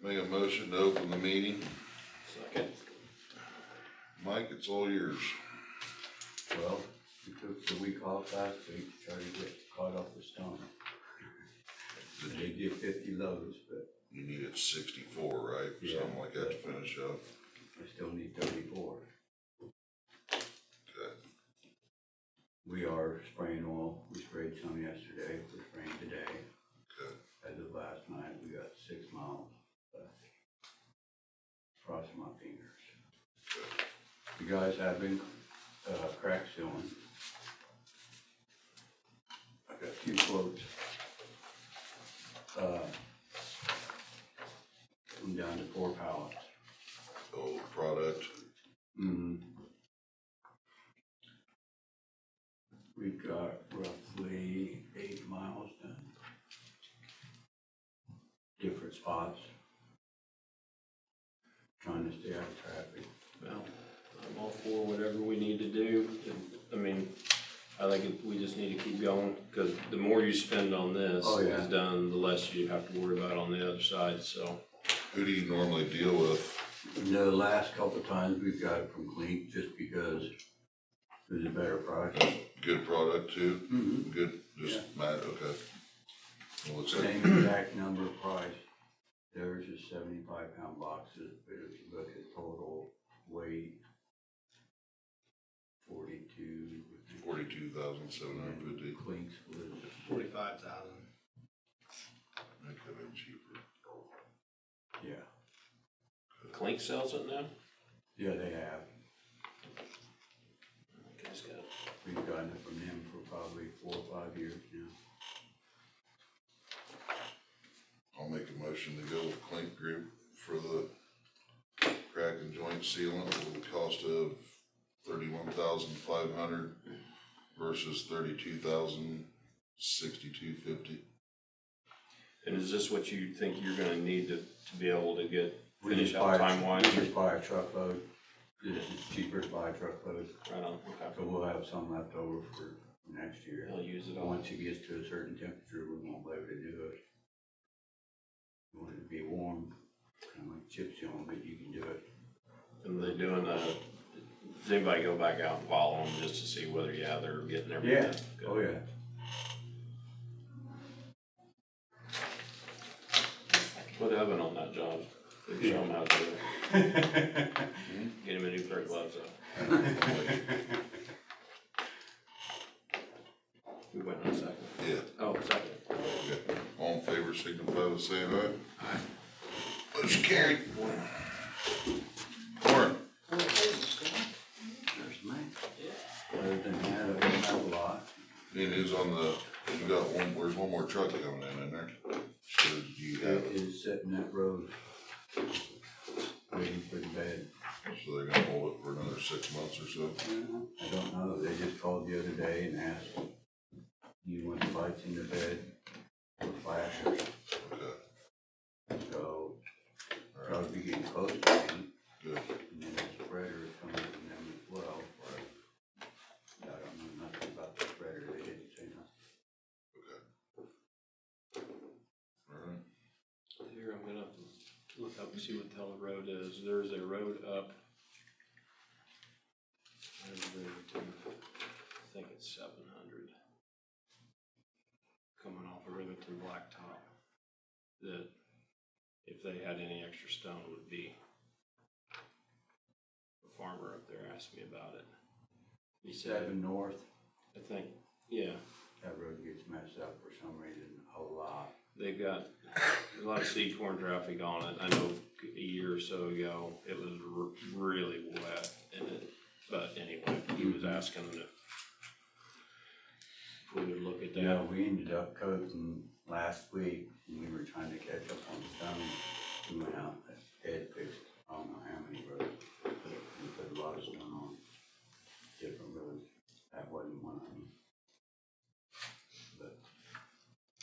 Make a motion to open the meeting. Second. Mike, it's all yours. Well, we took the week off last week to try to get caught up with stone. I did get 50 loads, but You needed 64, right? Yeah. Something like that to finish up. I still need 34. Okay. We are spraying oil. We sprayed some yesterday. We're spraying today. Okay. As of last night, we got 6 miles crossing my fingers. Okay. You guys have been crack sealing. I got 2 quotes. I'm down to 4 pallets. Old product. Mm-hmm. We've got roughly 8 miles done. Different spots. Trying to stay out of traffic. Well, I'm all for whatever we need to do. I mean, I think we just need to keep going, because the more you spend on this is done, the less you have to worry about on the other side, so. Who do you normally deal with? The last couple of times we've got it from Clink just because it was a better price. Good product too? Mm-hmm. Good, just Matt, okay. Well, looks like, Same exact number of price. Theirs is 75-pound boxes, but if you look at total weight, 42,750. Clink's was 45,000. Make that in cheaper. yeah. Clink sells it now? Yeah, they have. Guys got it. We've gotten it from them for probably 4 or 5 years now. I'll make a motion to go with Clink Group for the crack and joint sealant with a cost of $31,500 versus $32,062.50. And is this what you think you're gonna need to be able to get We finished just out buy- time-wise? We just buy a truckload. It's cheaper to buy a truckload. Right on, okay. So we'll have some left over for next year. They'll use it all. Once it gets to a certain temperature, we won't be able to do it. We want it to be warm, kind of like chip sealing, but you can do it. And they doing does anybody go back out and follow them just to see whether, they're getting everything? Yeah, Good. oh yeah. Put Evan on that job. Show him how to do it. Get him a new pair of gloves up. We went on a second. Yeah. Oh, second. Okay. All in favor, signify by saying aye. Aye. Motion carried. Warren. There's mine. Other than that, I don't have a lot. Any news on you got there's one more truck coming in there? So do you have It is sitting that road, waiting for the bed. So they're gonna hold it for another 6 months or so? I don't know, they just called the other day and asked, do you want the lights in the bed or flashers? Okay. So, Alright, probably be getting close to me, good. and then the spreader is coming from them as well. I don't know nothing about the spreader, they didn't say nothing. Okay. Alright. Here, I'm gonna look up and see what the hell the road is. There's a road up. I think it's 700. Coming off of Rivington Blacktop. That if they had any extra stone would be. A farmer up there asked me about it. He said, 7 north, I think, yeah, that road gets messed up for some reason, a lot. they've got a lot of seed corn traffic on it. I know a year or so ago, it was really wet in it. But anyway, he was asking if we would look at that. Yeah, we ended up coating last week, and we were trying to catch up on stone. We went out and Ed fixed, I don't know how many roads, but we put a lot of stone on different roads. That wasn't one of them. But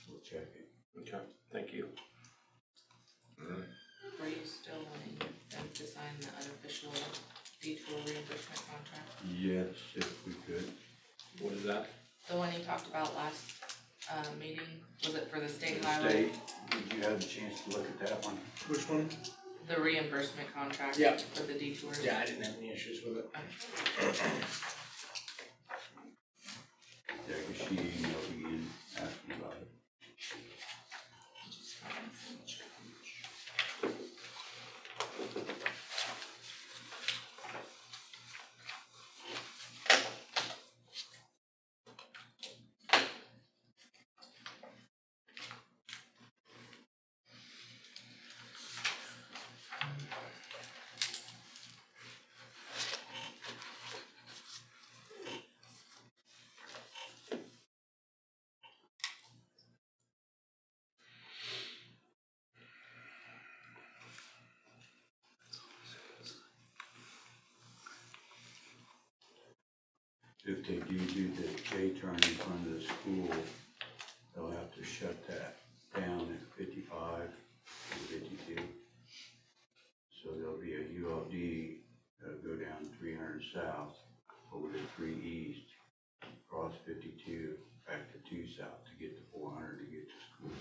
we'll check it. Okay, thank you. Alright. Were you still wanting them to sign the unofficial detour reimbursement contract? Yes, if we could. What is that? The one you talked about last meeting, was it for the state The highway? state, did you have a chance to look at that one? Which one? The reimbursement contract Yeah. for the detours? Yeah, I didn't have any issues with it. Yeah, 'cause she emailed me and asked me about it. If they do the J-turn in front of the school, they'll have to shut that down at 55 and 52. So there'll be a ULD that'll go down 300 south, over to 3 east, across 52, back to 2 south to get to 400 to get to school.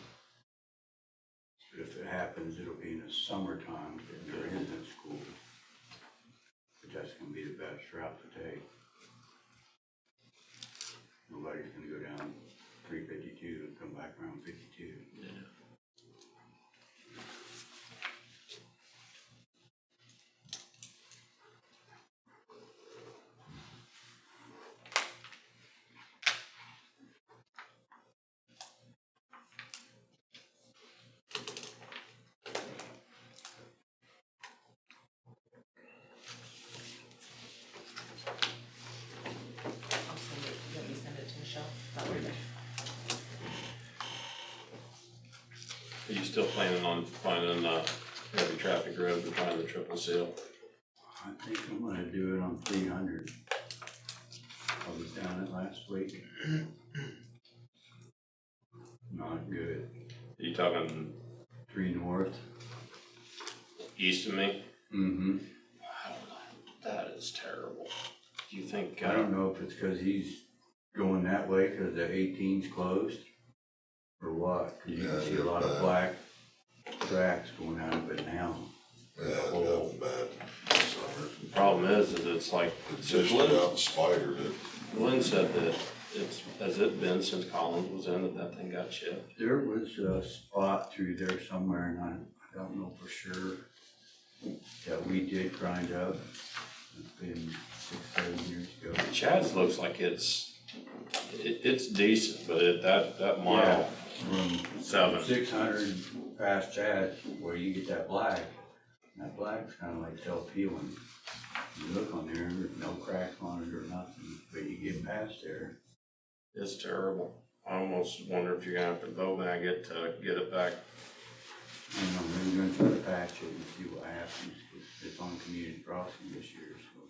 But if it happens, it'll be in the summertime, if there isn't school. But that's gonna be the best route to take. Nobody's gonna go down 352 and come back around 52. Yeah. I'll send it, let me send it to Michelle, that way. Are you still planning on finding a heavy traffic road to find the triple seal? I think I'm gonna do it on 300. I was down it last week. Not good. Are you talking 3 north. east of me? Mm-hmm. That is terrible. Do you think, I don't know if it's cause he's going that way cause the 18's closed or what. 'Cause you can see a lot of black tracks going out of it now. Yeah, it's gotten bad this summer. the problem is it's like, It so just Glenn, out and spidered it. Glenn said that has it been since Collins was in that thing got chipped? There was a spot through there somewhere, and I don't know for sure, that we did grind up. It's been 6-7 years ago. Chad's looks like it's decent, but that mile From 7. 600 past Chad, where you get that black, and that black's kinda like self-healing. You look on there, there's no cracks on it or nothing, but you get past there. It's terrible. I almost wonder if you're gonna have to bow mag it to get it back. I don't know, maybe we're gonna try to patch it and see what happens, 'cause it's on community crossing this year, so.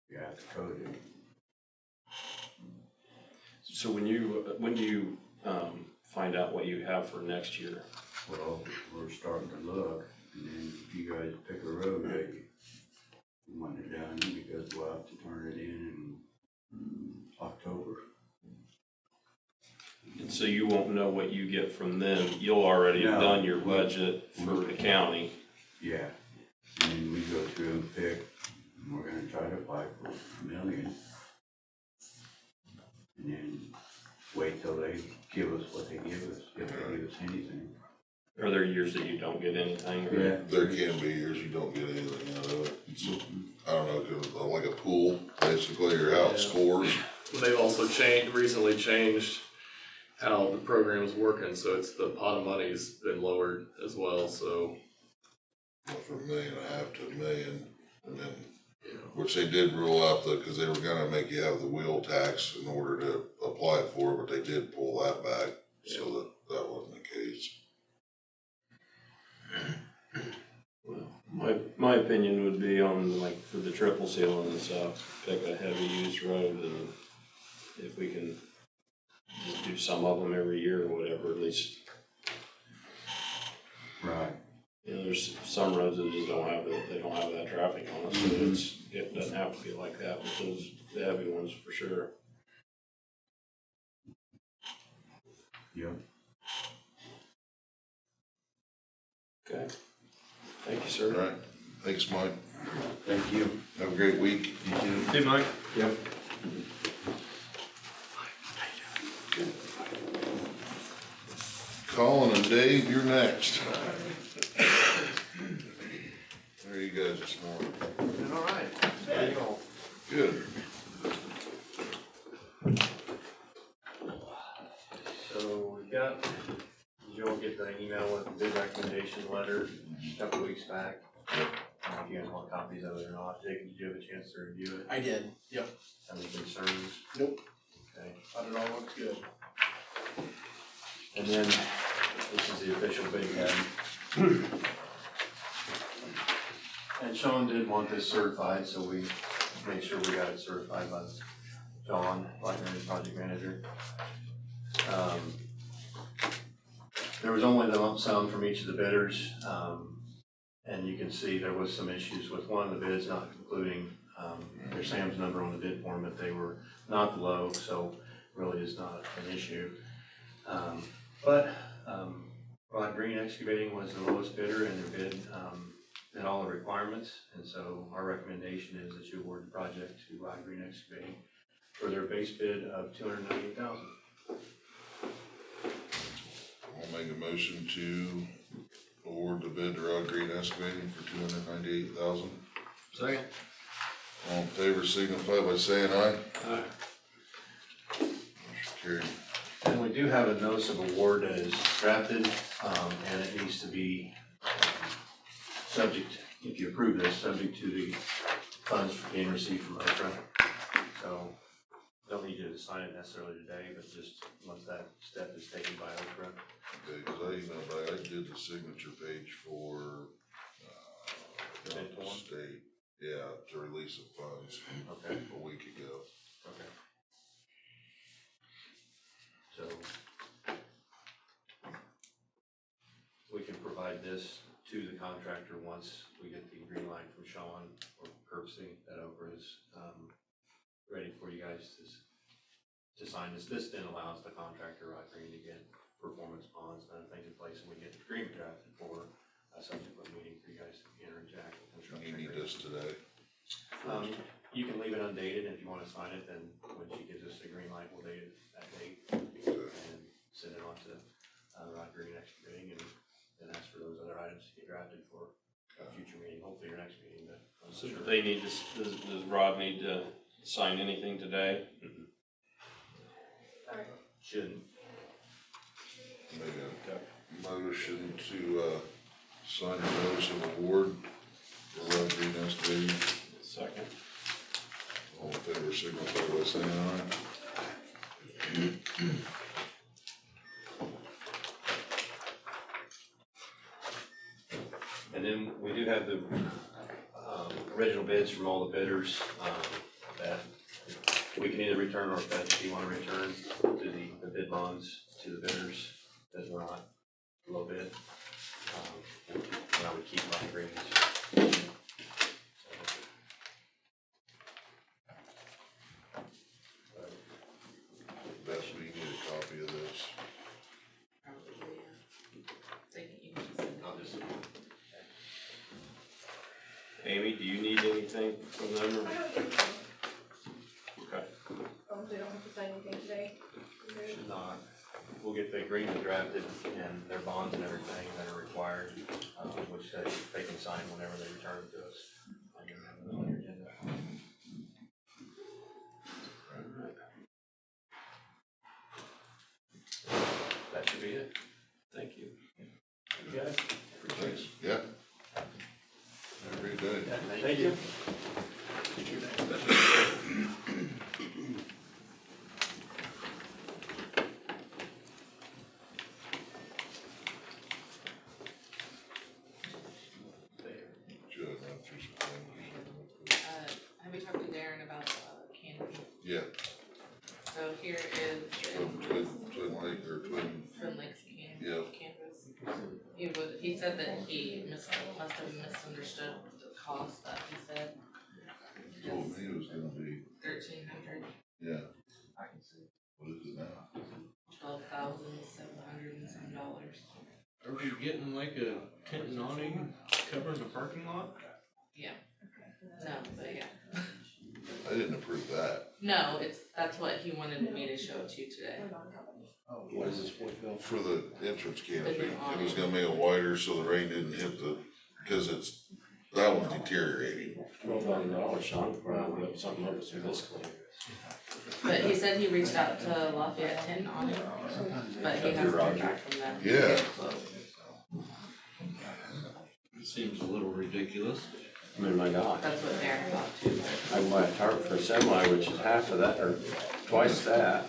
You have to code it. So when do you find out what you have for next year? Well, we're starting to look, and then if you guys pick a road that you want it done, because we'll have to turn it in October. And so you won't know what you get from them. You'll already have No. done your budget for the county. Yeah, and then we go through and pick, and we're gonna try to apply for $1 million. And then wait till they give us what they give us, if they give us anything. Are there years that you don't get anything? Or There can be years you don't get anything out of it. So, I don't know, 'cause like a pool, basically, or how it Yeah. scores. They've also recently changed how the program's working, so it's the pot of money's been lowered as well, so, From $1.5 million to $1 million, and then, you know. which they did rule out cause they were gonna make you have the wheel tax in order to apply for it, but they did pull that back, so that wasn't the case. Well, my opinion would be on like for the triple sealing and stuff, pick a heavy used road, and if we can just do some of them every year or whatever, at least. Right. You know, there's some roads that just don't have it, they don't have that traffic on it, so it doesn't have to be like that with those, the heavy ones for sure. Yep. Okay. Thank you, sir. Alright, thanks, Mike. Thank you. Have a great week. You too. Hey, Mike. Yep. Colin and Dave, you're next. How are you guys this morning? Doing all right. How you all? Good. So we got, did you all get the email with the bid recommendation letter a couple of weeks back? I don't know if you guys want copies of it or not. Jacob, did you have a chance to review it? I did, yep. Any concerns? Nope. Okay. Thought it all looked good. And then this is the official bid guide. And Sean did want this certified, so we made sure we got it certified by John, Blackberry's project manager. There was only the lump sum from each of the bidders, and you can see there was some issues with one of the bids not including their Sam's number on the bid form, but they were not the low, so really is not an issue. But Rod Green Excavating was the lowest bidder, and their bid met all the requirements, and so our recommendation is that you award the project to Rod Green Excavating for their base bid of $298,000. I'll make a motion to award the bid to Rod Green Excavating for $298,000. Second. All in favor signify by saying aye. Aye. Motion carried. And we do have a notice of award that is drafted, and it needs to be subject, if you approve this, subject to the funds being received from OTRA. So, don't need you to sign it necessarily today, but just once that step is taken by OTRA. Okay, cause I emailed back, I did the signature page for, Bid form? state, yeah, to release the funds Okay. a week ago. Okay. So, we can provide this to the contractor once we get the green light from Sean or Kirksey that OPRA is, ready for you guys to sign this. This then allows the contractor, Rod Green, to get performance bonds and other things in place, and we get the agreement drafted for a subsequent meeting for you guys to enter and jack the construction You need agreement. this today. You can leave it undated, and if you wanna sign it, then when she gives us the green light, we'll date it that date Okay. and send it on to, Rod Green Excavating, and then ask for those other items to get drafted for a future meeting, hopefully your next meeting, but I'm not So sure. do they need to, does Rod need to sign anything today? Shouldn't. Make a motion to, sign the notice of award for Rod Green Excavating. Second. All in favor signify by saying aye. And then we do have the, original bids from all the bidders, that we can either return or if you wanna return to the bid bonds to the bidders that were not low bid. And I would keep my agreements. Best we need a copy of this. Probably, yeah. Take it, you can just send it. I'll just, Amy, do you need anything from them or? I don't think so. Okay. They don't have to sign anything today. should not. We'll get the agreement drafted and their bonds and everything that are required, which they can sign whenever they return to us. And then have it on your agenda. That should be it. Thank you. You guys, appreciate it. Yeah. Every day. Thank you. Should have run through some things. Have you talked to Darren about, canopy? Yeah, So here is twin lake or twin, Twin Lakes Yeah. campus. He said that he must have misunderstood the cost that he said, told me it was gonna be, 1,300, yeah. What is it now? 12,700. Are we getting like a tent and awning covering the parking lot? No, but yeah. I didn't approve that. No, that's what he wanted me to show to you today. What is this for, Phil? For the entrance canopy, it was gonna make it wider so the rain didn't hit cause that one's deteriorating. $12,000, Sean, probably up something up with this clean. But he said he reached out to Lafayette Tin on it, but he hasn't heard back from them. Yeah. It seems a little ridiculous. I mean, my God, That's what Darren thought too. I can buy a tarp for a semi, which is half of that, or twice that,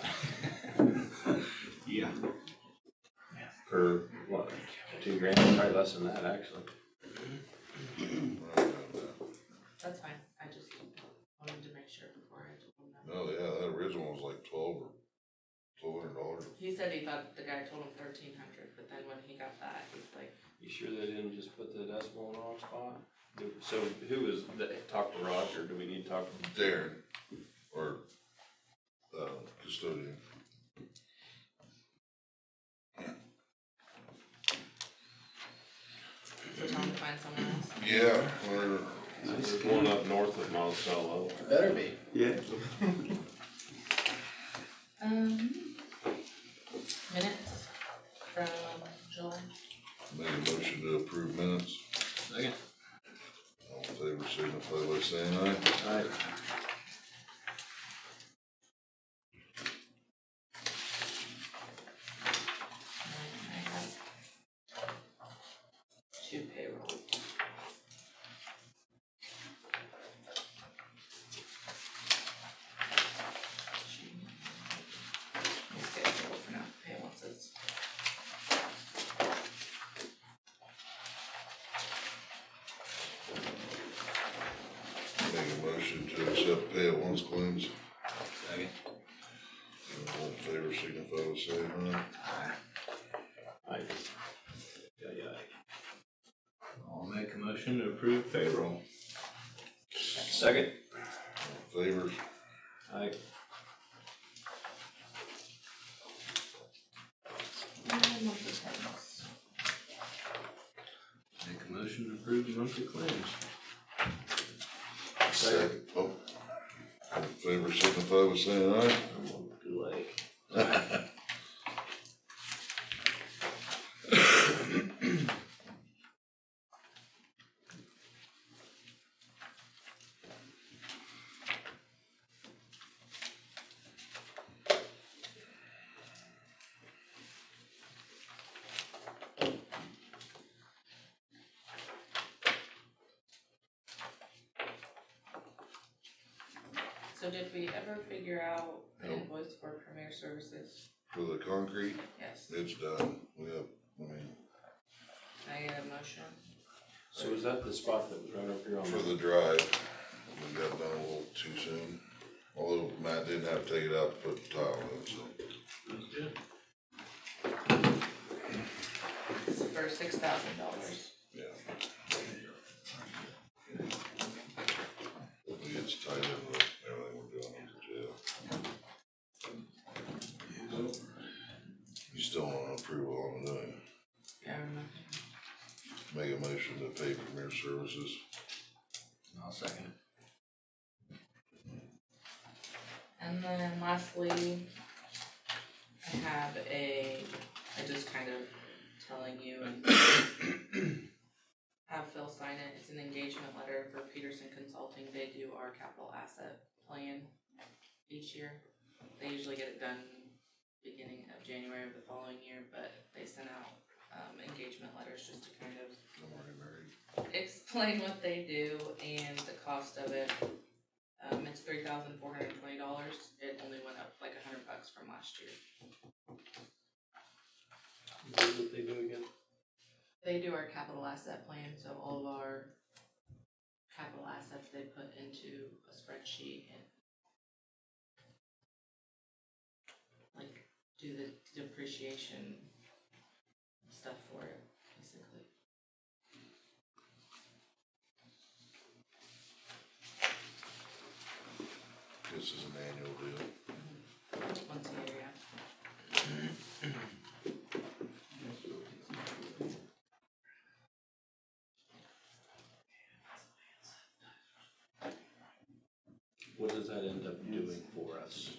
Yeah. for what, $2,000, probably less than that, actually. That's fine, I just wanted to make sure before I told him that. No, yeah, that original was like $1,200. He said he thought the guy told him 1,300, but then when he got that, he's like, You sure they didn't just put the decimal in the wrong spot? So who is, talk to Roger, do we need to talk to? Darren, or, custodian. so tell him to find someone else. Yeah, or, There's one up north of Monticello. Better be. Yeah. Minutes from July. make a motion to approve minutes. Second. All in favor, signify by saying aye. Alright. I have two payroll. Okay, payroll for now, pay once it's. Make a motion to accept pay at once claims. Second. All in favor, signify by saying aye. Aye. I'll make a motion to approve payroll. Second. All in favor, Aye. Monthly claims. Make a motion to approve the monthly claims. second, oh. All in favor, signify by saying aye. I'm on the lake. So did we ever figure out the Nope. invoice for Premier Services? For the concrete, Yes, it's done. We have, I mean, I get a motion. So is that the spot that was right up here on? for the drive, we got done a little too soon. Although Matt didn't have to take it out to put the tile in, so. That's good. It's for $6,000. Yeah. It's tied in with everything we're doing in the jail. You still want approval on doing, Yeah, I remember. make a motion to pay Premier Services. I'll second it. And then lastly, I have I just kind of telling you and have Phil sign it. It's an engagement letter for Peterson Consulting. They do our capital asset plan each year. They usually get it done beginning of January of the following year, but they sent out engagement letters just to kind of I'm already married. explain what they do and the cost of it. It's $3,420. It only went up like $100 from last year. What they do again? They do our capital asset plan, so all of our capital assets they put into a spreadsheet and like do the depreciation stuff for it, basically. This is an annual deal. Once a year, yeah. that end up doing for us?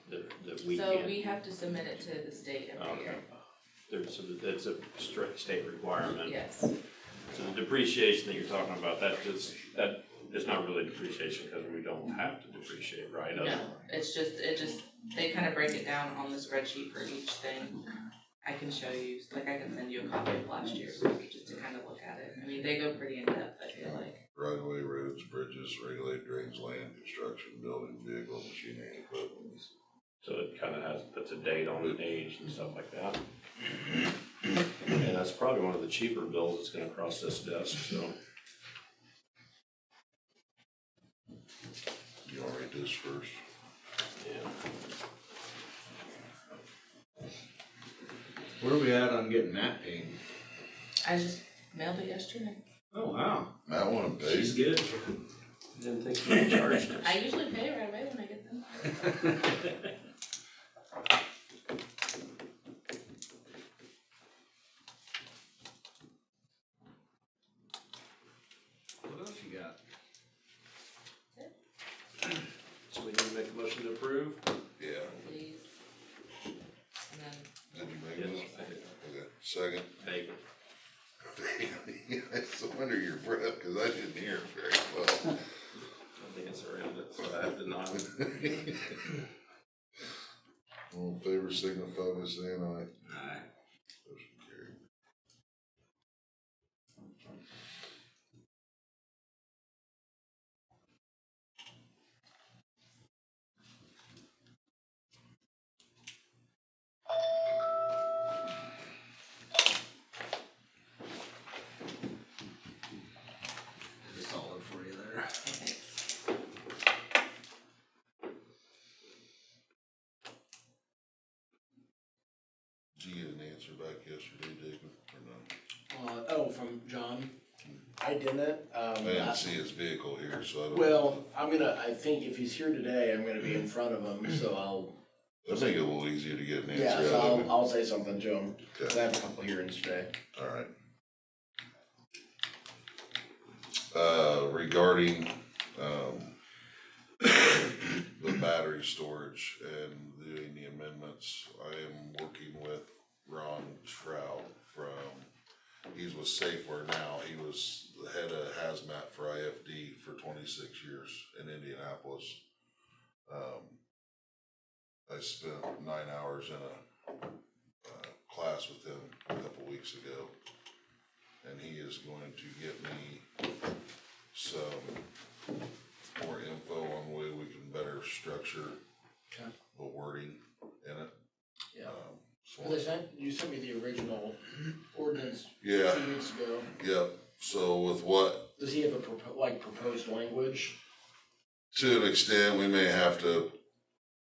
That we So can't? we have to submit it to the state every Okay. year. It's a strict state requirement. Yes, So the depreciation that you're talking about, that is not really depreciation because we don't have to depreciate, right? no, it's just, they kind of break it down on the spreadsheet for each thing. I can show you, like I can send you a copy of last year's, just to kind of look at it. I mean, they go pretty in depth, I feel like. Right-of-way, roads, bridges, regulate drains, land, construction, building, vehicle, machinery, and equipment. So it kind of puts a date on an age and stuff like that. And that's probably one of the cheaper bills that's gonna cross this desk, so. You wanna read this first? Yeah. Where are we at on getting that paid? I just mailed it yesterday. Oh, wow. Matt wanna pay? She's good. Didn't think you were charged us. I usually pay right away when I get them. What else you got? So we need to make a motion to approve? Yeah. Please. And then, Did you make this? I did. Okay, second. Bacon. It's under your breath, cause I didn't hear it very well. I think it's around it, so I have to nod. All in favor, signify by saying aye. Aye. Motion carried. Just solid for you there. okay. Did you get an answer back yesterday, Jacob, or no? Oh, from John? I didn't, I didn't see his vehicle here, so I don't. well, I think if he's here today, I'm gonna be in front of him, so I think it a little easier to get an yeah, answer so out of him. I'll say something to him, cause Okay. I have a couple hearings today. Alright. Regarding, the battery storage and doing the amendments, I am working with Ron Trout he's with Safeware now, he was the head of hazmat for IFD for 26 years in Indianapolis. I spent 9 hours in a class with him a couple weeks ago, and he is going to get me some more info on the way we can better structure Okay. the wording in it. Yeah. So- You sent me the original ordinance Yeah, 2 weeks ago. yep, so with what, Does he have a proposed language? to an extent, we may have to,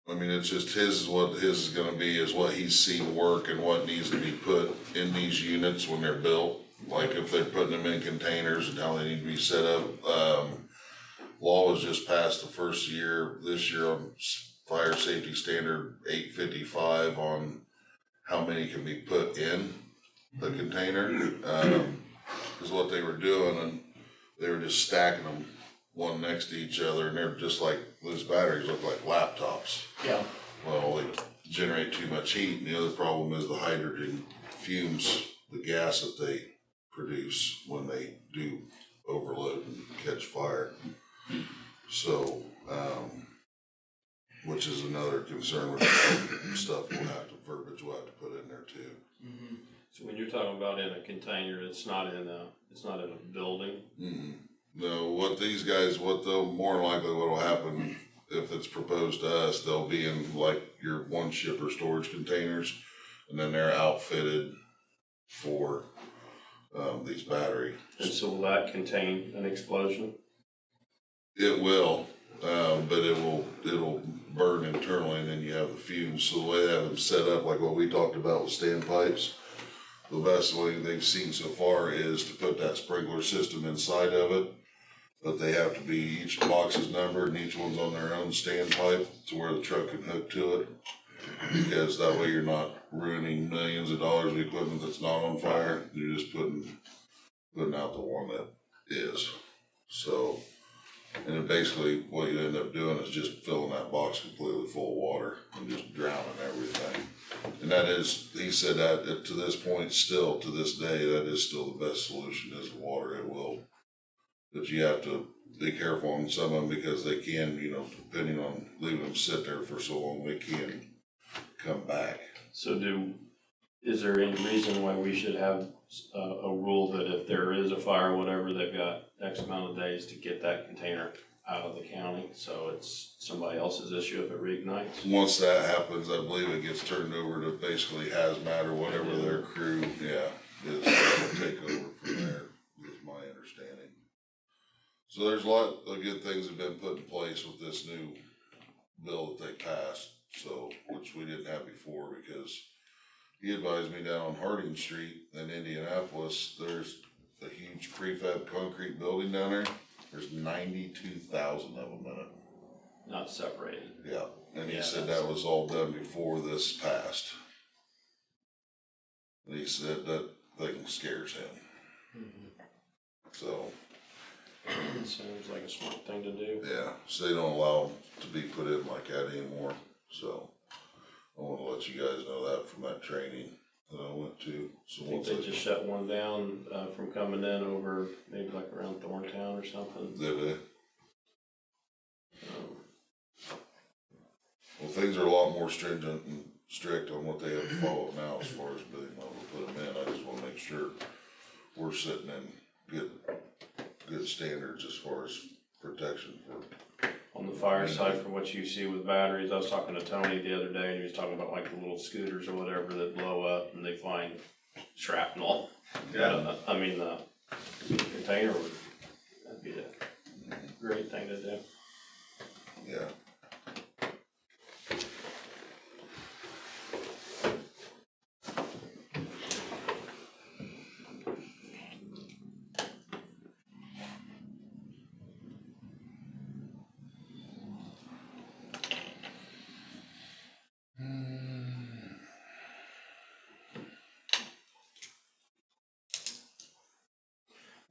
I mean, it's just what his is gonna be is what he's seen work and what needs to be put in these units when they're built. Like if they're putting them in containers and how they need to be set up. Law was just passed the first year, this year on fire safety standard 855 on how many can be put in the container. Is what they were doing, and they were just stacking them one next to each other, and they're just like, those batteries look like laptops. Yeah. Well, they generate too much heat, and the other problem is the hydrogen fumes, the gas that they produce when they do overload and catch fire. So, which is another concern with stuff verbiage we'll have to put in there too. Mm-hmm. So when you're talking about in a container, it's not in a building? No, what they'll more likely what'll happen if it's proposed to us, they'll be in like your one shipper storage containers, and then they're outfitted for these battery. And so will that contain an explosion? It will, but it'll burn internally, and then you have the fumes. So the way they have them set up, like what we talked about with standpipes, the best way they've seen so far is to put that sprinkler system inside of it. But they have to be, each box is numbered and each one's on their own standpipe to where the truck can hook to it. Because that way you're not ruining millions of dollars of equipment that's not on fire. You're just putting out the one that is. So, And then basically what you end up doing is just filling that box completely full of water and just drowning everything. And that is, he said that to this point, still to this day, that is still the best solution is water. It will, but you have to be careful on some of them because they can, you know, depending on leaving them sit there for so long, they can come back. So is there any reason why we should have a rule that if there is a fire or whatever, they've got X amount of days to get that container out of the county, so it's somebody else's issue if it reignites? Once that happens, I believe it gets turned over to basically hazmat or whatever their crew, is to take over from there, is my understanding. So there's a lot of good things that have been put in place with this new bill that they passed, so, which we didn't have before, because he advised me down on Harding Street in Indianapolis, there's a huge prefab concrete building down there. There's 92,000 of them in it. Not separated. Yeah, and he Yeah, said that was all done before this passed. And he said that thing scares him. So, It seems like a smart thing to do. yeah, so they don't allow them to be put in like that anymore. So, I want to let you guys know that from that training that I went to. So I think once they just shut one down from coming in over maybe like around Thorntown or something. did they? Well, things are a lot more stringent and strict on what they have to follow now as far as being able to put them in. I just want to make sure we're sitting in good standards as far as protection for. On the fire side, from what you see with batteries, I was talking to Tony the other day and he was talking about like the little scooters or whatever that blow up and they find shrapnel. Yeah. I mean, the container that'd be a great thing to do. Yeah.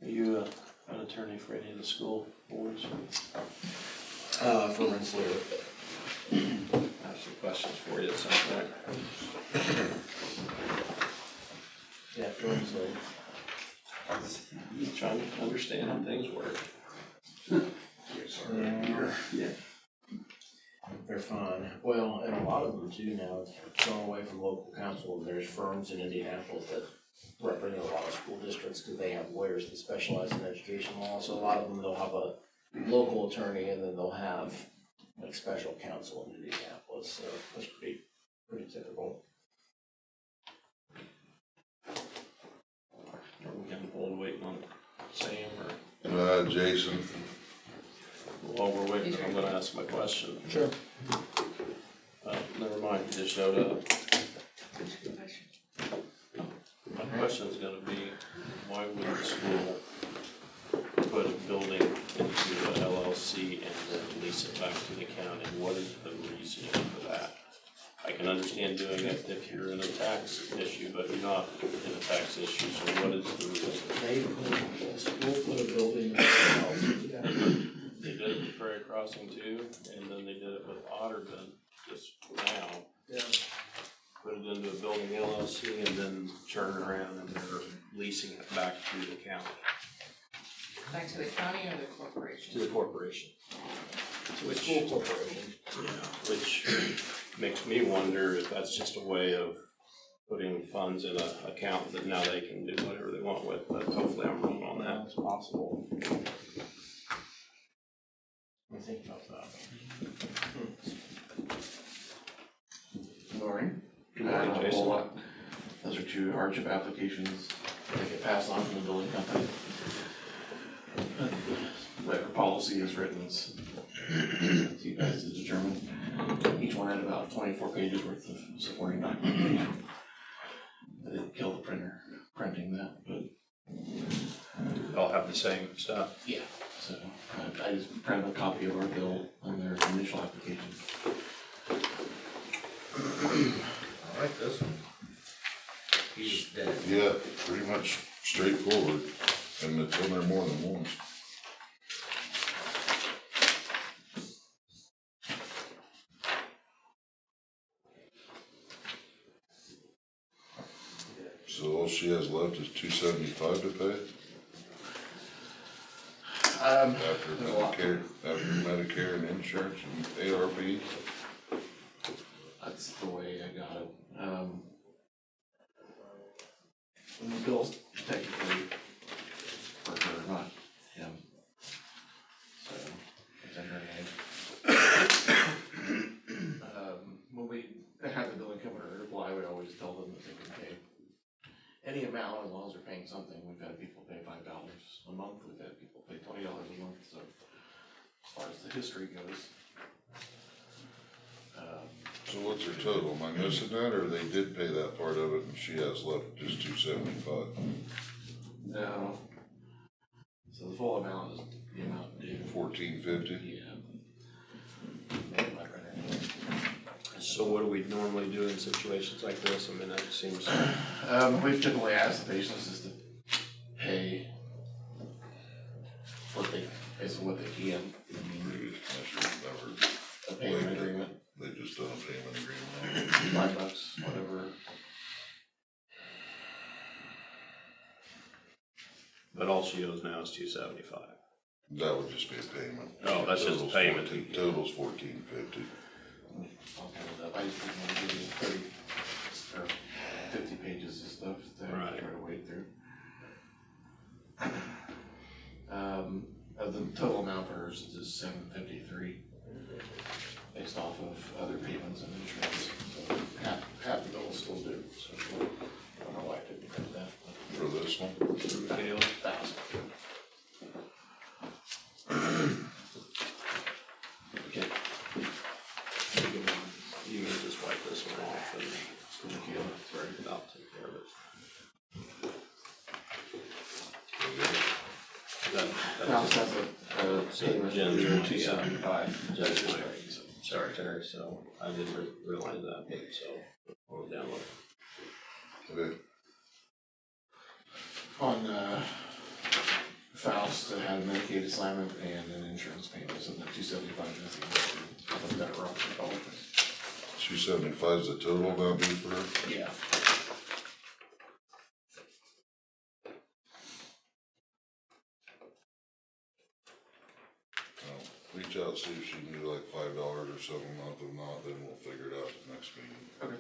Are you an attorney for any of the school boards? For Rensselaer. I have some questions for you at some point. Yeah, for Rensselaer. Just trying to understand how things work. Yeah. They're fun. Well, and a lot of them too now, it's gone away from local council, and there's firms in Indianapolis that represent a lot of school districts, because they have lawyers that specialize in education law, so a lot of them, they'll have a local attorney, and then they'll have like special counsel in Indianapolis, so that's pretty typical. Are we getting hold waiting on Sam or? Jason. While we're waiting, I'm gonna ask my question. Sure. Never mind, you just showed up. My question's gonna be, why would the school put a building into an LLC and then lease it back to the county? What is the reasoning for that? I can understand doing it if you're in a tax issue, but you're not in a tax issue, so what is the reason? The school put a building in the LLC. They did it with Prairie Crossing too, and then they did it with Otterburn just now. Yeah. Put it into a building LLC and then turn around and they're leasing it back to the county. Back to the county or the corporation? To the corporation. Which school corporation? Which makes me wonder if that's just a way of putting funds in an account that now they can do whatever they want with, but hopefully I'm wrong on that. It's possible. Let me think about that. Morning. Good morning, Jason. Those are two hardship applications that get passed on from the building company. Whatever policy is written is you guys to determine. Each one had about 24 pages worth of supporting documentation. I didn't kill the printer printing that, but They all have the same stuff. yeah. So I just printed a copy of our bill and their initial application. I like this one. He's dead. Yeah, pretty much straightforward, and it's in there more than once. she has left is $275 to pay There's after a lot. Medicare and insurance and ARP. That's the way I got it. And the bill's technically for her, not him. So, it's in her name. When we have the billing company reply, we always tell them that they can pay any amount as long as they're paying something. We've had people pay $5 a month, we've had people pay $20 a month, so as far as the history goes. So what's her total? Am I missing that, or they did pay that part of it and she has left just $275? No. So the full amount is the amount due. $1450? Yeah. Maybe my printer. So what do we normally do in situations like this? I mean, that seems, We've typically asked the patients is to pay basically what they can. A payment agreement, They just done a payment agreement. $5, whatever. but all she owes now is $275. That would just be a payment. Oh, that's just a payment. Total's $1450. I'll cover that. I just didn't want to give you 30 or 50 pages of stuff to Right. try to wade through. The total amount for hers is $753, based off of other payments and insurance. So half the bill is still due. So I don't know why I didn't print that. For this one? Michaela? Okay. You can just wipe this one off and Michaela, sorry. I'll take care of it. Now, that's a payment Jen's due one, yeah. $275. Jen's my secretary, so I didn't realize that, but so we'll download. Okay. On Faust, that had a Medicaid assignment and an insurance payment, so the $275 is the I looked at it wrong. 275 is the total amount due for her? Yeah. Reach out, see if she can do like $5 or something a month. If not, then we'll figure it out the next meeting. Okay.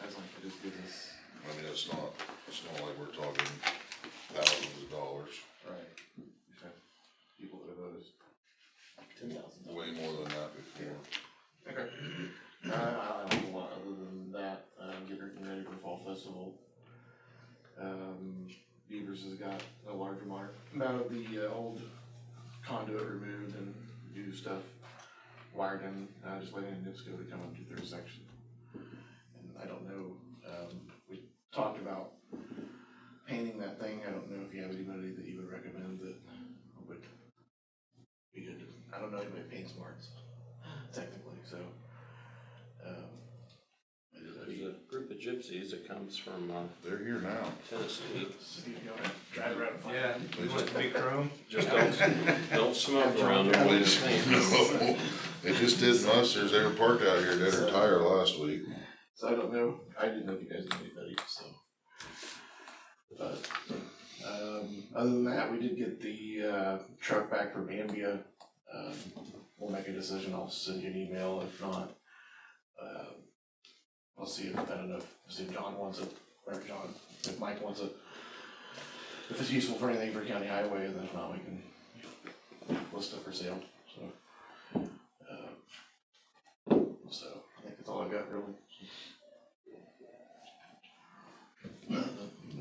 That's like it just gives us. I mean, it's not like we're talking thousands of dollars. Right. We've had people that have owed us $10,000. Way more than that before. Okay. I don't have a lot other than that. Getting everything ready for the fall festival. Beavers has got a large amount of the old conduit removed and new stuff wired in. Just waiting on NIPSCO to come and do their section. And I don't know. We talked about painting that thing. I don't know if you have anybody that you would recommend that would be good. I don't know anybody that paints smarts technically, so. There's a group of gypsies that comes from They're here now. Tennessee. Steve, you wanna drive around and find Yeah, them? you want the big chrome? Just don't smoke around them. They just, no, they just did musters. They were parked out here, did her tire last week. So I don't know, I didn't know if you guys knew anybody, so. But, other than that, we did get the, truck back from Ambia. We'll make a decision, I'll send you an email, if not, I'll see if, I don't know, see if John wants it, or John, if Mike wants it. If it's useful for anything for county highway, and then if not, we can list it for sale, so. So, I think that's all I've got really.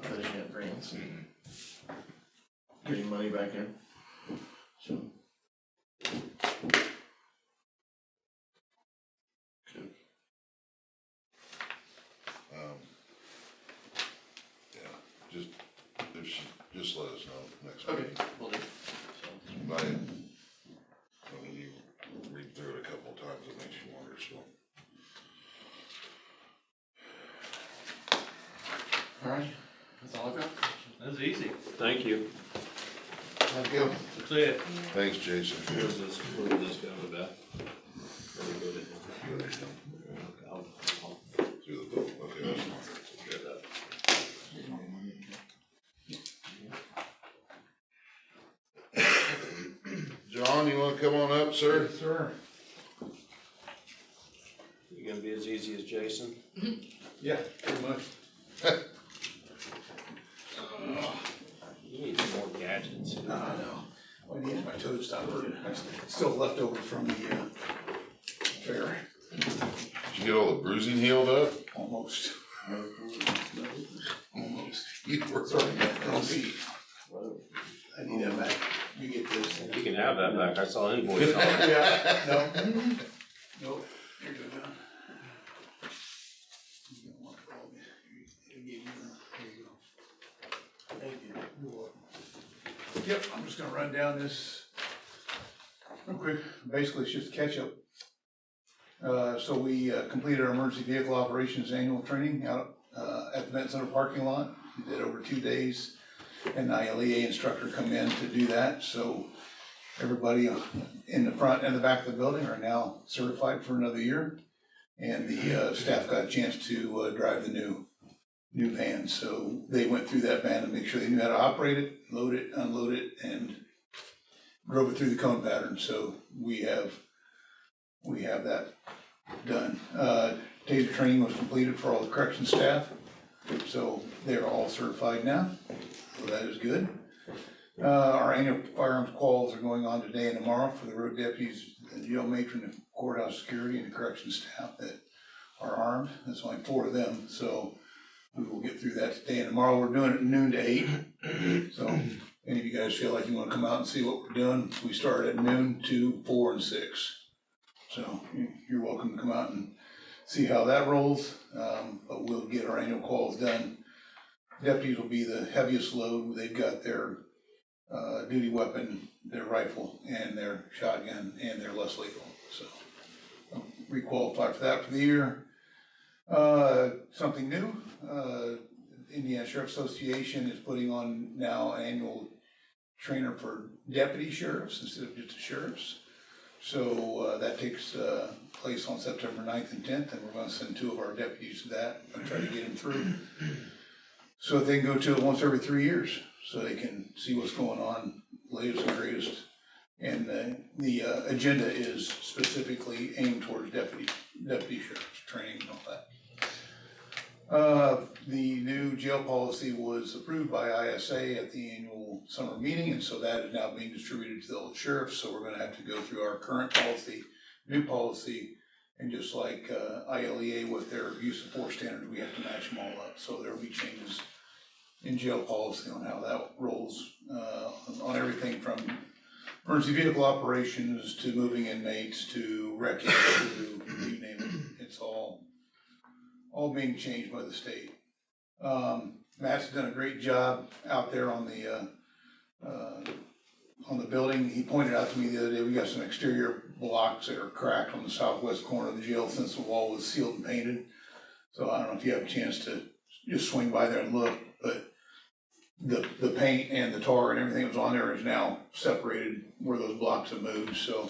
Finishing up grants and getting money back in, so. Good. Yeah, just let us know next Okay, week. will do. I mean, you read through it a couple of times, it makes you wonder, so. Alright, that's all I've got. That was easy. Thank you. Thank you. That's it. Thanks, Jason. Where does this go to Beth? Where do we go to him? Good, yeah. I'll Do the vote, okay, that's fine. get that. Don, you wanna come on up, sir? Sir. You gonna be as easy as Jason? Yeah, pretty much. You need some more gadgets. I know. Well, I need my toes stopped hurting. That's still leftovers from the fair. Did you get all the bruising healed up? Almost. Almost. You were Sorry, I'll see. I need that back. You get this. You can have that back, I saw invoice on it. Yeah, no. Nope. Here you go, John. You don't want all this. Here you go. Thank you. You're welcome. Yep, I'm just gonna run down this real quick. Basically, it's just a catch up. So we completed our emergency vehicle operations annual training out at the Vent Center parking lot. We did over 2 days. And the ILEA instructor come in to do that. So everybody in the front and the back of the building are now certified for another year. And the staff got a chance to drive the new van. So they went through that van to make sure they knew how to operate it, load it, unload it, and drove it through the cone pattern. So we have that done. Days of training was completed for all the correction staff. So they're all certified now. So that is good. Our annual firearms quals are going on today and tomorrow for the road deputies, the jail matron, the courthouse security, and the correction staff that are armed. That's only 4 of them, so we will get through that today and tomorrow. We're doing it noon to 8. So any of you guys feel like you want to come out and see what we're doing, we start at noon, 2, 4, and 6. So you're welcome to come out and see how that rolls, but we'll get our annual quals done. Deputies will be the heaviest load. They've got their duty weapon, their rifle, and their shotgun, and they're less lethal. So requalify for that for the year. Something new, Indiana Sheriff Association is putting on now an annual trainer for deputy sheriffs instead of just the sheriffs. So that takes place on September 9th and 10th, and we're going to send 2 of our deputies to that and try to get them through. So they can go to it once every 3 years, so they can see what's going on, latest and greatest. And the agenda is specifically aimed towards deputy sheriffs, training and all that. The new jail policy was approved by ISA at the annual summer meeting, and so that is now being distributed to the sheriffs. So we're gonna have to go through our current policy, new policy, and just like ILEA with their use of force standards, we have to match them all up. So there'll be changes in jail policy on how that rolls, on everything from emergency vehicle operations to moving inmates to wrecking to you name it. It's all being changed by the state. Matt's done a great job out there on the building. He pointed out to me the other day, we got some exterior blocks that are cracked on the southwest corner of the jail since the wall was sealed and painted. So I don't know if you have a chance to just swing by there and look, but the paint and the tar and everything that was on there is now separated where those blocks have moved. So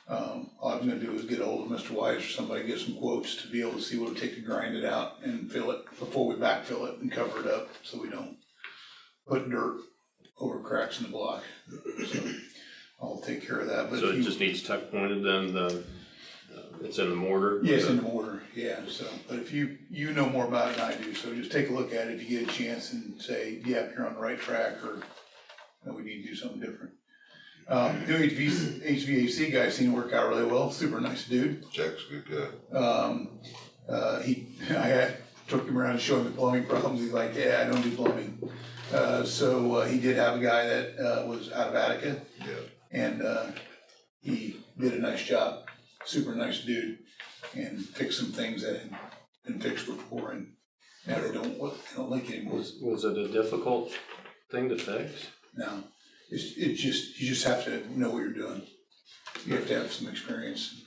all I'm gonna do is get a hold of Mr. Wise or somebody, get some quotes to be able to see what it would take to grind it out and fill it before we backfill it and cover it up so we don't put dirt over cracks in the block. So I'll take care of that. But So it just needs tuck pointed then, it's in the mortar? Yes, in the mortar, yeah. So, but if you know more about it than I do, so just take a look at it if you get a chance and say, yep, you're on the right track, or no, we need to do something different. New HVAC guy seemed to work out really well. Super nice dude. Jack's a good guy. I took him around to show him the plumbing problems. He's like, yeah, I don't do plumbing. So he did have a guy that was out of Attica. Yeah. And he did a nice job. Super nice dude, and fixed some things that had been fixed before, and now they don't like it anymore. Was it a difficult thing to fix? No, you just have to know what you're doing. You have to have some experience.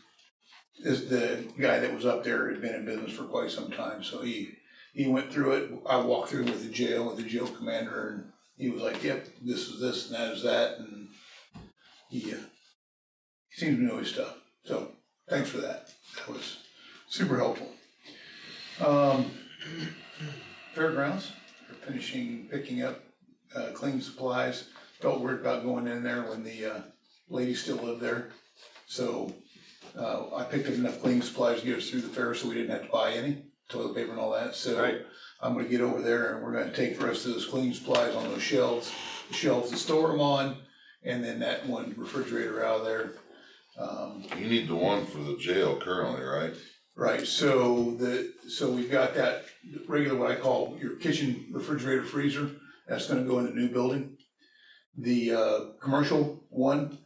The guy that was up there had been in business for quite some time, so he went through it. I walked through with the jail commander, and he was like, yep, this is this and that is that, and he seems to know his stuff. So thanks for that. That was super helpful. Fairgrounds, we're picking up clean supplies. Felt weird about going in there when the ladies still live there. So, I picked up enough cleaning supplies to get us through the fair, so we didn't have to buy any toilet paper and all that, so. Right. I'm gonna get over there and we're gonna take the rest of those cleaning supplies on those shelves, the shelves to store them on, and then that one refrigerator out of there. You need the one for the jail currently, right? Right, so we've got that regular, what I call your kitchen refrigerator freezer, that's gonna go in the new building. The, commercial one,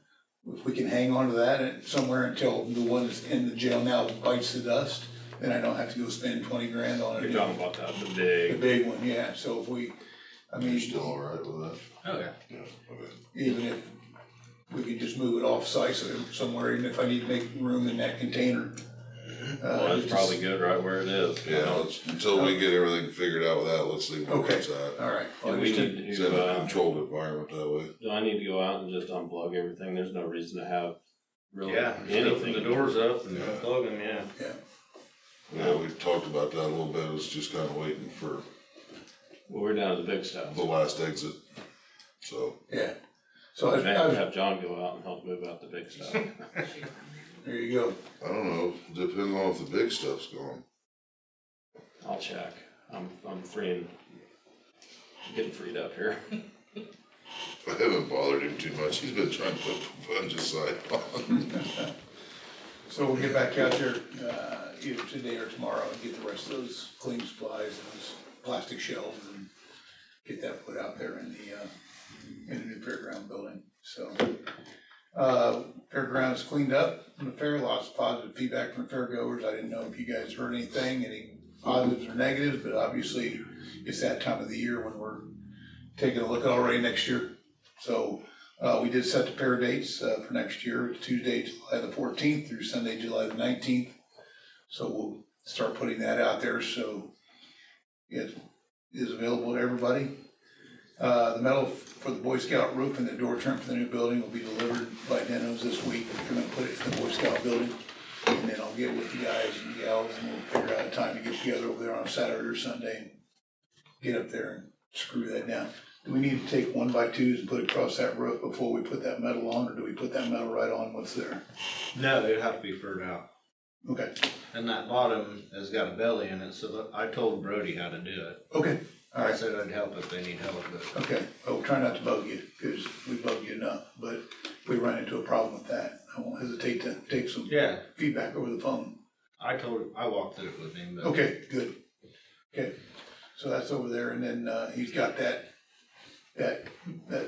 if we can hang on to that and somewhere until the one that's in the jail now bites the dust, then I don't have to go spend 20 grand on it. You're talking about that, the The big, big one, yeah, so if we, I mean. You're still all right with that? Oh, yeah. Yeah, okay. Even if we could just move it off-site somewhere, even if I need to make room in that container. well, it's probably good right where it is. Yeah, until we get everything figured out with that, let's leave it where Okay. it's at. All right. Do we need It's in a to, controlled environment that way. do I need to go out and just unplug everything? There's no reason to have really Yeah, just open anything. the doors up and Yeah. plug them, yeah. Yeah, we talked about that a little bit, it's just kinda waiting for Well, we're down to the big stuff. the last exit, so. Yeah. So We may I have to was, have John go out and help move out the big stuff. there you go. I don't know, depending on if the big stuff's gone. I'll check. I'm getting freed up here. I haven't bothered him too much, he's been trying to put fungicide on. So we'll get back out there, either today or tomorrow and get the rest of those cleaning supplies and those plastic shelves and get that put out there in the new fairground building, so. Fairground is cleaned up from the fair, lots of positive feedback from fairgoers. I didn't know if you guys heard anything, any positives or negatives, but obviously it's that time of the year when we're taking a look already next year. So, we did set the fair dates, for next year, Tuesday, July the 14th through Sunday, July the 19th. So we'll start putting that out there, so it is available to everybody. The metal for the Boy Scout roof and the door trim for the new building will be delivered by Denno's this week. We're gonna put it in the Boy Scout building. And then I'll get with the guys and gals and we'll figure out a time to get together over there on a Saturday or Sunday and get up there and screw that down. Do we need to take 1x2s and put it across that roof before we put that metal on, or do we put that metal right on what's there? No, it'd have to be furred out. Okay, And that bottom has got a belly in it, so that I told Brody how to do it. okay, all I right. said I'd help if they need help, but Okay, well, try not to bug you, because we bug you enough, but if we run into a problem with that, I won't hesitate to take some yeah, feedback over the phone. I walked through it with him, but. Okay, good. Okay, so that's over there, and then, he's got that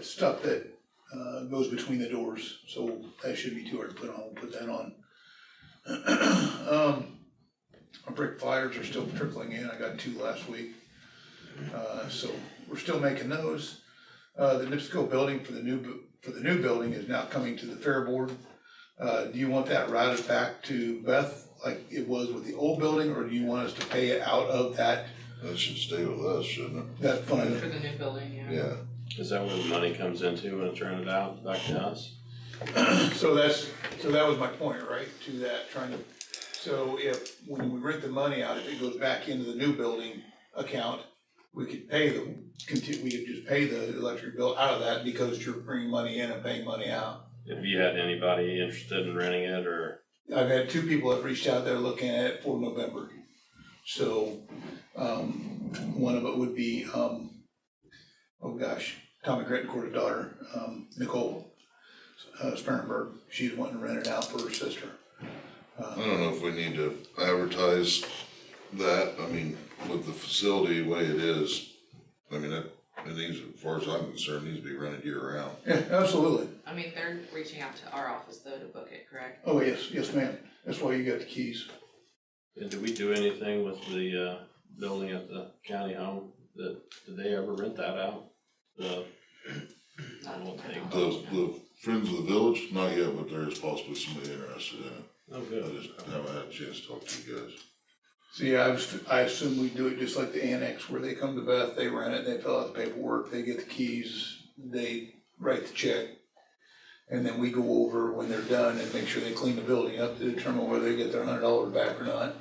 stuff that, goes between the doors, so that shouldn't be too hard to put on, we'll put that on. Our brick flyers are still trickling in, I got 2 last week. So we're still making those. The NIPSCO building for the new building is now coming to the fair board. Do you want that routed back to Beth like it was with the old building, or do you want us to pay it out of that That should stay with us, shouldn't it? that fund? For the new building, yeah. Yeah. Is that where the money comes into when it's rented out back to us? So that was my point, right, to that, so when we rent the money out, if it goes back into the new building account, we could just pay the electric bill out of that because you're bringing money in and paying money out. Have you had anybody interested in renting it, or? I've had 2 people that reached out there looking at it for November. So, one of it would be, Tommy Grettencourt's daughter, Nicole Sperrenberg. She's wanting to rent it out for her sister. I don't know if we need to advertise that, I mean, with the facility the way it is, I mean, it needs, as far as I'm concerned, needs to be rented year round. Yeah, absolutely. I mean, they're reaching out to our office though to book it, correct? Oh, yes, ma'am. That's why you got the keys. And did we do anything with the, building at the county home? Did they ever rent that out? I don't think. The Friends of the Village, not yet, but there is possibly somebody interested in it. Oh, I good. just haven't had a chance to talk to you guys. So yeah, I assume we do it just like the annex, where they come to Beth, they rent it, they fill out the paperwork, they get the keys, they write the check. And then we go over when they're done and make sure they clean the building up to determine whether they get their $100 back or not.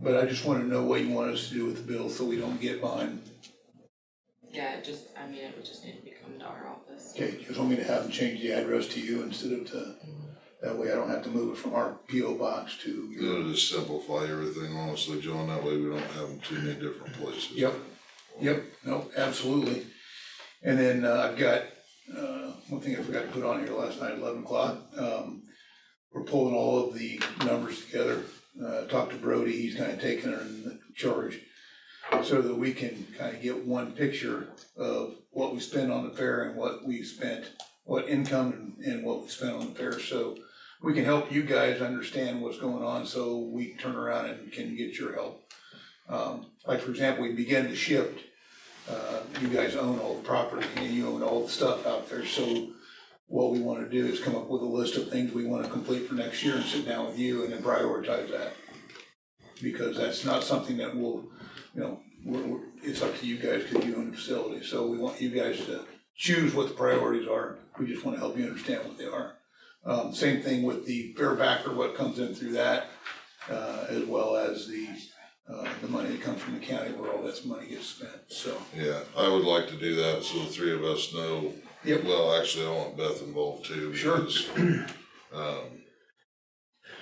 But I just wanna know what you want us to do with the bill so we don't get behind. Yeah, it would just need to be come to our office. Okay, just want me to have them change the address to you instead of to, that way I don't have to move it from our PO box to your. It'll just simplify everything, honestly, John, that way we don't have them too many different places. Yep, no, absolutely. And then, I've got, one thing I forgot to put on here last night, 11 o'clock. We're pulling all of the numbers together. Talked to Brody, he's kind of taking her in charge so that we can kind of get one picture of what we spend on the fair and what we spent, what income and what we spent on the fair. So we can help you guys understand what's going on, so we turn around and can get your help. Like, for example, we begin to shift. You guys own all the property and you own all the stuff out there. So what we want to do is come up with a list of things we want to complete for next year and sit down with you and then prioritize that. Because that's not something that will, it's up to you guys because you own the facility. So we want you guys to choose what the priorities are. We just want to help you understand what they are. Same thing with the fair backer, what comes in through that, as well as the money that comes from the county where all this money gets spent, so. Yeah, I would like to do that so the three of us know. Yep. Well, actually, I want Beth involved too. Sure. Because,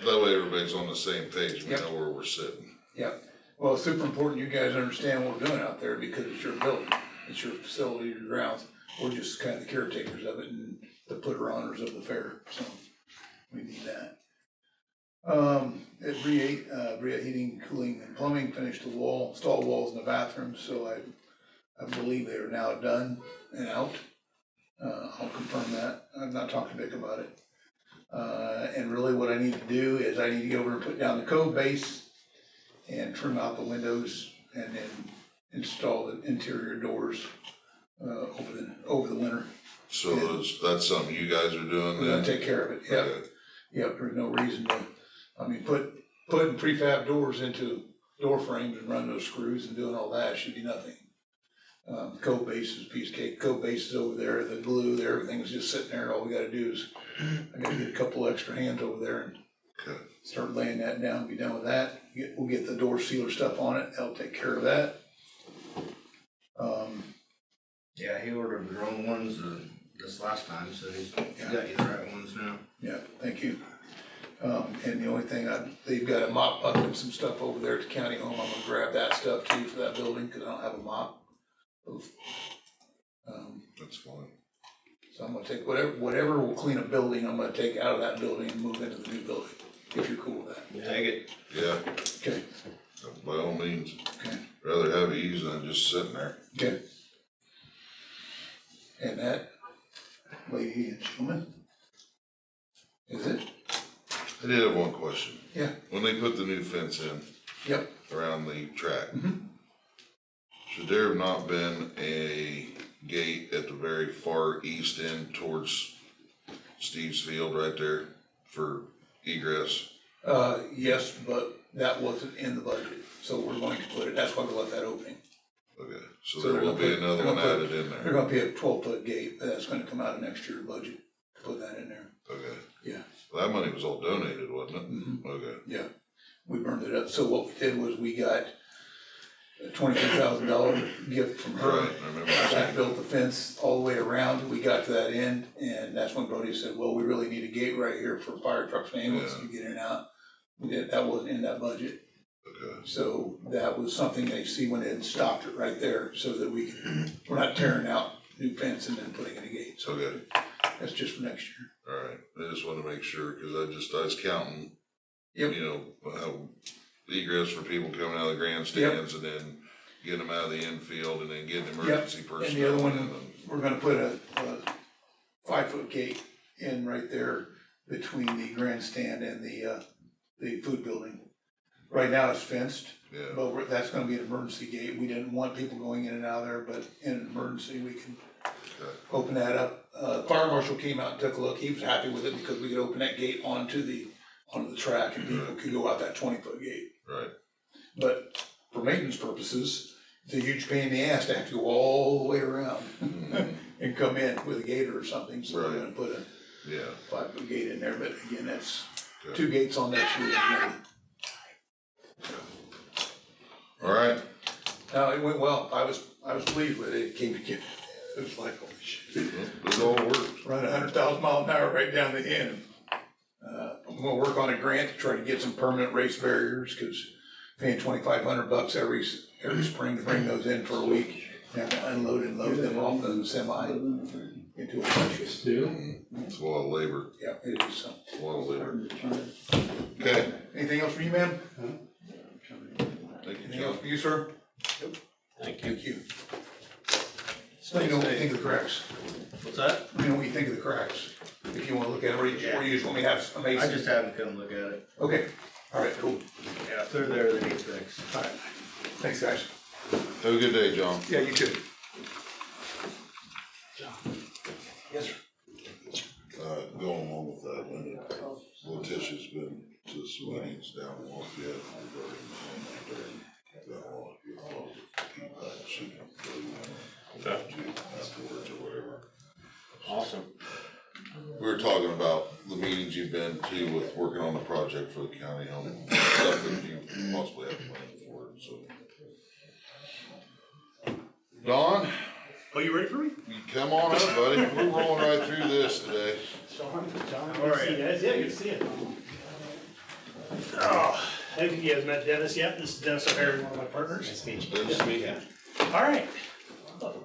that way everybody's on the same page, we Yep. know where we're sitting. Yep. Well, it's super important you guys understand what we're doing out there because it's your building, it's your facility, your grounds. We're just kind of the caretakers of it and the putter honors of the fair, so we need that. At Briette Heating, Cooling and Plumbing finished the stall walls in the bathroom, so I believe they are now done and out. I'll confirm that. I've not talked to Vic about it. And really what I need to do is I need to go over and put down the code base and trim out the windows and then install the interior doors, over the winter. So that's something you guys are doing We're then? gonna take care of it, yep. Okay. Yep, there's no reason to, putting prefab doors into door frames and running those screws and doing all that should be nothing. Code base is a piece of cake. Code base is over there, the glue there, everything's just sitting there. All we gotta do is, I gotta get a couple extra hands over there and Okay. start laying that down, be done with that. We'll get the door sealer stuff on it, that'll take care of that. Yeah, he ordered the wrong ones this last time, so he's got you the right ones now. Yeah, thank you. And the only thing, they've got a mop bucket and some stuff over there at the county home. I'm gonna grab that stuff too for that building, cause I don't have a mop. That's fine. So I'm gonna take whatever will clean a building, I'm gonna take out of that building and move into the new building, if you're cool with that. Take it. Yeah, Okay, by all means. okay, Rather have it used than just sitting there. okay. And that, lady and gentleman, is it? I did have one question. Yeah. When they put the new fence in Yep. around the track, Mhm. should there have not been a gate at the very far east end towards Steve's Field right there for egress? Yes, but that wasn't in the budget, so we're going to put it, that's why we left that opening. Okay, so So there will be another one added in They're there. gonna be a 12-foot gate, but that's gonna come out of next year's budget, to put that in there. Okay. Yeah. Well, that money was all donated, wasn't it? Mhm. Okay. Yeah, we burned it up, so what we did was we got a $22,000 gift from her. Right, I remember That saying built the fence all the way around, we got to that end, and that's when Brody said, well, we really need a gate right here for fire trucks and ambulance to get in and out. That wasn't in that budget, Okay, so that was something they see when they had stopped it right there, so that we're not tearing out new fence and then putting in a gate, so okay, that's just for next year. all right. I just wanted to make sure, cause I was counting, Yep. you know, how egress for people coming out of the grandstands and then getting them out of the infield and then getting emergency personnel. And the other one, in and- we're gonna put a 5-foot gate in right there between the grandstand and the food building. Right now it's fenced, Yeah, but that's gonna be an emergency gate. We didn't want people going in and out of there, but in an emergency, we can okay, open that up. Fire marshal came out and took a look. He was happy with it because we could open that gate onto the track and people could go out that 20-foot gate. right, But for maintenance purposes, it's a huge pain in the ass to have to go all the way around Mhm. and come in with a gator or something, so we're Right. gonna put a yeah, 5-foot gate in there, but again, that's Okay. 2 gates on next year. all right. No, it went well. I was pleased with it. It came together. It was like, holy shit. It all works. Run 100,000 miles an hour right down the end. I'm gonna work on a grant to try to get some permanent race barriers, cause paying $2,500 every spring to bring those in for a week. And unload and load them off the semi into a bunch. It's a lot of labor, Yeah, it is. a lot of labor. Okay, Anything else for you, ma'am? thank you, Anything else John. for you, sir? Thank you. Thank you. Let me know what you think of the cracks. What's that? Let me know what you think of the cracks. If you wanna look at it, or you just want me to have some I amazing. just had him come look at it. Okay, all right, cool. Yeah, if they're there, they need fixed. All right, thanks, guys. Have a good day, John. Yeah, you too. Yes, sir. Going along with that, Letitia's been to some meetings down in Lafayette regarding that law. Feedback, she can go afterwards or whatever. Awesome. We were talking about the meetings you've been to with working on the project for the county, how stuff that you possibly have planned for it, so. Don, Oh, you ready for me? you come on up, buddy. We're rolling right through this today. John, All good to see right. you guys. Yeah, good to see you. Oh, have you guys met Dennis yet? This is Dennis O'Hare, one of my partners. Nice to meet you. Nice to meet you. All right. So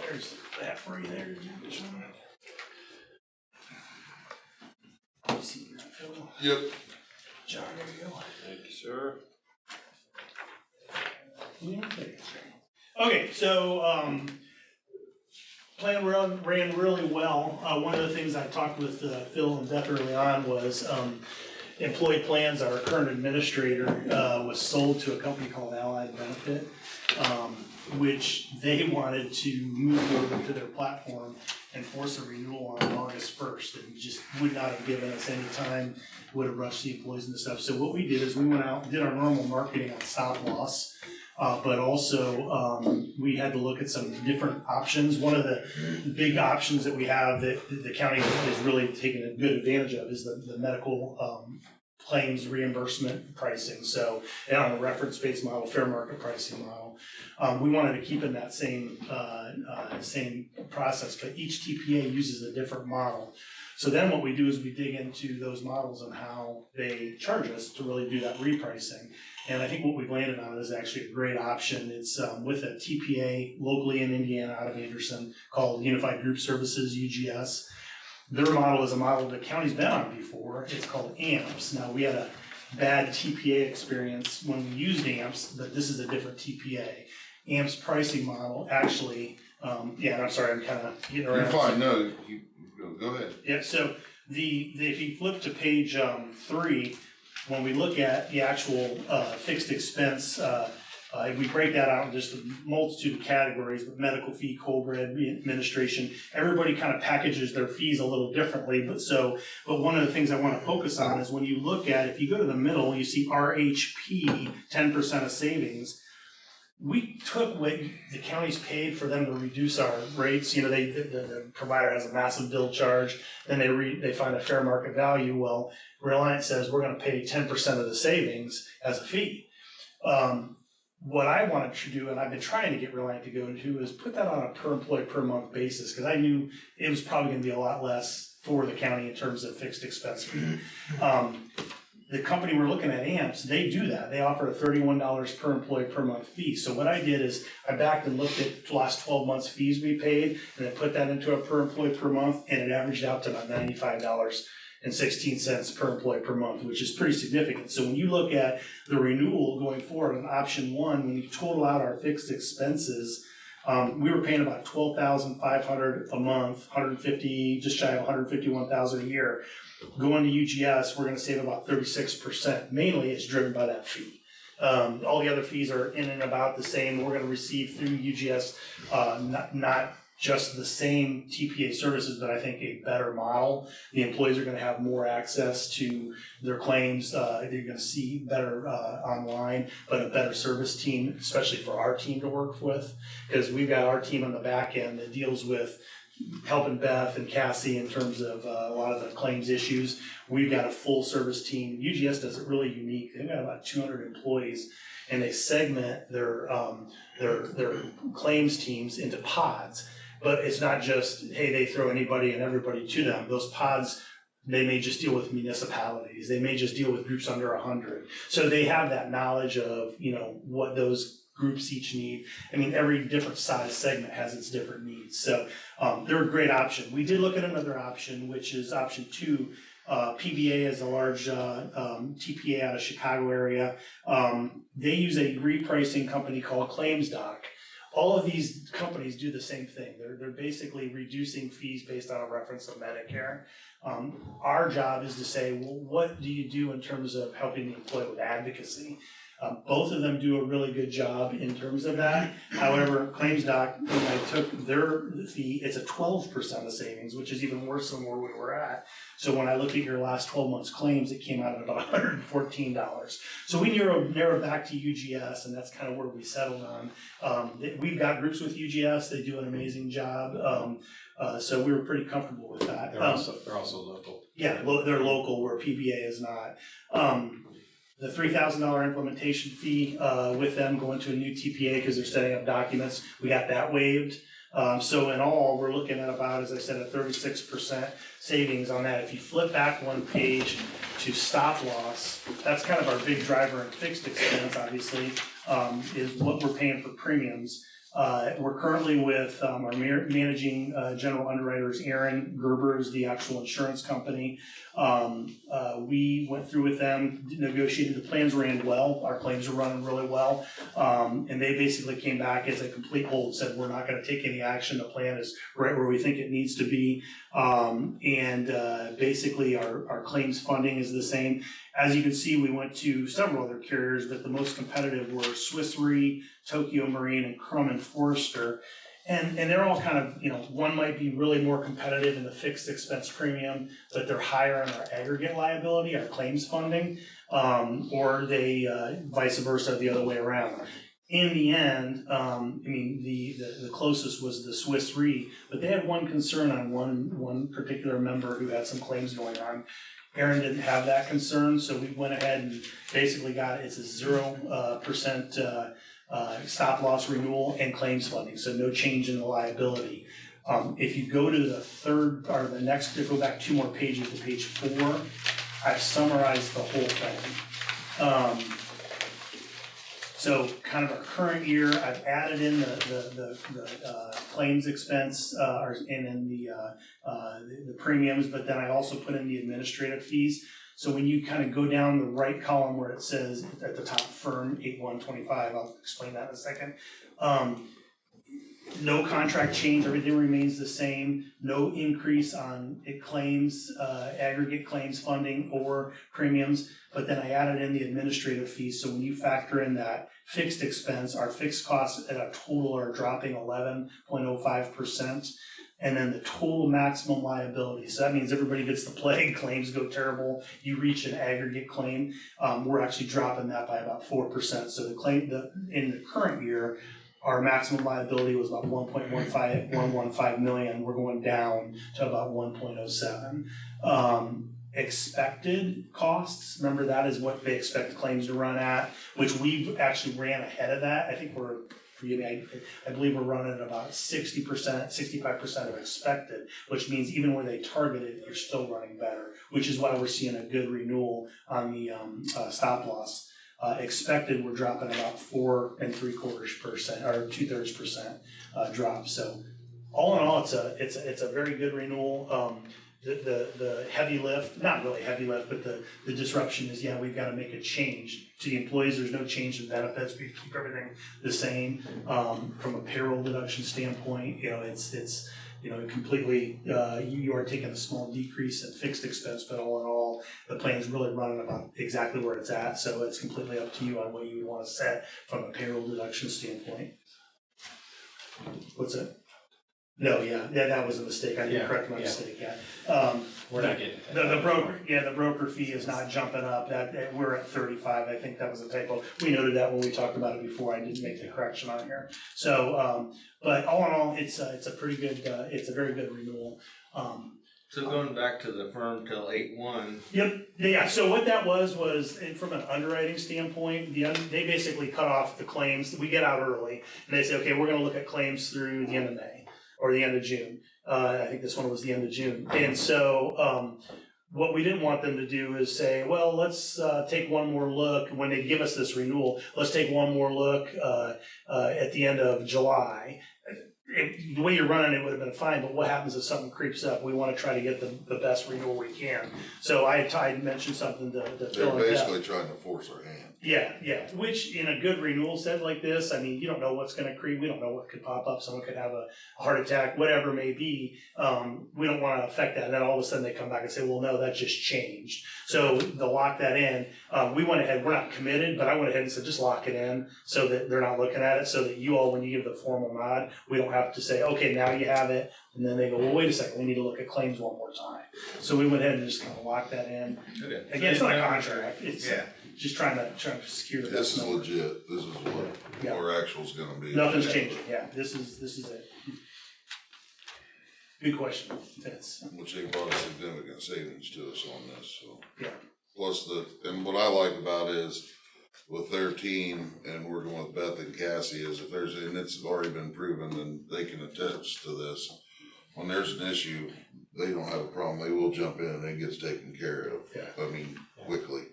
there's that for you there. See that, Phil? Yep. John, there you go. Thank you, sir. Okay, so, plan ran really well. One of the things I talked with Phil and Beth early on was employee plans, our current administrator was sold to a company called Allied Benefit, which they wanted to move over to their platform and force a renewal on August 1st, and just would not have given us any time, would have rushed the employees and stuff. So what we did is we went out and did our normal marketing on stop loss. But also, we had to look at some different options. One of the big options that we have that the county is really taking a good advantage of is the medical claims reimbursement pricing. So, and on a reference-based model, fair market pricing model. We wanted to keep in that same process, but each TPA uses a different model. So then what we do is we dig into those models and how they charge us to really do that repricing. And I think what we've landed on is actually a great option. It's with a TPA locally in Indiana out of Anderson called Unified Group Services, UGS. Their model is a model the county's been on before. It's called AMPS. Now, we had a bad TPA experience when we used AMPS, but this is a different TPA. AMPS pricing model actually, yeah, and I'm sorry, I'm kind of getting around. You're fine, no, you go ahead. Yeah, so if you flip to page 3, when we look at the actual fixed expense, we break that out in just a multitude of categories, but medical fee, COBRA, administration, everybody kind of packages their fees a little differently. But one of the things I want to focus on is when you look at, if you go to the middle, you see RHP, 10% of savings. We took what the county's paid for them to reduce our rates. You know, the provider has a massive bill charge, then they find a fair market value. Well, Reliant says we're going to pay 10% of the savings as a fee. What I wanted to do, and I've been trying to get Reliant to go into, is put that on a per employee per month basis, because I knew it was probably going to be a lot less for the county in terms of fixed expense fee. The company we're looking at, AMPS, they do that. They offer a $31 per employee per month fee. So what I did is I backed and looked at the last 12 months fees we paid, and then put that into a per employee per month, and it averaged out to about $95.16 per employee per month, which is pretty significant. So when you look at the renewal going forward on option 1, when you total out our fixed expenses, we were paying about $12,500 a month, 150, just shy of $151,000 a year. Going to UGS, we're going to save about 36%. Mainly, it's driven by that fee. All the other fees are in and about the same. We're going to receive through UGS not just the same TPA services, but I think a better model. The employees are going to have more access to their claims. They're going to see better online, but a better service team, especially for our team to work with, because we've got our team on the back end that deals with helping Beth and Cassie in terms of a lot of the claims issues. We've got a full service team. UGS does it really unique. They've got about 200 employees, and they segment their claims teams into pods. But it's not just, hey, they throw anybody and everybody to them. Those pods, they may just deal with municipalities. They may just deal with groups under 100. So they have that knowledge of, what those groups each need. I mean, every different size segment has its different needs. So they're a great option. We did look at another option, which is option 2. PBA is a large TPA out of Chicago area. They use a repricing company called ClaimsDoc. All of these companies do the same thing. They're basically reducing fees based on a reference of Medicare. Our job is to say, well, what do you do in terms of helping the employee with advocacy? Both of them do a really good job in terms of that. However, ClaimsDoc, when I took their fee, it's a 12% of savings, which is even worse than where we were at. So when I look at your last 12 months claims, it came out at about $114. So we narrowed back to UGS, and that's kind of where we settled on. We've got groups with UGS. They do an amazing job. So we were pretty comfortable with that. They're also local. Yeah, they're local where PBA is not. The $3,000 implementation fee with them going to a new TPA because they're setting up documents, we got that waived. So in all, we're looking at about, as I said, a 36% savings on that. If you flip back one page to stop loss, that's kind of our big driver in fixed expense, obviously, is what we're paying for premiums. We're currently with our managing general underwriters, Aaron Gerber is the actual insurance company. We went through with them, negotiated, the plans ran well, our claims are running really well. And they basically came back as a complete hold, said we're not gonna take any action, the plan is right where we think it needs to be. Basically our claims funding is the same. As you can see, we went to several other carriers, but the most competitive were Swiss Re, Tokio Marine, and Crum and Forrester. And they're all kind of, one might be really more competitive in the fixed expense premium, but they're higher in our aggregate liability, our claims funding, or they vice versa, the other way around. In the end, the closest was the Swiss Re, but they had one concern on one particular member who had some claims going on. Aaron didn't have that concern, so we went ahead and basically it's a 0% stop loss renewal and claims funding, so no change in the liability. If you go to the next, go back 2 more pages to page 4, I've summarized the whole thing. So kind of our current year, I've added in the claims expense and then the premiums, but then I also put in the administrative fees. So when you kind of go down the right column where it says at the top firm 8125, I'll explain that in a second. No contract change, everything remains the same. No increase on claims, aggregate claims funding or premiums. But then I added in the administrative fees. So when you factor in that fixed expense, our fixed costs at a total are dropping 11.05%. And then the total maximum liability. So that means everybody gets the plague, claims go terrible, you reach an aggregate claim. We're actually dropping that by about 4%. So in the current year, our maximum liability was about 1.15 million. We're going down to about 1.07. Expected costs, remember that is what they expect claims to run at, which we've actually ran ahead of that. I think I believe we're running at about 60%, 65% of expected, which means even where they targeted, you're still running better, which is why we're seeing a good renewal on the stop loss. Expected, we're dropping about 4 3/4% or 2/3% drop. So all in all, it's a very good renewal. The heavy lift, not really heavy lift, but the disruption is, we've got to make a change to the employees. There's no change in benefits. We keep everything the same. From a payroll deduction standpoint, it's completely, you are taking a small decrease in fixed expense, but all in all, the plan's really running about exactly where it's at. So it's completely up to you on what you would want to set from a payroll deduction standpoint. What's that? No, yeah, that was a mistake, I didn't Yeah, correct my yeah. mistake, yeah. We're not getting to that. The broker fee is not jumping up, we're at 35, I think that was a typo. We noted that when we talked about it before, I didn't make the correction on here. So, but all in all, it's a pretty good, it's a very good renewal. So going back to the firm till 8/1, Yep, yeah, so what that was from an underwriting standpoint, they basically cut off the claims, we get out early, and they say, okay, we're gonna look at claims through the end of May, or the end of June. I think this one was the end of June, and so, what we didn't want them to do is say, well, let's take one more look, when they give us this renewal, let's take one more look at the end of July. The way you're running it would have been fine, but what happens if something creeps up? We want to try to get the best renewal we can. So I mentioned something to They're Phil and Beth. basically trying to force our hand. Yeah, which in a good renewal set like this, I mean, you don't know what's gonna creep, we don't know what could pop up, someone could have a heart attack, whatever it may be. We don't wanna affect that, and then all of a sudden they come back and say, well, no, that just changed. So they'll lock that in. We went ahead, we're not committed, but I went ahead and said, just lock it in so that they're not looking at it, so that you all, when you give the formal nod, we don't have to say, okay, now you have it. And then they go, well, wait a second, we need to look at claims one more time. So we went ahead and just kind of locked that in. okay. Again, it's not a contract, it's Yeah. just trying to secure the This best is number. legit, this is what Yeah. our actual's gonna be. Nothing's changing, yeah, this is it. Good question, Vince. Which they brought a significant savings to us on this, so. Yeah. Plus and what I like about it is with their team and working with Beth and Cassie is if there's, and it's already been proven and they can attest to this. When there's an issue, they don't have a problem, they will jump in and it gets taken care of. Yeah. I mean, quickly,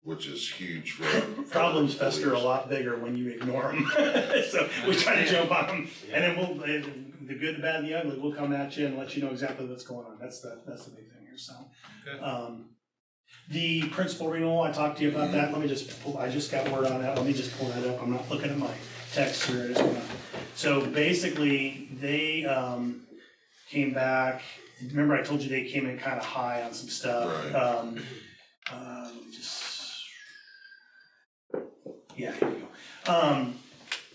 which is huge for. Problems fester a lot bigger when you ignore them. So we try to jump on them, and then the good, the bad, and the ugly, we'll come at you and let you know exactly what's going on. That's the big thing here, so. Okay. The principal renewal, I talked to you about that. Let me just pull, I just got word on that. Let me just pull that up. I'm not looking at my text here. I just wanna, so basically, they, came back. Remember I told you they came in kind of high on some stuff. Right. Let me just, yeah, here we go.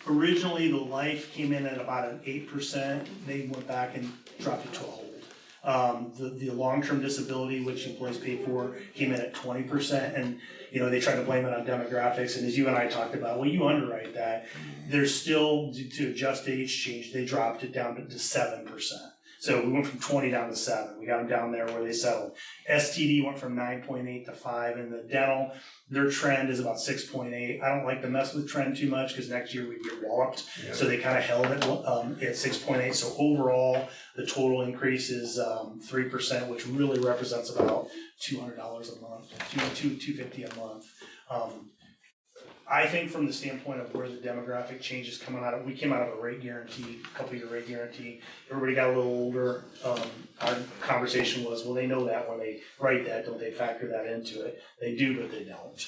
Originally, the life came in at about an 8%. They went back and dropped it to a hold. The long-term disability, which employees pay for, came in at 20%, and they tried to blame it on demographics. And as you and I talked about, well, you underwrite that. There's still, to adjust age change, they dropped it down to 7%. So we went from 20 down to 7. We got them down there where they settled. STD went from 9.8 to 5, and the dental, their trend is about 6.8. I don't like to mess with trend too much because next year we'd get walloped. Yeah. So they kind of held it at 6.8. So overall, the total increase is 3%, which really represents about $200 a month, $250 a month. I think from the standpoint of where the demographic change is coming out of, we came out of a rate guarantee, a couple-year rate guarantee. Everybody got a little older. Our conversation was, well, they know that when they write that, don't they factor that into it? They do, but they don't.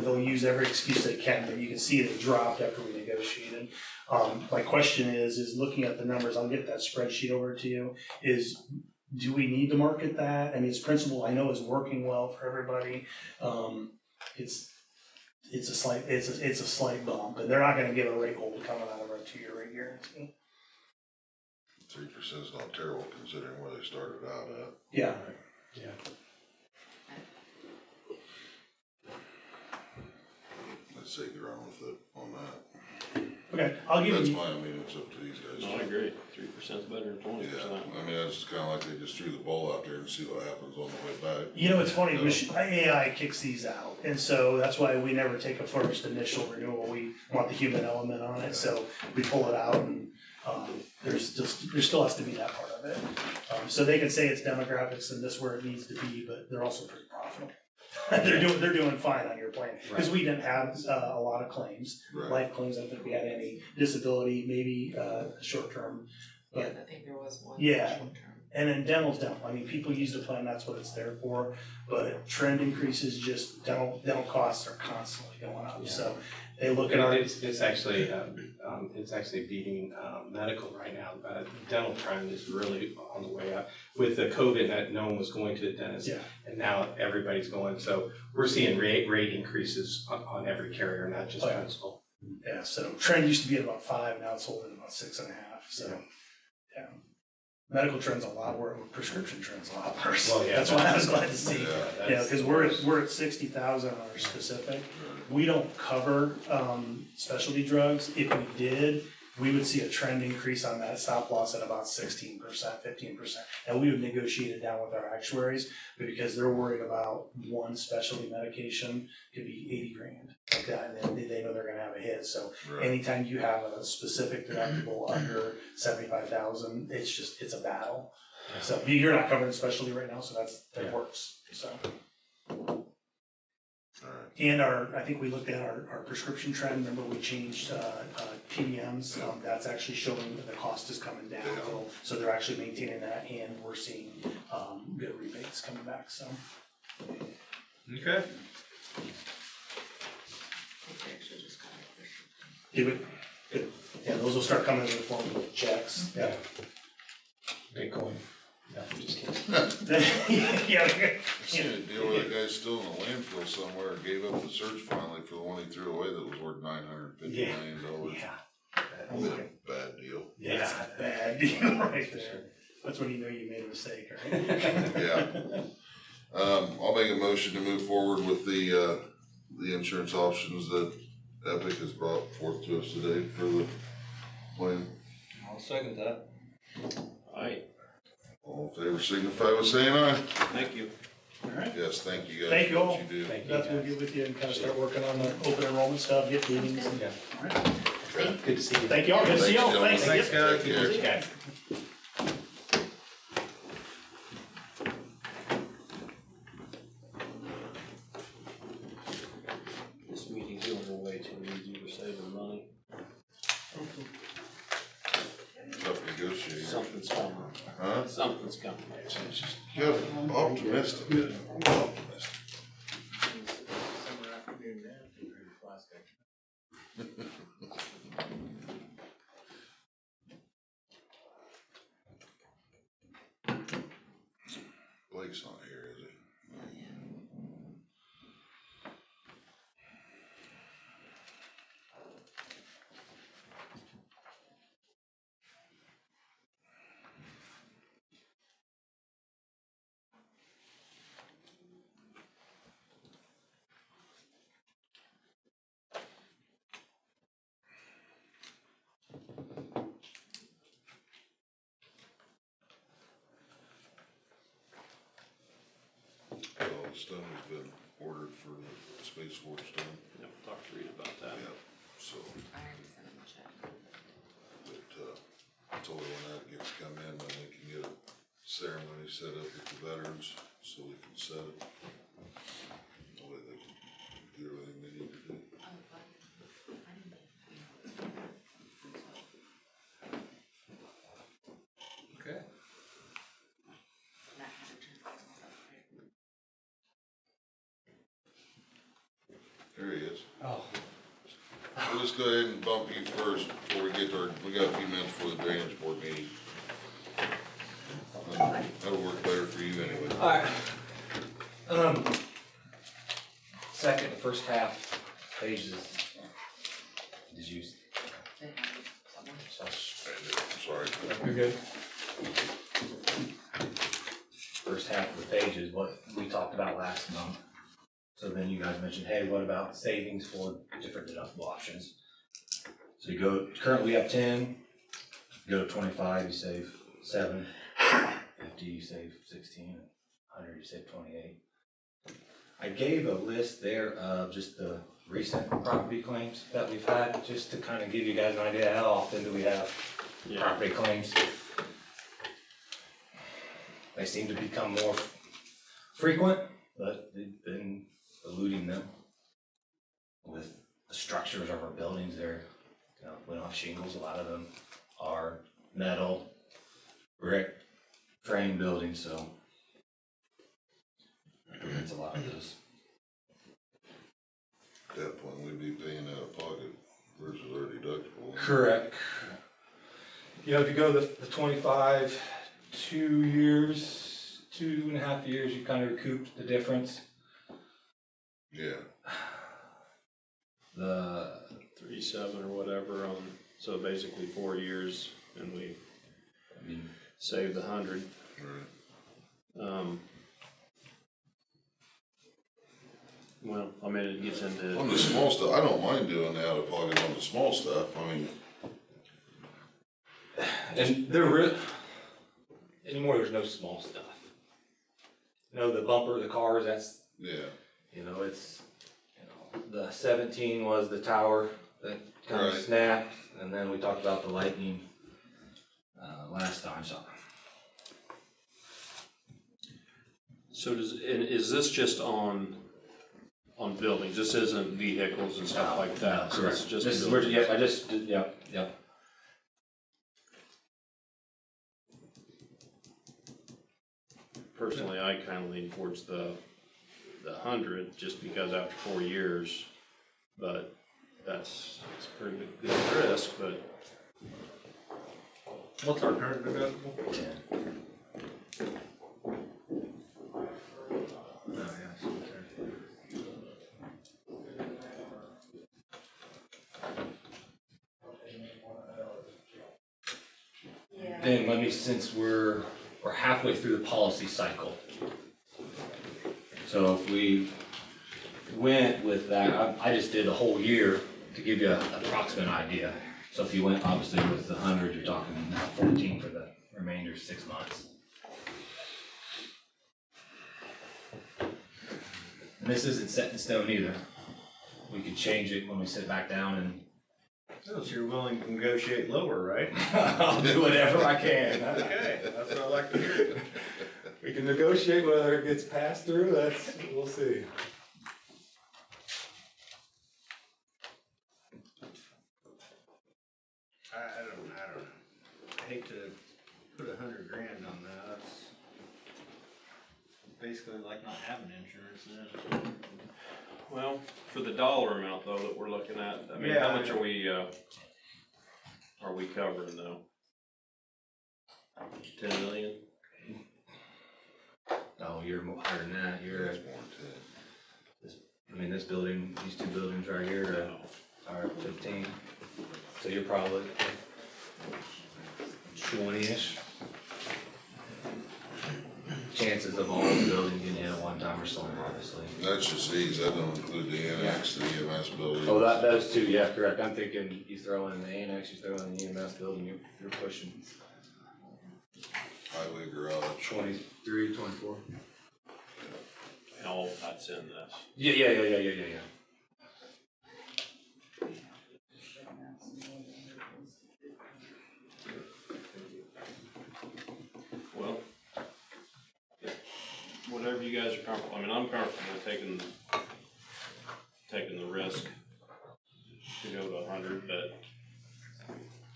They'll use every excuse they can, but you can see they dropped after we negotiated. My question is looking at the numbers, I'll get that spreadsheet over to you, do we need to market that? I mean, its principle I know is working well for everybody. It's a slight bump, and they're not gonna give a rate hold coming out of our 2-year rate guarantee. 3% is not terrible considering where they started out at. Yeah. Yeah. Let's say get around with it on that. Okay, I'll give That's you. fine, I mean, it's up to these guys. No, I agree, 3% is better than 20%. Yeah, I mean, it's kinda like they just threw the ball out there and see what happens on the way back. It's funny, AI kicks these out, and so that's why we never take a first initial renewal. We want the human element on it, so we pull it out, and there still has to be that part of it. So they can say it's demographics and this is where it needs to be, but they're also pretty profitable. They're doing fine on your plan, because we didn't have a lot of claims, life claims. I don't think we had any disability, maybe short term. Yeah, I think there was one. Yeah. Short term. And then dental's dental. I mean, people use the plan, that's what it's there for. But trend increases, just dental costs are constantly going up. Yeah. So they look at our. It's actually beating medical right now. Dental trend is really on the way up. With the COVID, that no one was going to the dentist, and now everybody's going. So we're seeing rate increases on every carrier, not just principal. Yeah. So trend used to be at about 5, now it's holding about 6.5. So. Yeah. Medical trend's a lot worse, prescription trend's a lot worse. Well, yeah, That's why I was glad to see. Yeah. Yeah, because we're at 60,000 on our specific. We don't cover, specialty drugs. If we did, we would see a trend increase on that stop loss at about 16%, 15%. And we would negotiate it down with our actuaries, but because they're worried about one specialty medication, could be 80 grand, like that, and then they know they're gonna have a hit. So Right. anytime you have a specific deductible under 75,000, it's a battle. So you're not covering specialty right now, so that works, so. And I think we looked at our prescription trend, remember we changed, PBMs, that's actually showing that the cost is coming down. So they're actually maintaining that, and we're seeing, good rebates coming back, so. Okay. They actually just got it. Do it, good, yeah, those will start coming in the form of checks, yeah. Bitcoin. No, I'm just kidding. Yeah. I seen a deal where the guy's still in a landfill somewhere and gave up the search finally for the one he threw away that was worth $950 million. Yeah. Bad deal. Yeah, it's a bad deal right there. That's when you know you made a mistake, right? Yeah. I'll make a motion to move forward with the insurance options that Epic has brought forth to us today for the plan. I'll second that. Aye. All in favor signify by saying aye. Thank you. All right. Yes, thank you guys. Thank you for all. what you do. Thank you. That's what we'll get with you and kind of start working on the open enrollment stuff, get meetings. And, Yeah. all right. Okay. Good to see you. Thank you all. Good to see you all. Thanks, Thanks. gentlemen. Yep. Thanks, guys. See you guys. This meeting's going way too easy, we're saving money. Tough negotiator. Something's coming. Huh? Something's coming. Good. Optimistic. Optimistic. Summer afternoon nap, you're ready for plastic. Blake's not here, is he? All the stone has been ordered for the Space Force stone. Yep, talk to Reed about that. Yeah, so, I already sent him a check. but, I told her when that gets come in, then we can get a ceremony set up with the veterans, so we can set it. That way they can do everything they need to do. Oh, but I didn't. Okay. Matt had to turn things up, right? There he is. Oh. We'll just go ahead and bump you first before we get to we got a few minutes for the drainage board meeting. That'll work better for you anyway. Alright. Second, first half pages. Did you? They have it somewhere. Sorry. You're good. First half of the page is what we talked about last month. So then you guys mentioned, hey, what about savings for different deductible options? So you go, currently we have 10, you go to 25, you save 7, 50, you save 16, 100, you save 28. I gave a list there of just the recent property claims that we've had, just to kind of give you guys an idea how often do we have property claims. They seem to become more frequent, but they've been eluding them with the structures of our buildings. They're, we don't have shingles, a lot of them are metal, brick, frame buildings, so it's a lot of those. At that point, we'd be paying out of pocket versus our deductible. Correct. You know, if you go the 25, 2 years, 2.5 years, you kind of recouped the difference. Yeah. The 3.7 or whatever on, so basically 4 years, and we I mean, save the 100. Well, I mean, it gets into. On the small stuff, I don't mind doing the out of pocket on the small stuff, I mean, and anymore, there's no small stuff. You know, the bumper, the cars, that's, yeah. you know, it's, you know, the 17 was the tower that kind of Right. snapped, and then we talked about the lightning, last time, so. So is this just on buildings? This isn't vehicles and stuff like that? So it's just This is, buildings. yep, I just did, yep. Personally, I kind of lean towards the 100, just because after 4 years, but it's a pretty good risk, but. What's our current deductible? Oh, yeah, it's okay. Yeah. Then since we're halfway through the policy cycle. So if we went with that, I just did a whole year to give you an approximate idea. So if you went obviously with the 100, you're talking now 14 for the remainder 6 months. And this isn't set in stone either. We could change it when we sit back down and So you're willing to negotiate lower, right? I'll do whatever I can. Okay, that's what I like to hear. We can negotiate whether it gets passed through, we'll see. I don't know. I hate to put $100,000 on that. That's basically like not having insurance then. Well, for the dollar amount though that we're looking at, I mean, Yeah, how much are we covering though? 10 million? Oh, you're higher than that, you're at, this building, these two buildings right here are 15. So you're probably 20-ish. Chances of all the buildings getting hit at one time are slim, obviously. That's just these, that don't include the annex to the EMS building. Oh, those two, yeah, correct. I'm thinking you throw in the annex, you throw in the EMS building, you're pushing Highway garage. 23, 24. And all that's in this. Yeah. Well, whatever you guys are comfortable, I mean, I'm comfortable taking the risk to go to 100, but,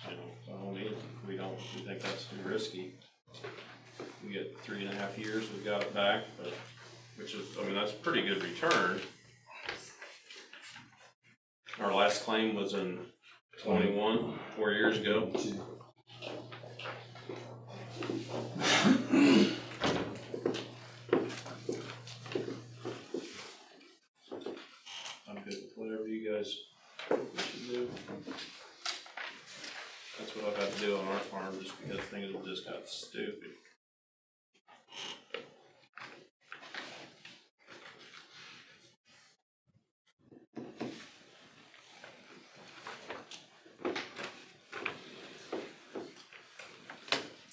you know, by all means, if we think that's too risky. We get 3.5 years, we've got it back, but, which is, I mean, that's a pretty good return. Our last claim was in 21, 4 years ago. I'm good with whatever you guys should do. That's what I've had to do on our farm, just because things have just got stupid.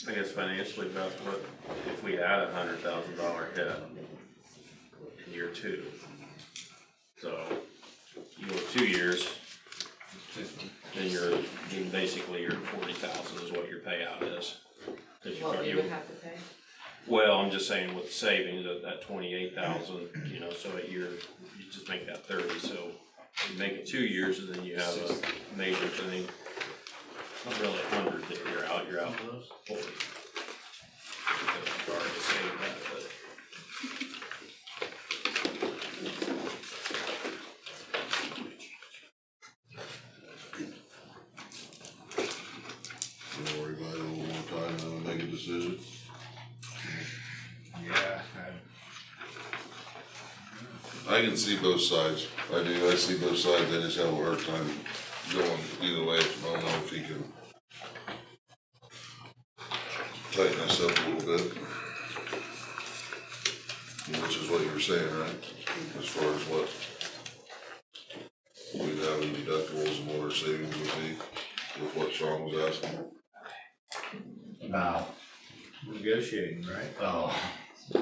I guess financially, Beth, what if we had $100,000 hit in year 2? So you go 2 years, then basically your 40,000 is what your payout is. What we would have to pay? Well, I'm just saying with the savings of that 28,000, you know, so at year, you just make that 30, so you make it 2 years and then you have a major thing. Not really 100 that you're out 40. Because it's hard to save that, but. We'll worry about it a little more time and then we make a decision. Yeah. I can see both sides. I do, I see both sides. I just have a hard time going either way. I don't know if he can. tighten this up a little bit. Which is what you were saying, right? As far as what we'd have in deductibles and what our savings would be with what Sean was asking. About, Negotiating, right? well,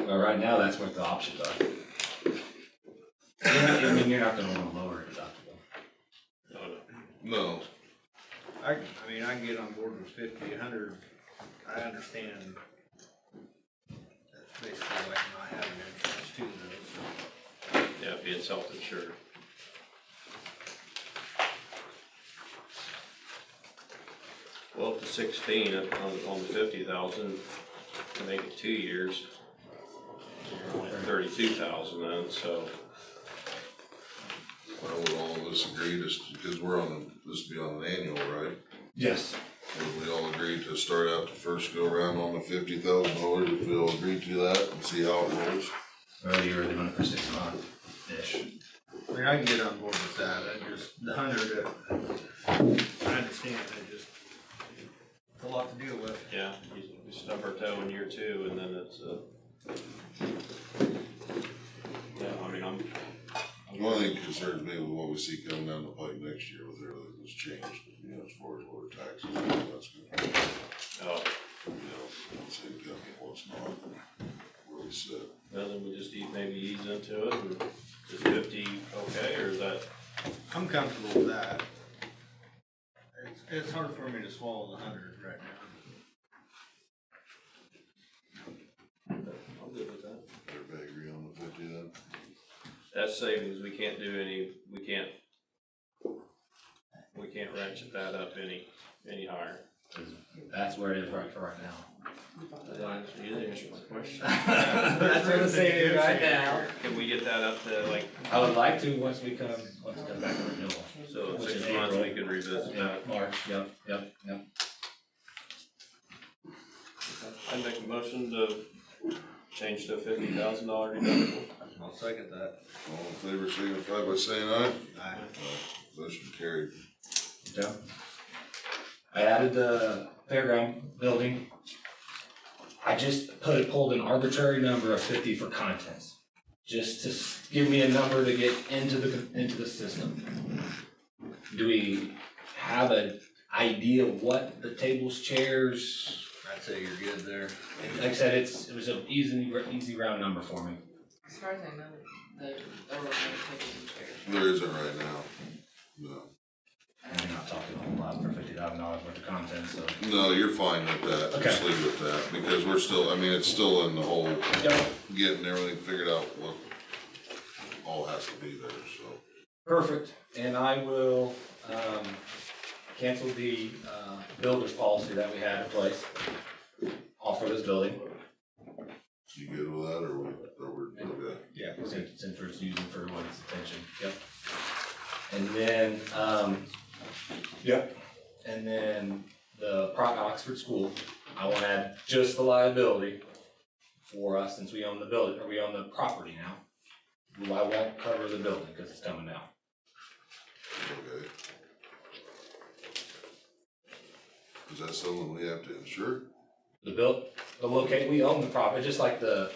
right now, that's what the options are. I mean, you're not gonna wanna lower your deductible. No, I mean, I can get on board with 50, 100. I understand. That's basically like not having insurance too, though, so. Yeah, being self-insured. Well, up to 16 on the 50,000, to make it 2 years, you're only at 32,000 then, so. well, would all of us agree, just because we're on, this would be on an annual, right? Yes. Would we all agree to start out the first go around on the $50,000, if we all agree to that and see how it rolls? Well, you're really running for 6 months-ish. I mean, I can get on board with that. I just, the 100, I understand, it's a lot to deal with. Yeah, you stub our toe in year 2 and then it's, yeah, I mean, I'm. The only thing concerns me with what we see coming down the pipe next year with everything that's changed, you know, as far as lower taxes, that's good. Oh, You know, it's income, what's not, where we sit. well, then we just maybe ease into it, and is 50 okay, or is that? I'm comfortable with that. It's hard for me to swallow the 100 right now. I'm good with that. Everybody agree on the 50 then? That's savings, we can't do any, we can't ratchet that up any higher. That's where it is right now. You didn't answer my question. That's where the savings right now. Can we get that up to like, I would like to, once it comes back to renewal. so in Which 6 is months, April. we can revisit Yeah, that? March, yep. I'd make a motion to change to a $50,000 deductible. I'll second that. All in favor, signify by saying aye. Aye. Motion carried. Yeah. I added the fairground building. I just pulled an arbitrary number of 50 for contents, just to give me a number to get into the system. Do we have an idea of what the tables, chairs? I'd say you're good there. Like I said, it was an easy round number for me. As far as I know, there were no tables and chairs. There isn't right now, no. And we're not talking a whole lot for $50,000 worth of content, so. No, you're fine with that, just Okay. leave it at that, because we're still, I mean, it's still in the whole, Yep. getting everything figured out, what all has to be there, so. Perfect, and I will, cancel the, builder's policy that we had in place. All for this building, You good with that, or we're, okay? yeah, since we're using for everyone's attention, yep. And then, yep, and then the Oxford School, I will add just the liability for us, since we own the building, or we own the property now. I won't cover the building, cause it's coming down. Okay. Is that something we have to insure? We own the property, just like the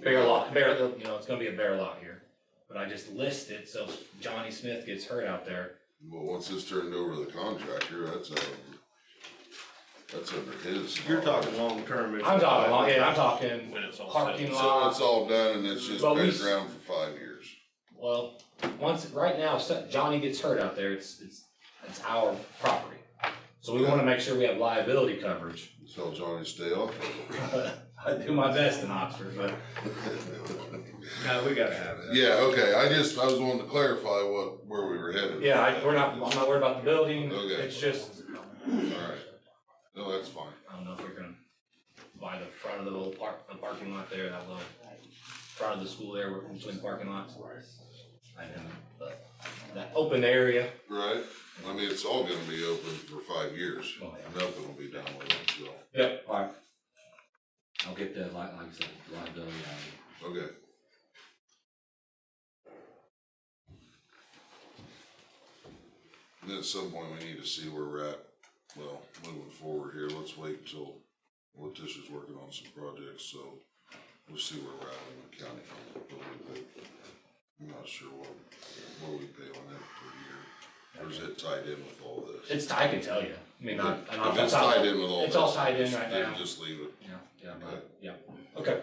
bare lot, you know, it's gonna be a bare lot here. But I just list it, so if Johnny Smith gets hurt out there. Well, once it's turned over to the contractor, that's under his. You're talking long term. I'm talking When it's all parking set. So lot. it's all done and it's just But been we- around for 5 years. Well, right now, Johnny gets hurt out there, it's our property. So we wanna make sure we have liability coverage. Tell Johnny to stay off. I do my best in Oxford, but. No, we gotta have it. Yeah, okay, I was wanting to clarify where we were headed. Yeah, I'm not worried about the building, Okay. it's just, Alright, no, that's fine. I don't know if we're gonna buy the front of the little the parking lot there, that little front of the school there, we're between parking lots. I know, but that open area, Right, I mean, it's all gonna be open for 5 years, Oh, yeah. nothing will be done with it, so, yep, alright. I'll get the, like I said, liability out of it. okay. And then at some point, we need to see where we're at, well, moving forward here, let's wait until Letitia's working on some projects, so we'll see where we're at in the county. I'm not sure what we pay on that per year. Or is it tied in with all this? It's, I can tell you, I mean, not. If it's tied in with all this. It's all tied in right now. Just leave it. Yeah, Okay.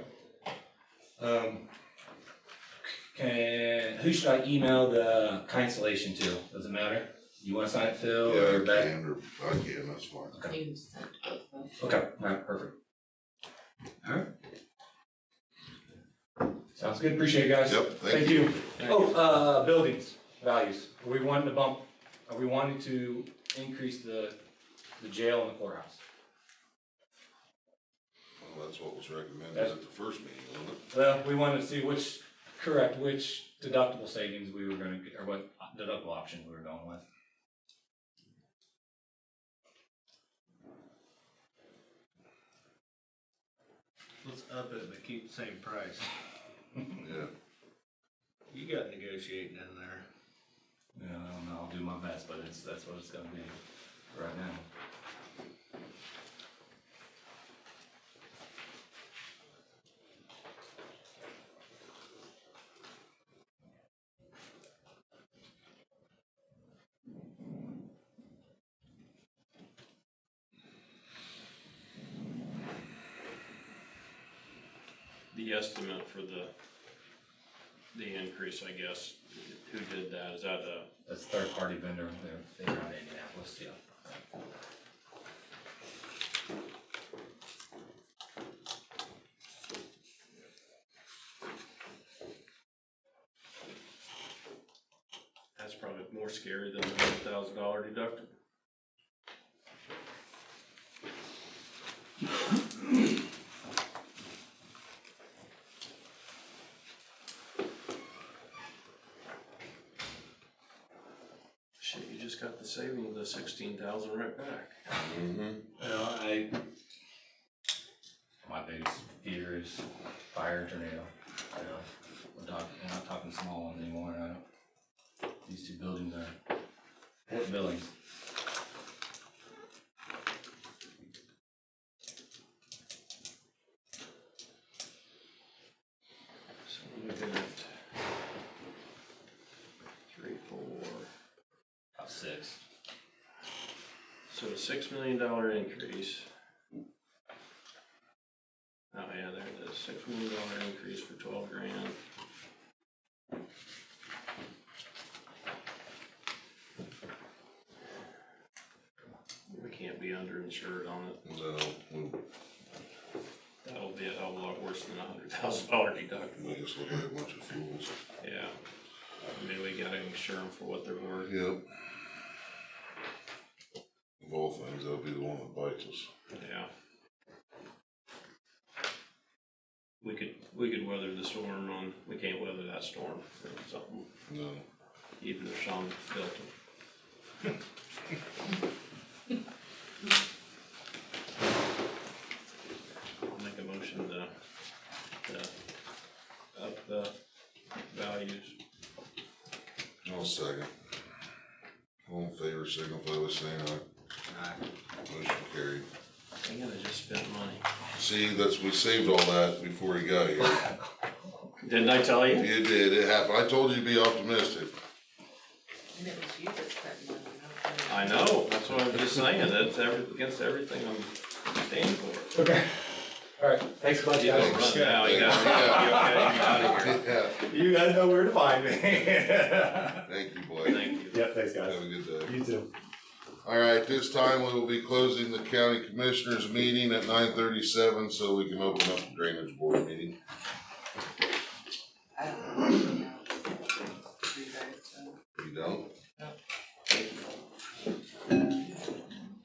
okay. Who should I email the cancellation to? Does it matter? You wanna sign it, Phil? Yeah, or Beck? I can, that's fine. Okay. You can send both of them. Okay, alright, perfect. Alright. Sounds good, appreciate it, guys. Yep, Thank you. Oh, buildings, values. Are we wanting to increase the jail and the courthouse? Well, that's what was recommended at the first meeting, wasn't it? Well, we wanted to see which deductible savings we were gonna get, or what deductible option we were going with. Let's up it but keep the same price. Yeah. You got negotiating in there. Yeah, I don't know, I'll do my best, but that's what it's gonna be right now. The estimate for the increase, I guess, who did that? Is that That's third-party vendor, they're out of Indianapolis, yeah. that's probably more scary than the $100,000 deductible. Shit, you just got the saving of the 16,000 right back. Mm-hmm. My biggest fear is fire and tornado. We're not talking small ones anymore. These two buildings are important buildings. So we're looking at 3, 4. About 6. So a $6 million increase. Oh yeah, there it is, $6 million increase for 12 grand. We can't be underinsured on it. No, That'll be a hell of a lot worse than $100,000 deductible. we just look like a bunch of fools. Yeah, I mean, we gotta insure them for what they're worth. Yep. Of all things, that'll be the one that bites us. Yeah. We could weather the storm we can't weather that storm or something, No. even if Sean built it. I'll make a motion to up the values. I'll second. All in favor, signify by saying aye. Aye. Motion carried. I gotta just spend money. See, we saved all that before he got here. Didn't I tell you? You did, it happened. I told you to be optimistic. And it was you that spent money, not me. I know, that's what I'm just saying, that's against everything I'm standing for. Okay. Alright, thanks a bunch, You don't guys. run now, you gotta get out of here. Yeah. You guys know where to find me. Thank you, Blake. Thank you. Yep, thanks, guys. Have a good day. You too. All right, this time we will be closing the county commissioners meeting at 9:37 so we can open up the drainage board meeting. I don't know. You guys, You don't?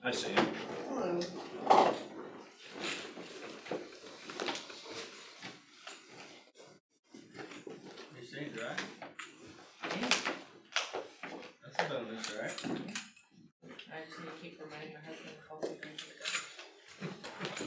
I see him. You seem dry. yeah. That's about this, right? I just need to keep reminding my husband to call some things together.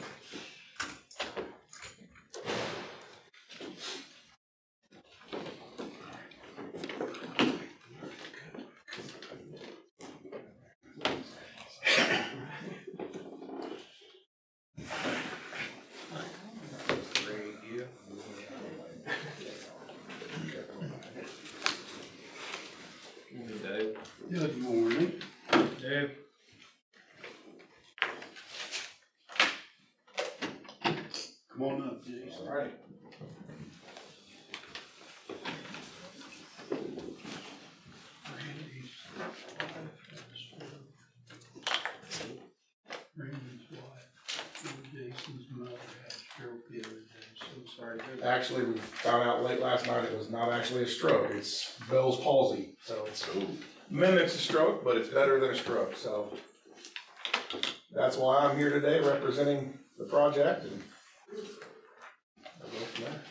Come on up, Jason. All right. Brandon's wife, Jason's mother had a stroke the other day, so sorry to hear that. Actually, we found out late last night it was not actually a stroke, it's Bell's palsy, so it's mimics a stroke, but it's better than a stroke, so. That's why I'm here today representing the project and I'll go from there.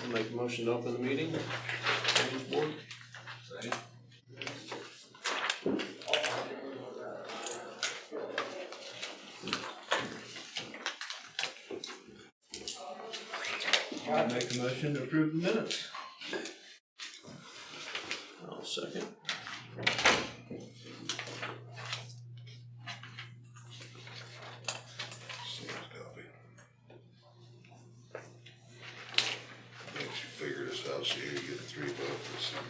I'll make a motion to open the meeting. Drainage board. I'll make a motion to approve the minutes. I'll second. Once you figure this out, so you get 3 bucks and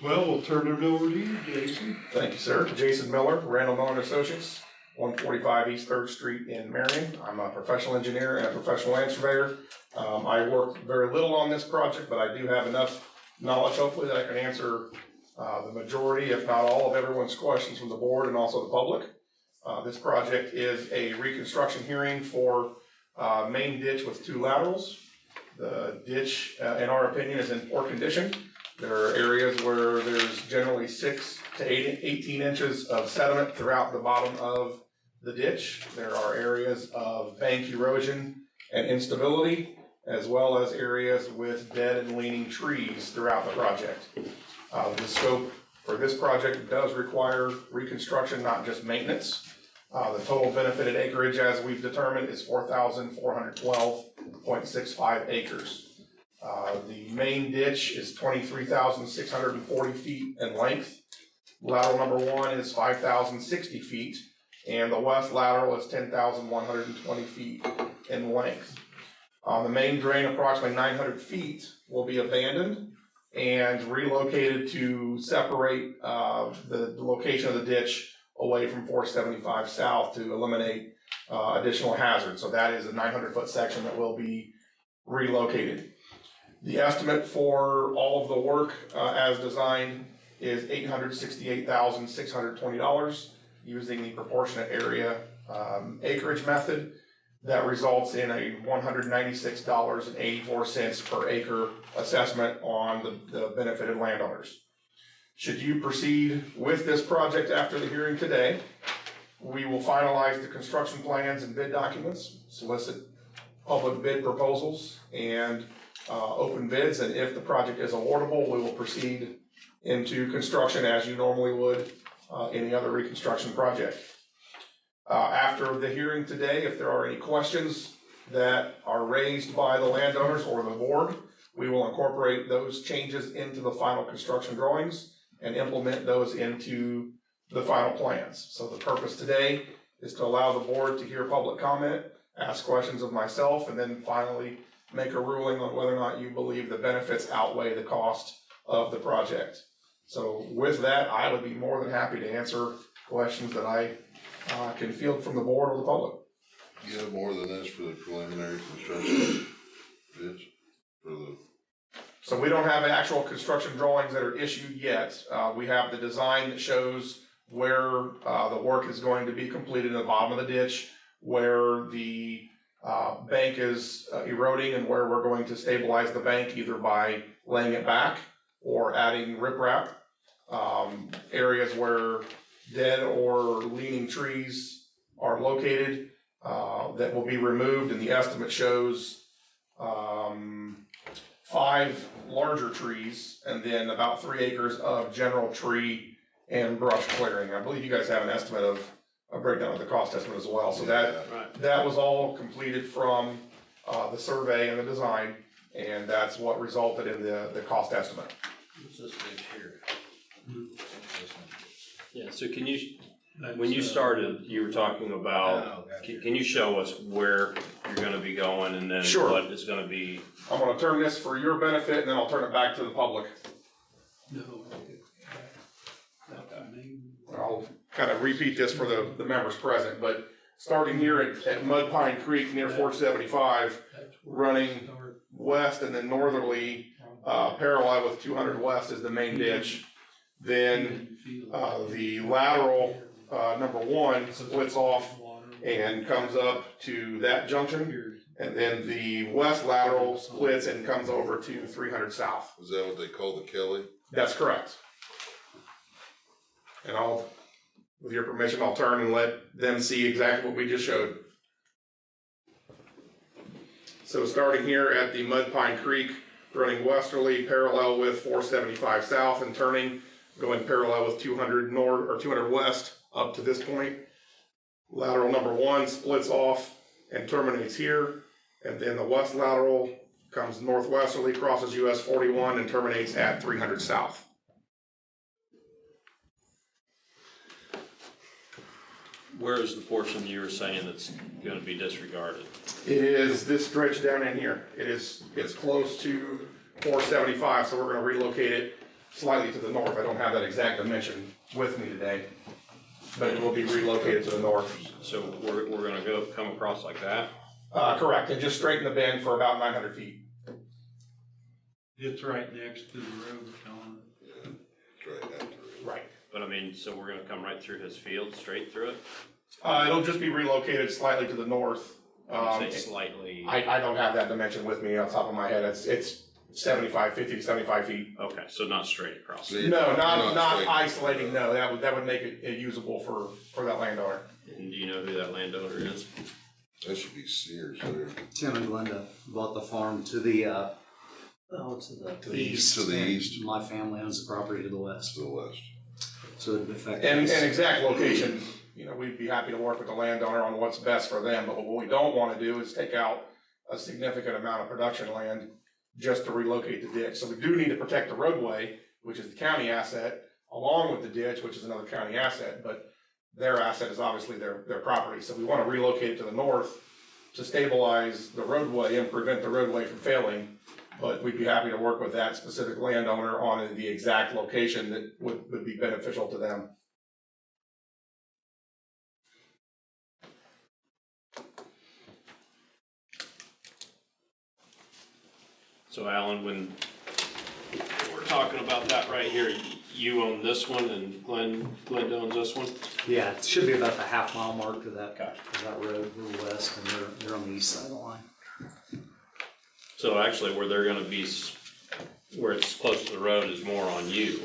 Well, we'll turn it over to you, Jason. Thank you, sir. Jason Miller, Randall Miller and Associates, 145 East 3rd Street in Marion. I'm a professional engineer and a professional land surveyor. I work very little on this project, but I do have enough knowledge, hopefully, that I can answer the majority, if not all, of everyone's questions from the board and also the public. This project is a reconstruction hearing for main ditch with 2 laterals. The ditch, in our opinion, is in poor condition. There are areas where there's generally 6 to 18 inches of sediment throughout the bottom of the ditch. There are areas of bank erosion and instability, as well as areas with dead and leaning trees throughout the project. The scope for this project does require reconstruction, not just maintenance. The total benefited acreage, as we've determined, is 4,412.65 acres. The main ditch is 23,640 feet in length. Lateral number 1 is 5,060 feet, and the west lateral is 10,120 feet in length. The main drain, approximately 900 feet, will be abandoned and relocated to separate the location of the ditch away from 475 South to eliminate additional hazards. So that is a 900-foot section that will be relocated. The estimate for all of the work as designed is $868,620 using the proportionate area acreage method. That results in a $196.84 per acre assessment on the benefited landowners. Should you proceed with this project after the hearing today, we will finalize the construction plans and bid documents, solicit public bid proposals, and open bids, and if the project is awardable, we will proceed into construction as you normally would any other reconstruction project. After the hearing today, if there are any questions that are raised by the landowners or the board, we will incorporate those changes into the final construction drawings and implement those into the final plans. So the purpose today is to allow the board to hear public comment, ask questions of myself, and then finally make a ruling on whether or not you believe the benefits outweigh the cost of the project. So with that, I would be more than happy to answer questions that I can field from the board or the public. You have more than this for the preliminary construction bids? So we don't have actual construction drawings that are issued yet. We have the design that shows where the work is going to be completed in the bottom of the ditch, where the bank is eroding and where we're going to stabilize the bank either by laying it back or adding riprap. Areas where dead or leaning trees are located that will be removed, and the estimate shows 5 larger trees and then about 3 acres of general tree and brush clearing. I believe you guys have an estimate of a breakdown of the cost estimate as well. So that was all completed from the survey and the design, and that's what resulted in the cost estimate. What's this page here? Yeah, so can you When you started, you were talking about, can you show us where you're gonna be going and then Sure. what is gonna be? I'm gonna turn this for your benefit and then I'll turn it back to the public. I'll kind of repeat this for the members present, but starting here at Mud Pine Creek near 475, running west and then northerly, parallel with 200 west is the main ditch. Then, the lateral, number 1 splits off and comes up to that junction. And then the west lateral splits and comes over to 300 south. Is that what they call the Kelly? That's correct. And with your permission, I'll turn and let them see exactly what we just showed. So starting here at the Mud Pine Creek, running westerly parallel with 475 south and turning, going parallel with 200 north or 200 west up to this point. Lateral number 1 splits off and terminates here. And then the west lateral comes northwesterly, crosses US 41 and terminates at 300 south. Where is the portion you were saying that's gonna be disregarded? It is this stretch down in here. It's close to 475, so we're gonna relocate it slightly to the north. I don't have that exact dimension with me today, but it will be relocated to the north. So we're gonna come across like that? Correct, and just straighten the bend for about 900 feet. It's right next to the road, John. It's right after. Right. But I mean, so we're gonna come right through his field, straight through it? It'll just be relocated slightly to the north. You say slightly? I don't have that dimension with me on top of my head. It's 50 to 75 feet. Okay, so not straight across. No, not isolating, no. That would make it usable for that landowner. And do you know who that landowner is? That should be Sears there. Tim and Glenda bought the farm to the, To the east. To the and east. My family owns the property to the west, To the west. so it'd affect And us. exact location, we'd be happy to work with the landowner on what's best for them, but what we don't wanna do is take out a significant amount of production land just to relocate the ditch. So we do need to protect the roadway, which is the county asset, along with the ditch, which is another county asset, but their asset is obviously their property. So we wanna relocate it to the north to stabilize the roadway and prevent the roadway from failing. But we'd be happy to work with that specific landowner on the exact location that would be beneficial to them. So Alan, when we're talking about that right here, you own this one and Glenn owns this one? Yeah, it should be about the half mile mark to that road, a little west, and they're on the east side of the line. So actually, where they're gonna be, where it's close to the road is more on you.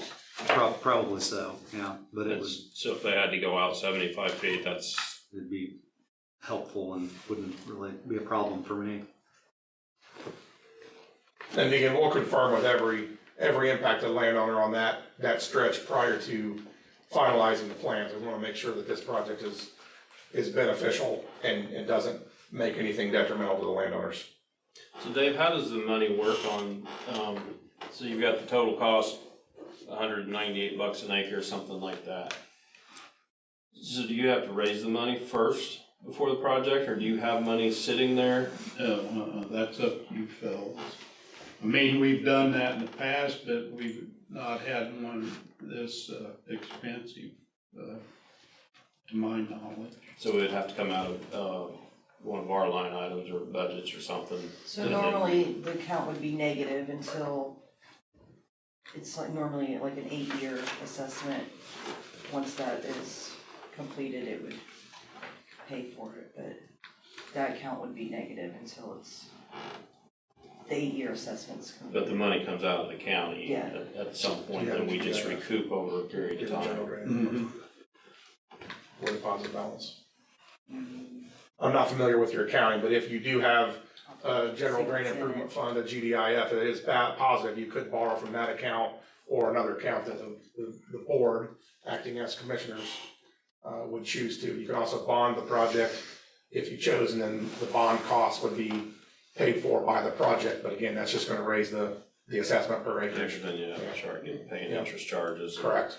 Probably so, yeah, but it was, So if they had to go out 75 feet, it'd be helpful and wouldn't really be a problem for me. And again, we'll confirm with every impacted landowner on that stretch prior to finalizing the plans. We wanna make sure that this project is beneficial and doesn't make anything detrimental to the landowners. So Dave, how does the money work on, so you've got the total cost, $198 an acre or something like that. So do you have to raise the money first before the project, or do you have money sitting there? That's up to you fellas. I mean, we've done that in the past, but we've not had one this expensive, to my knowledge. So it would have to come out of, one of our line items or budgets or something. So normally the account would be negative until it's normally like an 8-year assessment. Once that is completed, it would pay for it, but that account would be negative until the 8-year assessment's complete. But the money comes out of the county Yeah. at some point, then we just recoup over a period of time. For deposit balance. I'm not familiar with your accounting, but if you do have a general drain improvement fund, a GDIF, that is positive, you could borrow from that account or another account that the board, acting as commissioners, would choose to. You can also bond the project if you chose, and then the bond cost would be paid for by the project, but again, that's just gonna raise the assessment per acre. Then you have to start paying interest charges. Correct.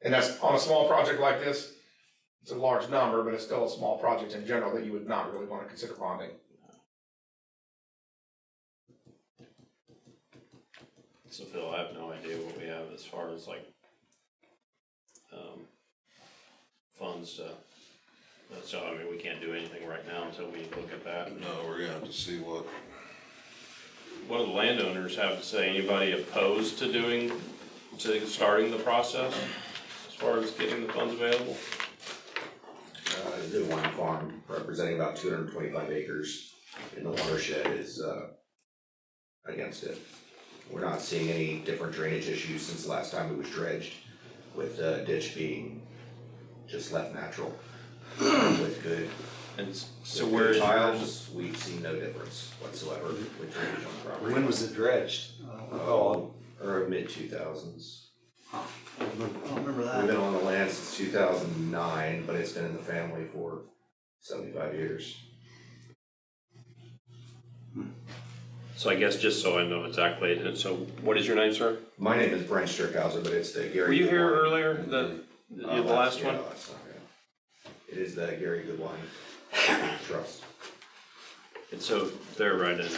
And that's, on a small project like this, it's a large number, but it's still a small project in general that you would not really wanna consider bonding. So Phil, I have no idea what we have as far as like, funds to, so I mean, we can't do anything right now until we look at that. No, we're gonna have to see what do the landowners have to say? Anybody opposed to starting the process as far as getting the funds available? The wine farm representing about 225 acres in the watershed is against it. We're not seeing any different drainage issues since the last time it was dredged, with the ditch being just left natural with good. And so with where good is tiles, we've seen no difference whatsoever with drainage on the property. When was it dredged? Or mid-2000s. I don't remember that. We've been on the land since 2009, but it's been in the family for 75 years. So I guess just so I know exactly, so what is your name, sir? My name is Brent Strickhauser, but it's the Gary. Were you here Goodwine. earlier, the last one? Last time, yeah. It is the Gary Goodwine Trust. And so they're right in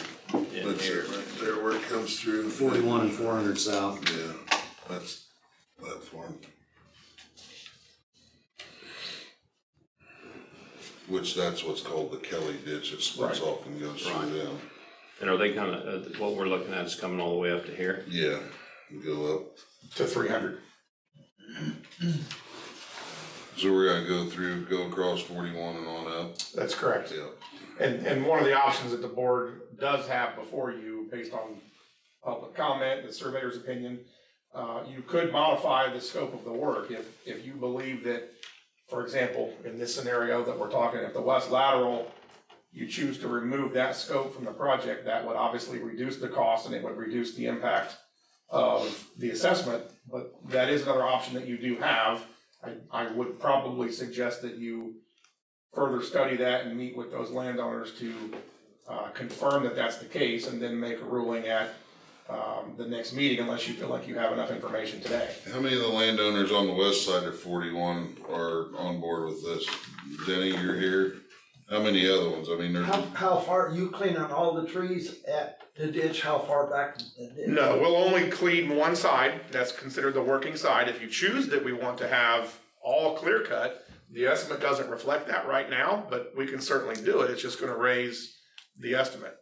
that's here. it right there where it comes through. 41 and 400 south. Yeah, that's that farm. Which that's what's called the Kelly ditch. It splits off and goes through them. And are they kind of, what we're looking at is coming all the way up to here? Yeah, go up to 300. So we're gonna go across 41 and on up? That's correct. Yeah. And one of the options that the board does have before you, based on public comment, the surveyor's opinion, you could modify the scope of the work if you believe that, for example, in this scenario that we're talking, if the west lateral, you choose to remove that scope from the project, that would obviously reduce the cost and it would reduce the impact of the assessment, but that is another option that you do have. I would probably suggest that you further study that and meet with those landowners to confirm that that's the case and then make a ruling at the next meeting unless you feel like you have enough information today. How many of the landowners on the west side of 41 are on board with this? Denny, you're here. How many other ones? I mean, there's. How far, you clean out all the trees at the ditch, how far back? No, we'll only clean one side, that's considered the working side. If you choose that we want to have all clear cut, the estimate doesn't reflect that right now, but we can certainly do it, it's just gonna raise the estimate.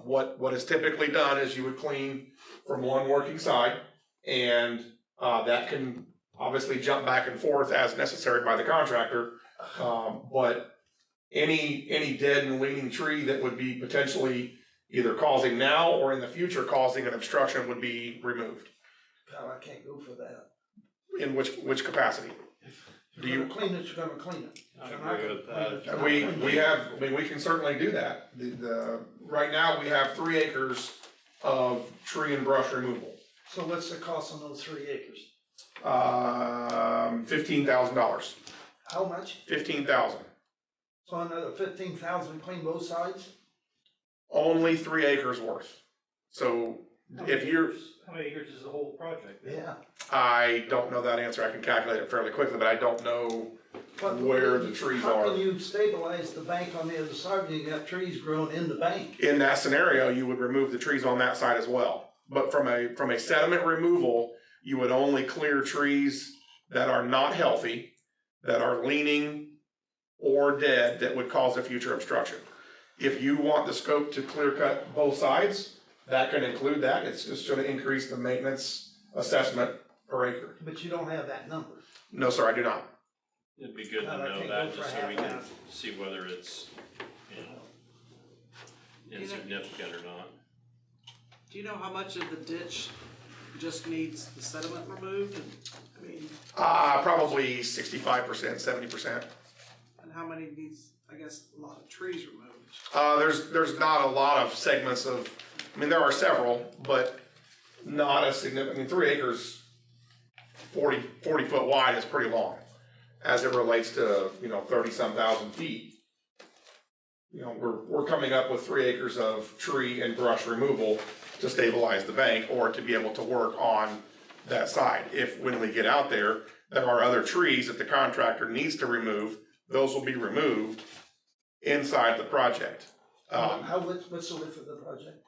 What is typically done is you would clean from one working side, and that can obviously jump back and forth as necessary by the contractor. But any dead and leaning tree that would be potentially either causing now or in the future causing an obstruction would be removed. God, I can't go for that. In which capacity? Do you clean it, you're gonna clean it. I agree with that. we can certainly do that. Right now, we have 3 acres of tree and brush removal. So what's the cost on those 3 acres? $15,000. How much? 15,000. So another 15,000 to clean both sides? Only 3 acres worth. So if you're, How many acres is the whole project? Yeah. I don't know that answer. I can calculate it fairly quickly, but I don't know where the trees How are. can you stabilize the bank on the other side when you got trees growing in the bank? In that scenario, you would remove the trees on that side as well. But from a sediment removal, you would only clear trees that are not healthy, that are leaning or dead, that would cause a future obstruction. If you want the scope to clear cut both sides, that can include that. It's just gonna increase the maintenance assessment per acre. But you don't have that number. No, sir, I do not. It'd be good to God, I know can't that, go just for so we can half-half. see whether it's, insignificant or not. Do you know how much of the ditch just needs the sediment removed? I mean, Probably 65%, 70%. and how many needs, I guess, a lot of trees removed? There's not a lot of segments of, I mean, there are several, but not as significant. I mean, 3 acres, 40 foot wide is pretty long as it relates to, 30-some thousand feet. We're coming up with 3 acres of tree and brush removal to stabilize the bank or to be able to work on that side. When we get out there, there are other trees that the contractor needs to remove, those will be removed inside the project. What's the width of the project?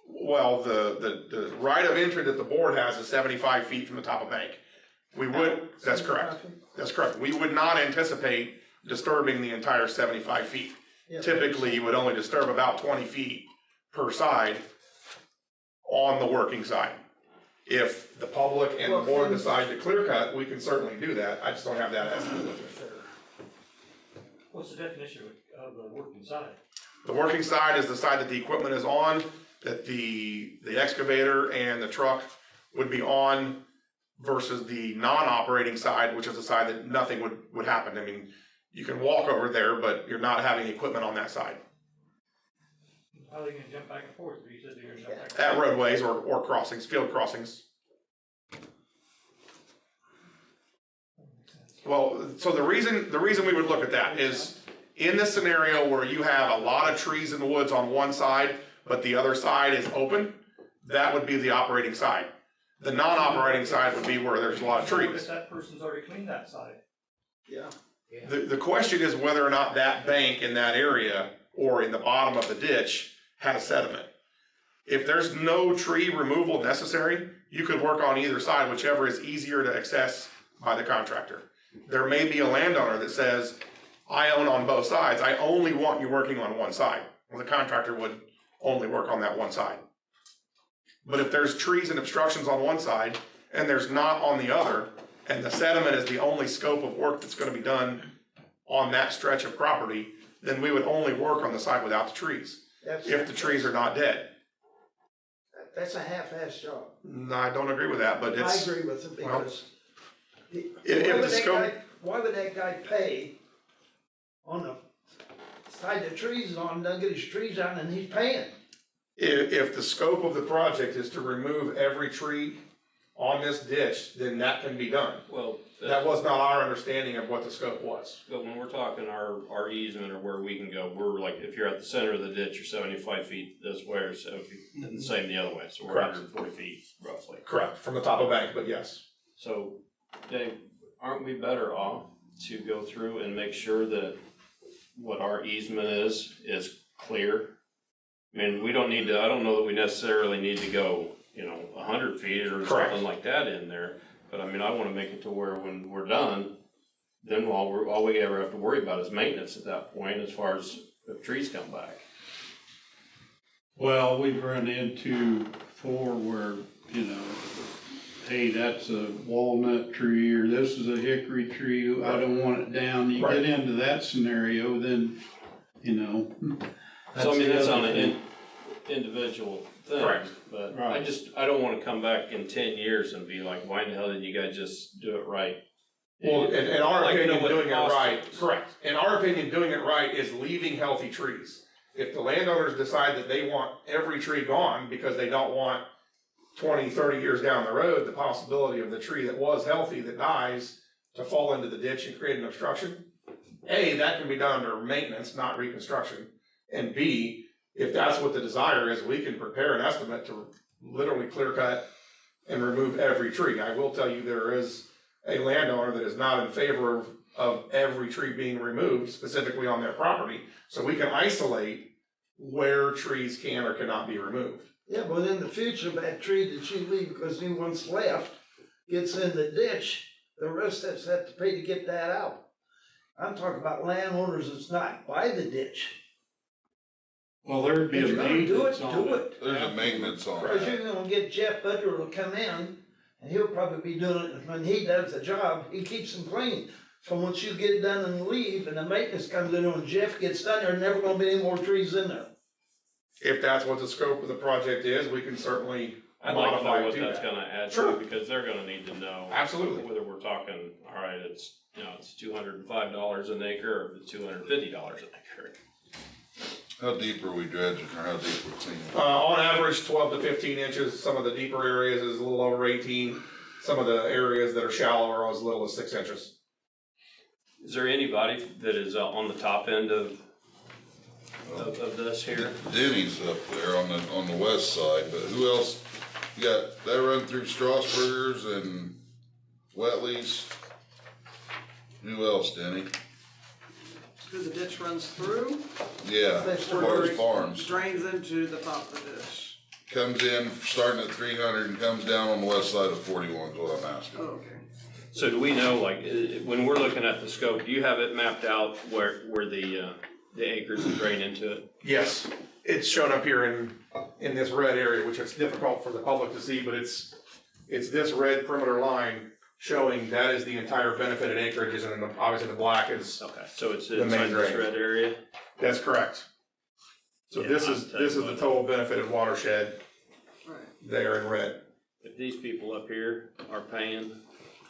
Well, the right of entry that the board has is 75 feet from the top of bank. We would, that's correct. That's correct. We would not anticipate disturbing the entire 75 feet. Yeah. Typically, you would only disturb about 20 feet per side on the working side. If the public and the board decide to clear cut, we can certainly do that. I just don't have that estimate with me. What's the definition of the working side? The working side is the side that the equipment is on, that the excavator and the truck would be on, versus the non-operating side, which is the side that nothing would happen. I mean, you can walk over there, but you're not having equipment on that side. How are they gonna jump back and forth? You said they're gonna jump back and At forth. roadways or crossings, field crossings. Well, so the reason we would look at that is, in this scenario where you have a lot of trees in the woods on one side, but the other side is open, that would be the operating side. The non-operating side would be where there's a lot of What trees. if that person's already cleaned that side? Yeah. The question is whether or not that bank in that area or in the bottom of the ditch has sediment. If there's no tree removal necessary, you could work on either side, whichever is easier to access by the contractor. There may be a landowner that says, I own on both sides, I only want you working on one side. Well, the contractor would only work on that one side. But if there's trees and obstructions on one side and there's not on the other, and the sediment is the only scope of work that's gonna be done on that stretch of property, then we would only work on the side without the trees, if the trees are not dead. That's a half-assed job. No, I don't agree with that, but I it's. agree with it because If the scope, why would that guy pay on the side the trees is on, doesn't get his trees out, and he's paying? if the scope of the project is to remove every tree on this ditch, then that can be done. Well, That was not our understanding of what the scope was. but when we're talking our easement or where we can go, we're like, if you're at the center of the ditch, you're 75 feet this way or 70 feet, and the same the other way, so we're Correct. 140 feet roughly. Correct, from the top of bank, but yes. So, Dave, aren't we better off to go through and make sure that what our easement is clear? I mean, we don't need to, I don't know that we necessarily need to go, 100 feet or Correct. something like that in there. But I mean, I wanna make it to where when we're done, then all we ever have to worry about is maintenance at that point, as far as if trees come back. Well, we've run into before where, hey, that's a walnut tree, or this is a hickory tree, I don't want it down. You get into that scenario, then, So I mean, that's on the other an thing. individual thing, Correct. but Right. I don't wanna come back in 10 years and be like, why in the hell did you guys just do it right? Well, in our Like, opinion, what the doing it cost right, is. correct. In our opinion, doing it right is leaving healthy trees. If the landowners decide that they want every tree gone because they don't want 20, 30 years down the road, the possibility of the tree that was healthy that dies to fall into the ditch and create an obstruction, A, that can be done under maintenance, not reconstruction. And B, if that's what the desire is, we can prepare an estimate to literally clear cut and remove every tree. I will tell you, there is a landowner that is not in favor of every tree being removed specifically on their property. So we can isolate where trees can or cannot be removed. Yeah, but in the future, that tree that you leave because new one's left gets in the ditch, the rest of us have to pay to get that out. I'm talking about landowners that's not by the ditch. Well, there'd be If a you're gonna do maintenance it, on do it. it. There's a maintenance on Because that. you're gonna get Jeff Butler to come in, and he'll probably be doing it, when he does the job, he keeps them clean. So once you get done and leave, and the maintenance comes in, when Jeff gets done, there's never gonna be any more trees in there. If that's what the scope of the project is, we can certainly I'd like to modify know it what to that's that. gonna add to, Sure. because they're gonna need to know. Absolutely. Whether we're talking, all right, it's, it's $205 an acre, or it's $250 an acre. How deep are we dredging, or how deep we're cleaning? On average, 12 to 15 inches. Some of the deeper areas is a little over 18. Some of the areas that are shallower are as little as 6 inches. Is there anybody that is on the top end of this here? Denny's up there on the west side, but who else? You got, that run through Strasburgers and Wetleys. Who else, Denny? Who the ditch runs through? Yeah, That's as far as where it farms. Drains into the top of the ditch. Comes in, starting at 300 and comes down on the west side of 41 is what I'm asking. Oh, okay. So do we know, like, when we're looking at the scope, do you have it mapped out where the acres drain into it? Yes, it's shown up here in this red area, which is difficult for the public to see, but it's this red perimeter line showing that is the entire benefited acreages, and then obviously the black is. Okay, so it's the inside main this drain. red area? That's correct. So Yeah, this I'll is tell you the what. total benefited watershed Right. there in red. If these people up here are paying,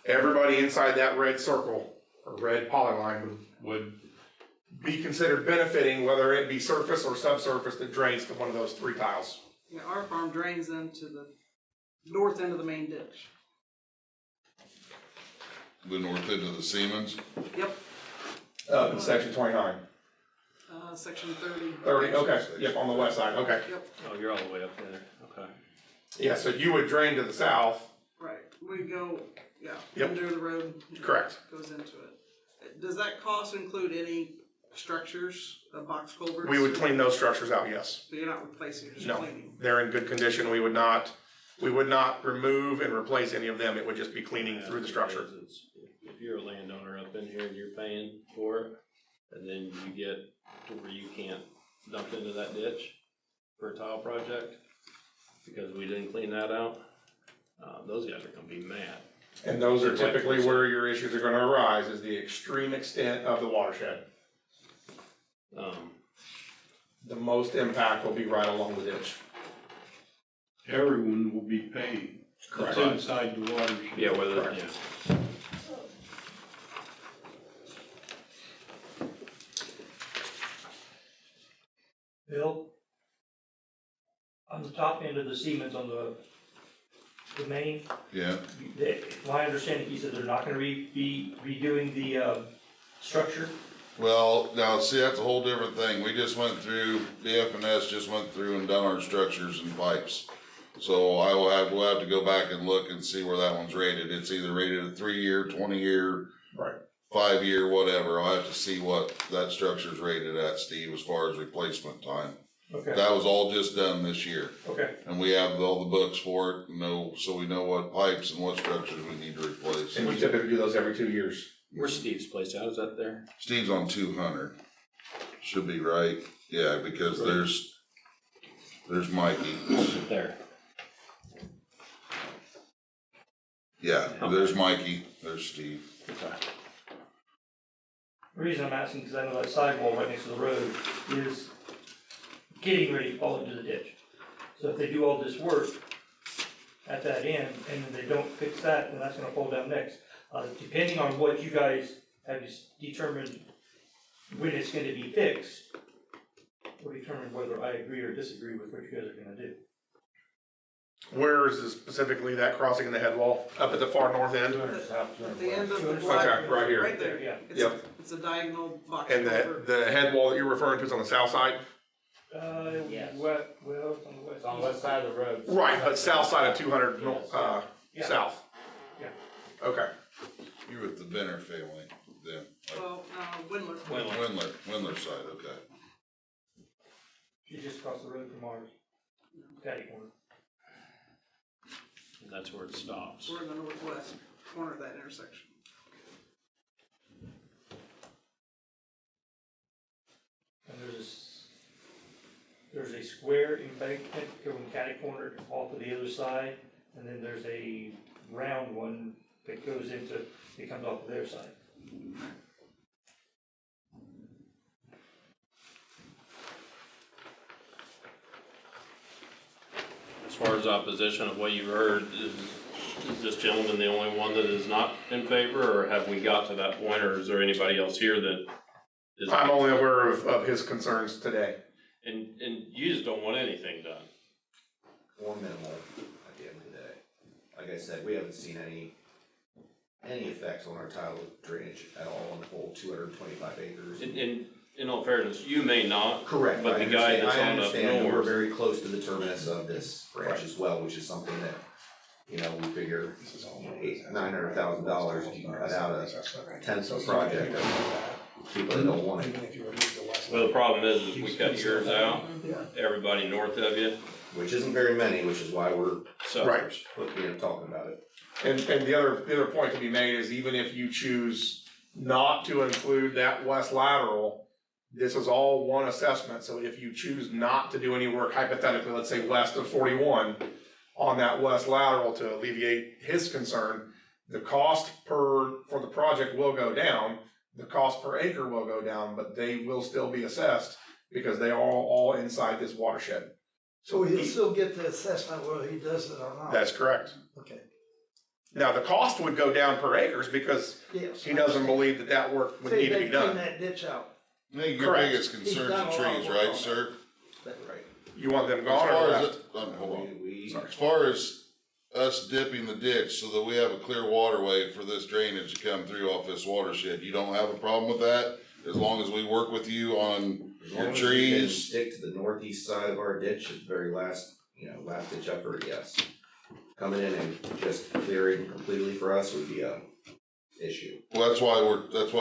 Everybody inside that red circle or red polyline would be considered benefiting, whether it be surface or subsurface that drains to one of those three tiles. Yeah, our farm drains into the north end of the main ditch. The north end of the Siemens. Yep, In section 29. section 30. 30, okay, yep, on the west side, okay. Yep, oh, you're all the way up there, okay. Yeah, so you would drain to the south, right. We go, yeah, Yep. under the road. Correct. Goes into it. Does that cost include any structures, box culverts? we would clean those structures out, yes. So you're not replacing, you're just No, cleaning? they're in good condition, we would not remove and replace any of them, it would just be cleaning through the structure. If you're a landowner up in here and you're paying for it, and then you get to where you can't dump into that ditch for a tile project, because we didn't clean that out, those guys are gonna be mad. And those are typically where your issues are gonna arise, is the extreme extent of the watershed. The most impact will be right along the ditch. Everyone will be paying. Correct. It's inside the watershed. Yeah, whether, Correct. yeah. Bill, on the top end of the Siemens on the main, Yeah. my understanding, he said they're not gonna be redoing the, structure. Well, now, see, that's a whole different thing. We just went through, BF&S just went through and done our structures and pipes. So we'll have to go back and look and see where that one's rated. It's either rated a 3-year, 20-year, Right. 5-year, whatever. I'll have to see what that structure's rated at, Steve, as far as replacement time. Okay. That was all just done this year. Okay. And we have all the books for it, so we know what pipes and what structures we need to replace. And we typically do those every 2 years. Where's Steve's place out, is that there? Steve's on 200. Should be right. Yeah, because there's Mikey. There. Yeah, there's Mikey, there's Steve. Okay. The reason I'm asking, because I know that sidewall right next to the road is getting ready to fall into the ditch. So if they do all this work at that end, and then they don't fix that, then that's gonna fall down next. Depending on what you guys have determined when it's gonna be fixed, will determine whether I agree or disagree with what you guys are gonna do. Where is this specifically, that crossing in the head wall? Up at the far north end? At the end of the Okay, black. right here. Right there. Yeah. Yep. It's a diagonal box And culvert. the head wall that you're referring to is on the south side? Yes. Well, it's on the west. It's on the west side of the road. Right, but south side of 200, Yeah. south. Yeah. Okay. You're with the Benner family then. Well, Windler. Windler side, okay. She's just across the road from ours. Catty corner. And that's where it stops. We're in the northwest corner of that intersection. And there's a square embankment going catty corner off of the other side, and then there's a round one that goes into, it comes off of their side. As far as opposition of what you heard, is this gentleman the only one that is not in favor, or have we got to that point, or is there anybody else here that is? I'm only aware of his concerns today. And you just don't want anything done? Or minimal at the end of the day. Like I said, we haven't seen any effects on our tile drainage at all on the whole 225 acres. In all fairness, you may not. Correct. But the guy that's on up I understand, and we're north. very close to the terminus of this branch as well, which is something that you know, we figure $900,000, you can cut out a tenth of a project, people that don't want it. Well, the problem is we cut yours out, everybody north of you. Which isn't very many, which is why we're suffers. talking about it. And the other point to be made is even if you choose not to include that west lateral, this is all one assessment, so if you choose not to do any work hypothetically, let's say west of 41, on that west lateral to alleviate his concern, the cost for the project will go down, the cost per acre will go down, but they will still be assessed because they are all inside this watershed. So he'll still get the assessment whether he does it or not? That's correct. Okay. Now, the cost would go down per acres because Yes. he doesn't believe that work would need to be They done. clean that ditch out. I think your Correct. biggest concern's the trees, right, sir? That's right. You want them As gone or far as left? it, hold on. As far as us dipping the ditch so that we have a clear waterway for this drainage to come through off this watershed, you don't have a problem with that? As long as we work with you on As long your as we can trees? stick to the northeast side of our ditch at the very last, last ditch effort, yes. Coming in and just clearing completely for us would be a issue. Well, that's why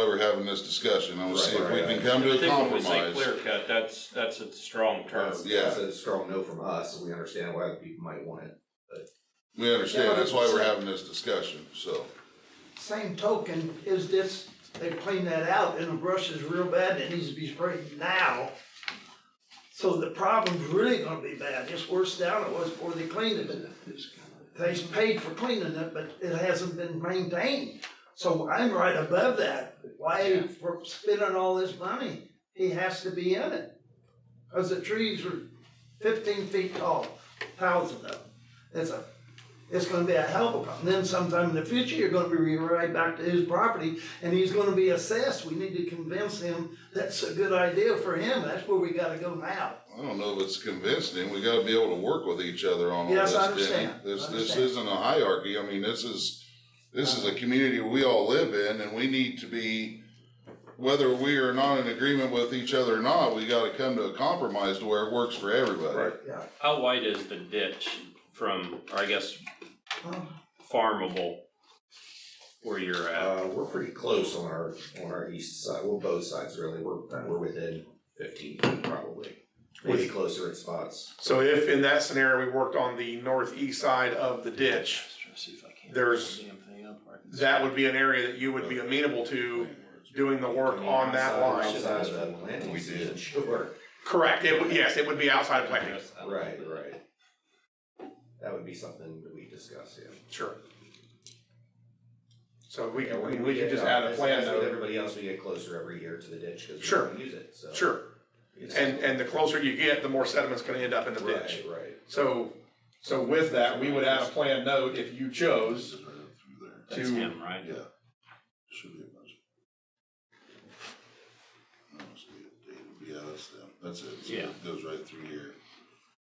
we're having this discussion. I want to see if we can come to I a think when we say compromise. clear cut, that's a strong term. That's a strong no from us, and we understand why other people might want it, but. We understand, that's why we're having this discussion, so. Same token, is this, they clean that out and the brush is real bad, and it needs to be sprayed now. So the problem's really gonna be bad, it's worse down it was before they cleaned it. They paid for cleaning it, but it hasn't been maintained. So I'm right above that. Why, for spending all this money, he has to be in it. Cause the trees are 15 feet tall, 1,000 of them. It's gonna be a hell of a problem. Then sometime in the future, you're gonna be right back to his property and he's gonna be assessed. We need to convince him that's a good idea for him. That's where we gotta go now. I don't know if it's convincing him. We gotta be able to work with each other on all this. Yes, I Danny. understand. This isn't a hierarchy. I mean, this is a community we all live in, and we need to be, whether we are not in agreement with each other or not, we gotta come to a compromise to where it works for everybody. Right. Yeah. How wide is the ditch from, or I guess, farmable where you're at? We're pretty close on our east side, well, both sides really, we're within 15 feet probably. Maybe closer at spots. So if in that scenario, we worked on the northeast side of the ditch, that would be an area that you would be amenable to doing the work on that line. Outside of the planting season, sure. Correct, yes, it would be outside of planting. Right. That would be something that we discuss, yeah. Sure. So we Yeah, could just add a plan as with note. everybody else, we get closer every year to the ditch because we Sure. don't use it, so. Sure. And the closer you get, the more sediment's gonna end up in the ditch. Right. So with that, we would add a plan note if you chose That's to. him, right? Yeah. Should be a bunch. Yeah, that's them. That's it. So Yeah. it goes right through here,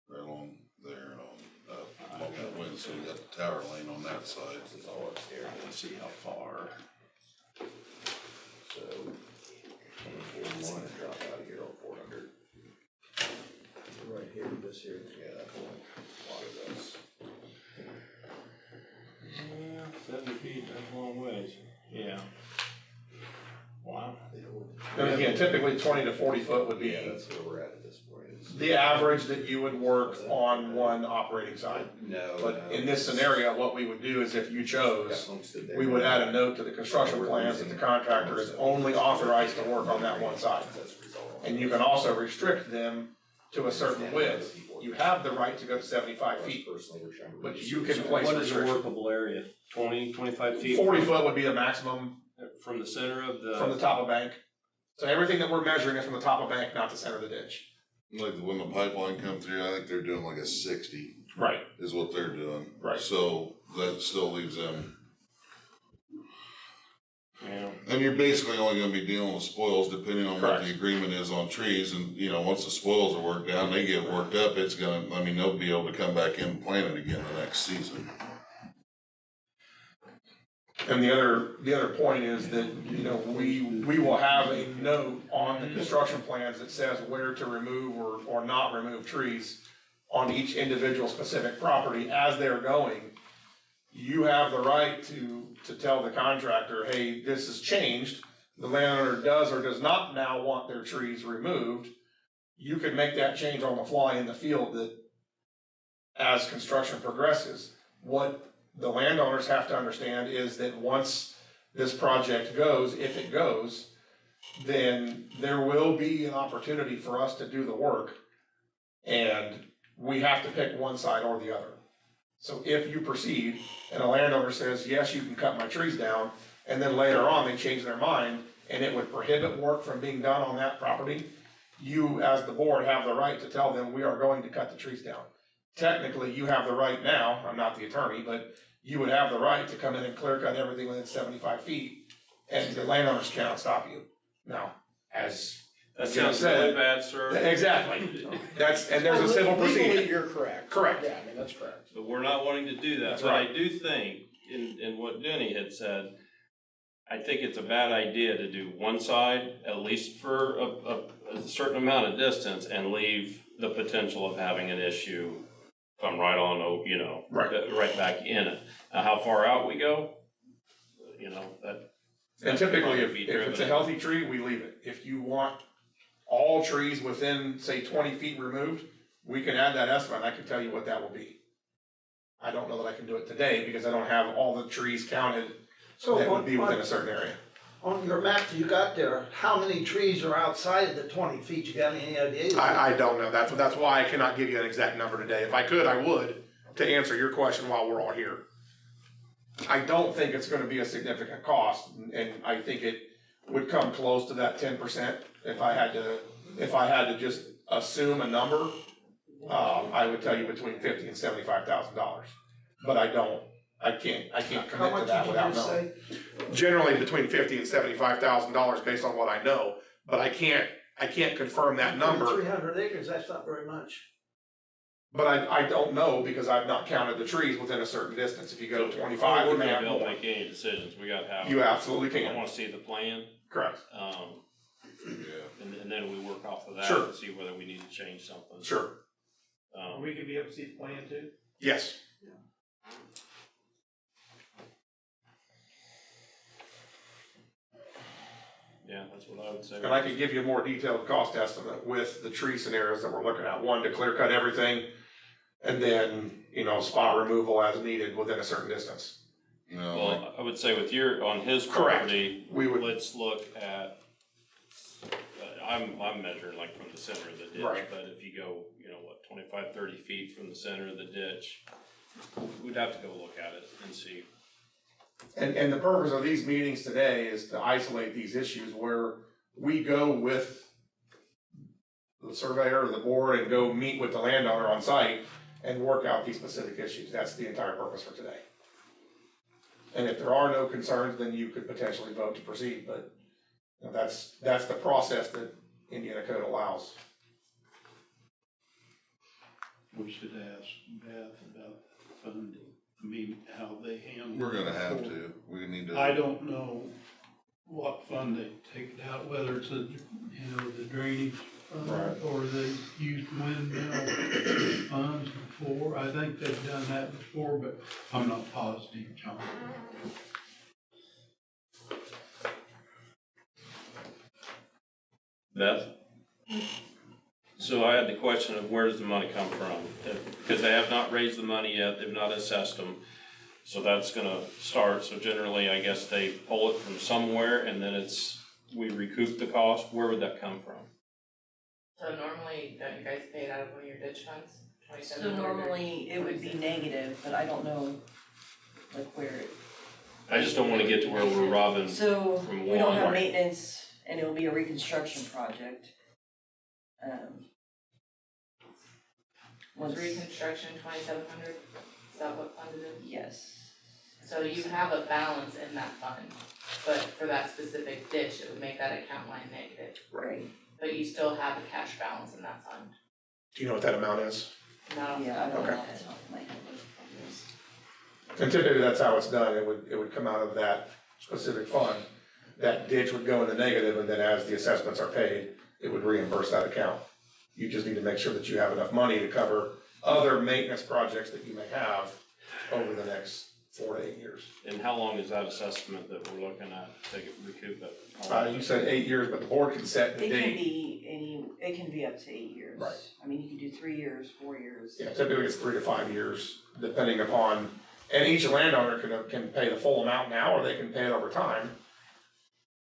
right along there and on, along that way. So we got the tower lane on that side. It's all upstairs. Let's see how far. So, 401 and drop out of here on 400. Right here, this here. Yeah, that's a lot of those. Yeah, 70 feet, that's a long ways. Yeah. Wow. And again, typically 20 to 40 foot would be That's where we're at this point. the average that you would work on one operating side. But in this scenario, what we would do is if you chose, we would add a note to the construction plans that the contractor is only authorized to work on that one side. And you can also restrict them to a certain width. You have the right to go to 75 feet, but you can place What is a restrictions. workable area? 20, 25 feet? 40 foot would be the maximum From the center of the? from the top of bank. So everything that we're measuring is from the top of bank, not the center of the ditch. Like when the pipeline come through, I think they're doing like a 60. Right. Is what they're doing. Right. So that still leaves them. Yeah. And you're basically only gonna be dealing with spoils depending on what Correct. the agreement is on trees, and, once the spoils are worked down, they get worked up, it's gonna, they'll be able to come back in and plant it again the next season. And the other point is that, we will have a note on the construction plans that says where to remove or not remove trees on each individual specific property as they're going. you have the right to tell the contractor, hey, this has changed. The landowner does or does not now want their trees removed. You can make that change on the fly in the field that as construction progresses. What the landowners have to understand is that once this project goes, if it goes, then there will be an opportunity for us to do the work. And we have to pick one side or the other. So if you proceed and a landowner says, yes, you can cut my trees down, and then later on they change their mind and it would prohibit work from being done on that property, you as the board have the right to tell them we are going to cut the trees down. Technically, you have the right now, I'm not the attorney, but you would have the right to come in and clear cut everything within 75 feet and the landowners cannot stop you. Now, as That Jim sounds said, really bad, sir. Exactly. And there's a civil Legally, procedure. you're correct. Correct. Yeah, I mean, that's correct. But we're not wanting to do that, That's but I right. do think, in what Denny had said, I think it's a bad idea to do one side, at least for a certain amount of distance, and leave the potential of having an issue come right on, you know, right back in it. Now, how far out we go, you know, that. And typically, if driven. it's a healthy tree, we leave it. If you want all trees within, say, 20 feet removed, we can add that estimate, and I can tell you what that will be. I don't know that I can do it today, because I don't have all the trees counted that would be within a certain area. On your map you got there, how many trees are outside of the 20 feet? You got any idea? I don't know, that's why I cannot give you an exact number today. If I could, I would, to answer your question while we're all here. I don't think it's gonna be a significant cost, and I think it would come close to that 10% if I had to just assume a number. I would tell you between $50,000 and $75,000, but I can't commit to that without knowing. Generally between $50,000 and $75,000 based on what I know, but I can't confirm that number. 300 acres, that's not very much. But I don't know because I've not counted the trees within a certain distance. If you go 25, you We're may gonna have be able to more. make any decisions, we gotta have. You absolutely can. I wanna see the plan. Correct. And then we work off of that Sure. and see whether we need to change something. Sure. We could be able to see the plan too? Yes. Yeah, that's what I would say. And I could give you a more detailed cost estimate with the tree scenarios that we're looking at. One, to clear cut everything, and then, spot removal as needed within a certain distance. Well, I would say with on his Correct. property, We would. let's look at, I'm measuring like from the center of the ditch, Right. but if you go, 25, 30 feet from the center of the ditch, we'd have to go look at it and see. And the purpose of these meetings today is to isolate these issues where we go with the surveyor or the board and go meet with the landowner on site and work out these specific issues. That's the entire purpose for today. And if there are no concerns, then you could potentially vote to proceed, but that's the process that Indiana code allows. We should ask Beth about funding, how they handle. We're gonna it have before. to, we need to. I don't know what fund they take it out, whether it's the drainage fund Right. or they used windmill funds before. I think they've done that before, but I'm not positive, John. Beth? So I had the question of where does the money come from? Because they have not raised the money yet, they've not assessed them. So that's gonna start, so generally, I guess they pull it from somewhere and then we recoup the cost, where would that come from? So normally, don't you guys pay it out of one of your ditch funds? So normally it would be negative, but I don't know where it. I just don't wanna get to where we're robbing So from we don't have one. maintenance and it'll be a reconstruction project. Was reconstruction 2,700, is that what fund it is? Yes. So you have a balance in that fund, but for that specific ditch, it would make that account line negative. Right. But you still have a cash balance in that fund. Do you know what that amount is? No. Yeah, I don't Okay. know off the top of my head. And typically, that's how it's done. It would come out of that specific fund. That ditch would go in the negative, and then as the assessments are paid, it would reimburse that account. You just need to make sure that you have enough money to cover other maintenance projects that you may have over the next 4 to 8 years. And how long is that assessment that we're looking at to recoup it? You said 8 years, but the board can set the It can date. be it can be up to 8 years. Right. I mean, you can do 3 years, 4 years. Yeah, typically it's 3 to 5 years, depending upon, and each landowner can pay the full amount now, or they can pay it over time.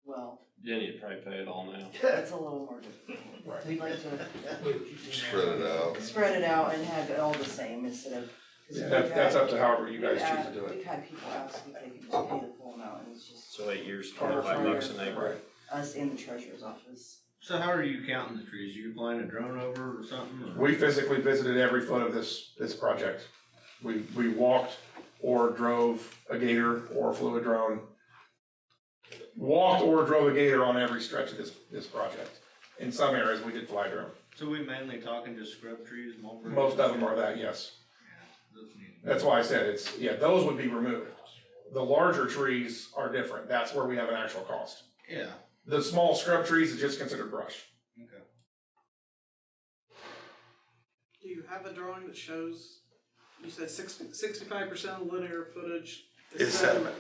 Well, Then you'd probably pay it all now. it's a little more difficult. Right. We'd like to Spread it out. spread it out and have it all the same instead of. 'cause Yeah, we've that's had- up to however you guys we've choose had- to do it. We've had people ask if they can just pay the full amount, and it's just So 8 years, harder $25 an for acre. us in the treasurer's office. So how are you counting the trees? You flying a drone over or something? We physically visited every foot of this project. We walked or drove a gator or flew a drone. Walked or drove a gator on every stretch of this project. In some areas, we did fly a drone. So we mainly talking just scrub trees, mulberries? Most of them are that, yes. That's why I said those would be removed. The larger trees are different. That's where we have an actual cost. Yeah. The small scrub trees is just considered brush. Okay. Do you have a drawing that shows, you said 65% of linear footage Is sediment,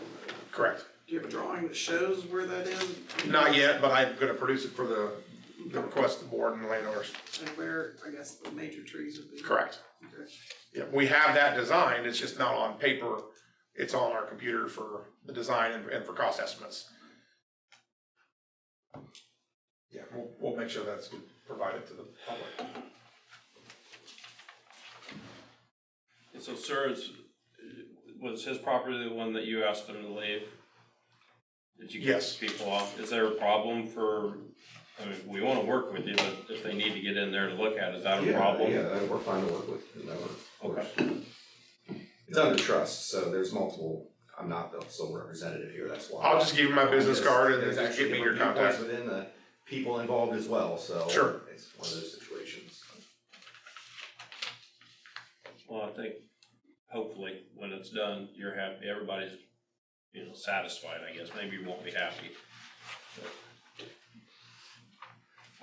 correct. Do you have a drawing that shows where that is? Not yet, but I'm gonna produce it for the request of the board and the landowners. And where, I guess, the major trees would be? Correct. Okay. Yeah, we have that designed, it's just not on paper, it's on our computer for the design and for cost estimates. Yeah, we'll make sure that's provided to the public. And so, sir, was his property the one that you asked him to leave? Did you Yes. get people off? Is there a problem for, I mean, we wanna work with you, but if they need to get in there to look at it, is that a problem? Yeah, we're fine to work with whomever, of course. Okay. It's under trust, so there's multiple, I'm not the sole representative here, that's why. I'll just give you my business card and then There's just actually give me your different viewpoints contact. within the people involved as well, so. Sure. It's one of those situations. Well, I think hopefully when it's done, you're happy, everybody's, satisfied, I guess. Maybe you won't be happy.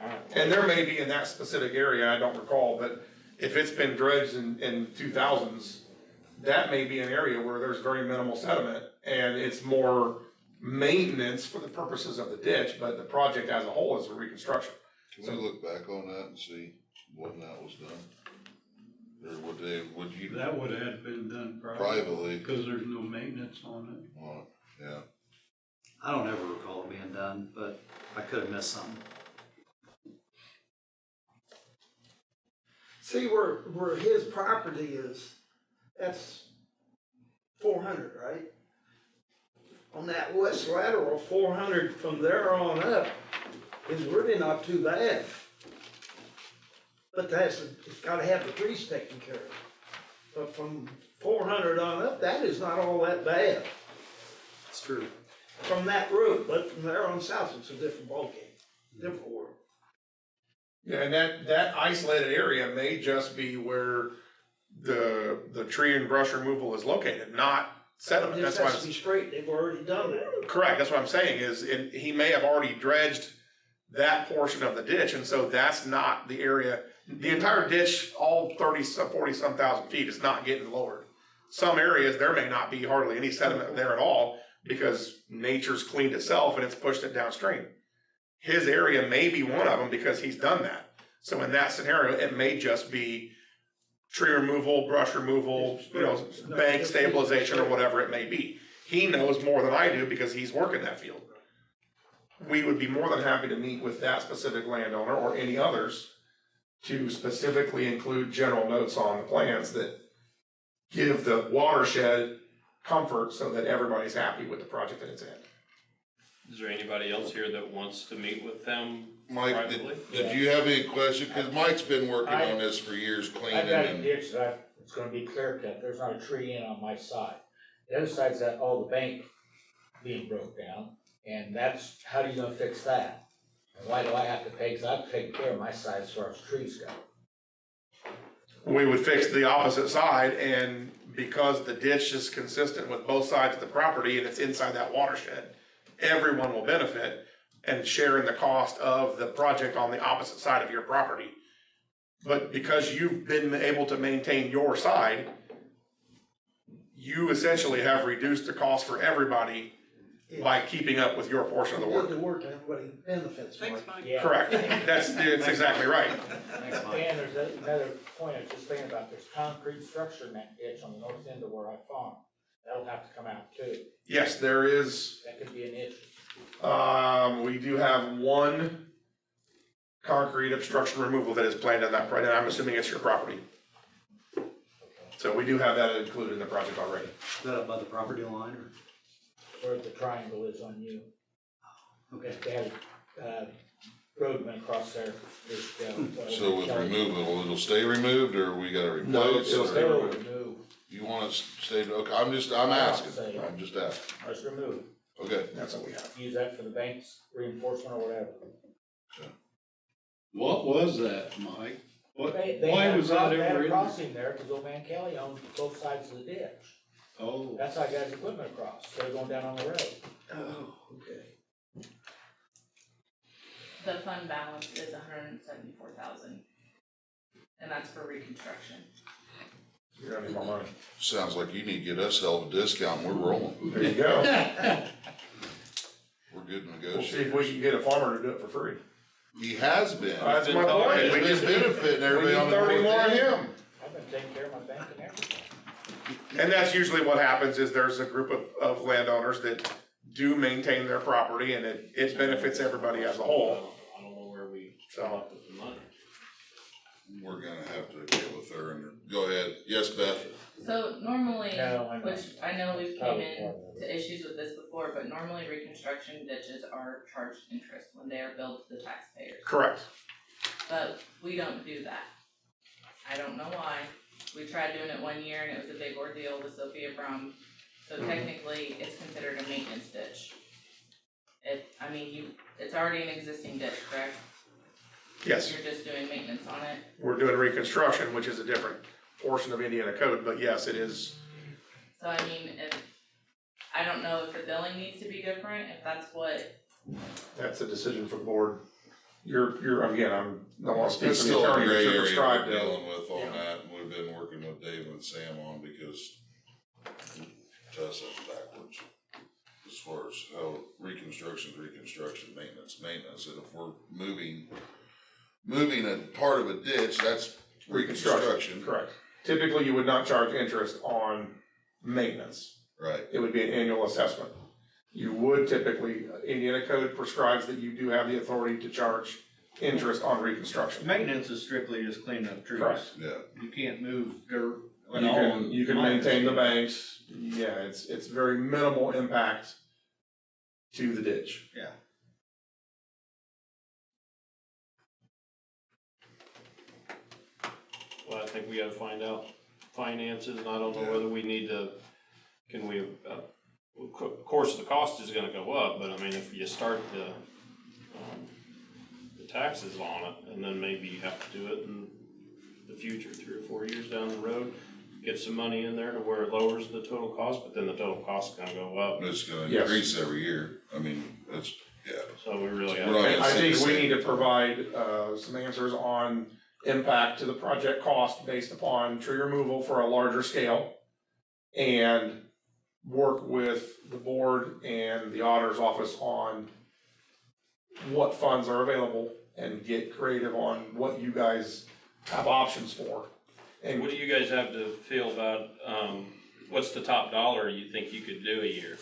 All right. And there may be in that specific area, I don't recall, but if it's been dredged in 2000s, that may be an area where there's very minimal sediment and it's more maintenance for the purposes of the ditch, but the project as a whole is a reconstruction. Can we look back on that and see when that was done? Or would you? That would have been done Privately. because there's no maintenance on it. Well, yeah. I don't ever recall it being done, but I could have missed something. See where his property is, that's 400, right? On that west lateral, 400 from there on up is really not too bad. But it's gotta have the trees taken care of. But from 400 on up, that is not all that bad. It's true. From that route, but from there on south, it's a different ballgame, different world. Yeah, and that isolated area may just be where the tree and brush removal is located, not sediment. It That's just why has to be straight, they've already done that. correct. That's what I'm saying is, he may have already dredged that portion of the ditch, and so that's not the area. The entire ditch, all 40 some thousand feet, is not getting lowered. Some areas, there may not be hardly any sediment there at all because nature's cleaned itself and it's pushed it downstream. His area may be one of them because he's done that. So in that scenario, it may just be tree removal, brush removal, bank stabilization or whatever it may be. He knows more than I do because he's working that field. We would be more than happy to meet with that specific landowner or any others to specifically include general notes on the plans that give the watershed comfort so that everybody's happy with the project that it's in. Is there anybody else here that wants to meet with them Mike, privately? did you have any question? Cause Mike's been working on this for years, cleaning I've got a and. ditch that it's gonna be clear cut, there's not a tree in on my side. The other side's that all the bank being broke down, and that's, how are you gonna fix that? And why do I have to pay, cause I've taken care of my side as far as trees go. We would fix the opposite side, and because the ditch is consistent with both sides of the property and it's inside that watershed, everyone will benefit and share in the cost of the project on the opposite side of your property. But because you've been able to maintain your side, you essentially have reduced the cost for everybody by keeping up with your portion of the work. The work, everybody benefits from it. Yeah. Correct, that's exactly right. And there's another point I was just thinking about, there's concrete structure in that ditch on the north end of where I farm. That'll have to come out too. Yes, there is, That could be an issue. we do have one concrete obstruction removal that is planned on that project, and I'm assuming it's your property. So we do have that included in the project already. Is that up by the property line or? Where the triangle is on you. Okay. They had, road went across there years ago. So with removal, it'll stay removed, or we gotta replace? No, it'll stay or- removed. You want it to stay, okay, I'm asking, I'm just asking. Let's remove. Okay. That's what we have. Use that for the bank's reinforcement or whatever. What was that, Mike? What, They why had was a that they had ever a in? crossing there, cause old man Kelly owned both sides of the ditch. Oh. That's how I got his equipment across, they're going down on the road. Oh, okay. The fund balance is $174,000, and that's for reconstruction. You're gonna need more money. Sounds like you need to get us hell of a discount, and we're rolling. There you go. We're good We'll see if negotiators. we can get a farmer to do it for free. He has been. That's my point. He's We been just need- benefiting everybody we on need the 30 north more of end. him. I've been taking care of my bank and everything. And that's usually what happens, is there's a group of landowners that do maintain their property, and it benefits everybody as a whole. I don't know where we So- come up with the money. We're gonna have to get with her and, go ahead. Yes, Beth? So normally, No, I know. which I know we've Oh, came into issues with this before, but normally reconstruction ditches are charged interest when they are billed to the taxpayers. Correct. But we don't do that. I don't know why. We tried doing it one year and it was a big ordeal with Sophia Brum. So technically, it's considered a maintenance ditch. It's already an existing ditch, correct? Yes, You're just doing maintenance on it. we're doing reconstruction, which is a different portion of Indiana code, but yes, it is. So I don't know if the billing needs to be different, if that's what, That's a decision for the board. You're, again, don't want to speak It's for the still a attorney, but gray you're area prescribed we're to. dealing with on that, and we've been working with Dave and Sam on, because to us, that's backwards. As far as how reconstruction, maintenance, and if we're moving a part of a ditch, that's reconstruction. Correct. Typically, you would not charge interest on maintenance. Right. It would be an annual assessment. You would typically, Indiana code prescribes that you do have the authority to charge interest on reconstruction. Maintenance is strictly just cleaning up trees. Correct. Yeah. You can't move dirt at You all. can, you can maintain the banks. Yeah, it's very minimal impact to the ditch. Yeah. Well, I think we gotta find out finances, and I don't know whether we need to, of course, the cost is gonna go up, but I mean, if you start the taxes on it, and then maybe you have to do it in the future, 3 or 4 years down the road, get some money in there to where it lowers the total cost, but then the total cost is gonna go up. It's gonna Yes. increase every year. I mean, it's, yeah. So we really We're not gotta. gonna I sit think the we same. need to provide, some answers on impact to the project cost based upon tree removal for a larger scale. And work with the board and the auditor's office on what funds are available and get creative on what you guys have options for. And What do you guys have to feel about, what's the top dollar you think you could do a year?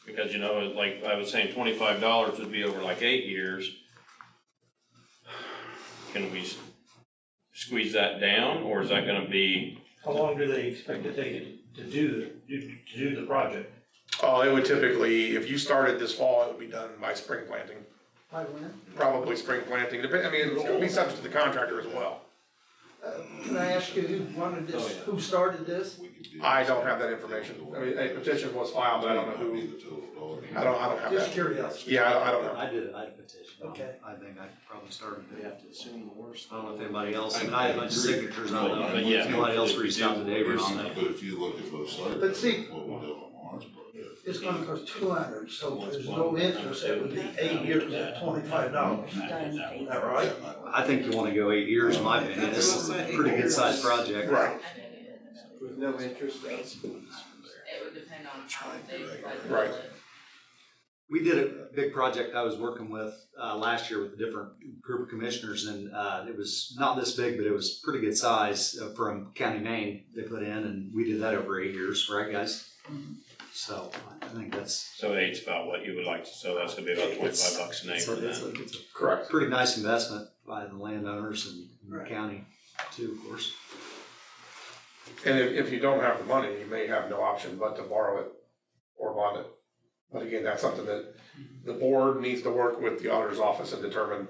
Because, like I was saying, $25 would be over like 8 years. Can we squeeze that down, or is that gonna be? How long do they expect to take it to do the project? Oh, it would typically, if you started this fall, it would be done by spring planting, By when? probably spring planting, it's gonna be subject to the contractor as well. Can I ask you who wanted this, who started this? I don't have that information, I mean, a petition was filed, but I don't know who, I don't have that. Just curious. Yeah, I don't know. I did a petition. Okay. I think I probably started We it. have to assume the worst. I don't know if anybody else, and I had a bunch of signatures on it. But yeah. Anybody else reached out to David on that. But if you look at those sites. But see- What we do on Mars project. It's gonna cost $200, so if there's no interest, it would be 8 years at $25. Is that right? I think you wanna go 8 years, in my opinion. This is a pretty good sized project. Right. no interest does. It would depend on how they decide to Right. build it. We did a big project I was working with, last year with a different group of commissioners, and, it was not this big, but it was pretty good size, from County Maine they put in, and we did that over 8 years, right, guys? So, I think that's. So eight's about what you would like to, so that's gonna be about $25 an acre then. It's a Correct. pretty nice investment by the landowners and the county too, of course. And if you don't have the money, you may have no option but to borrow it or bond it. But again, that's something that the board needs to work with the auditor's office and determine,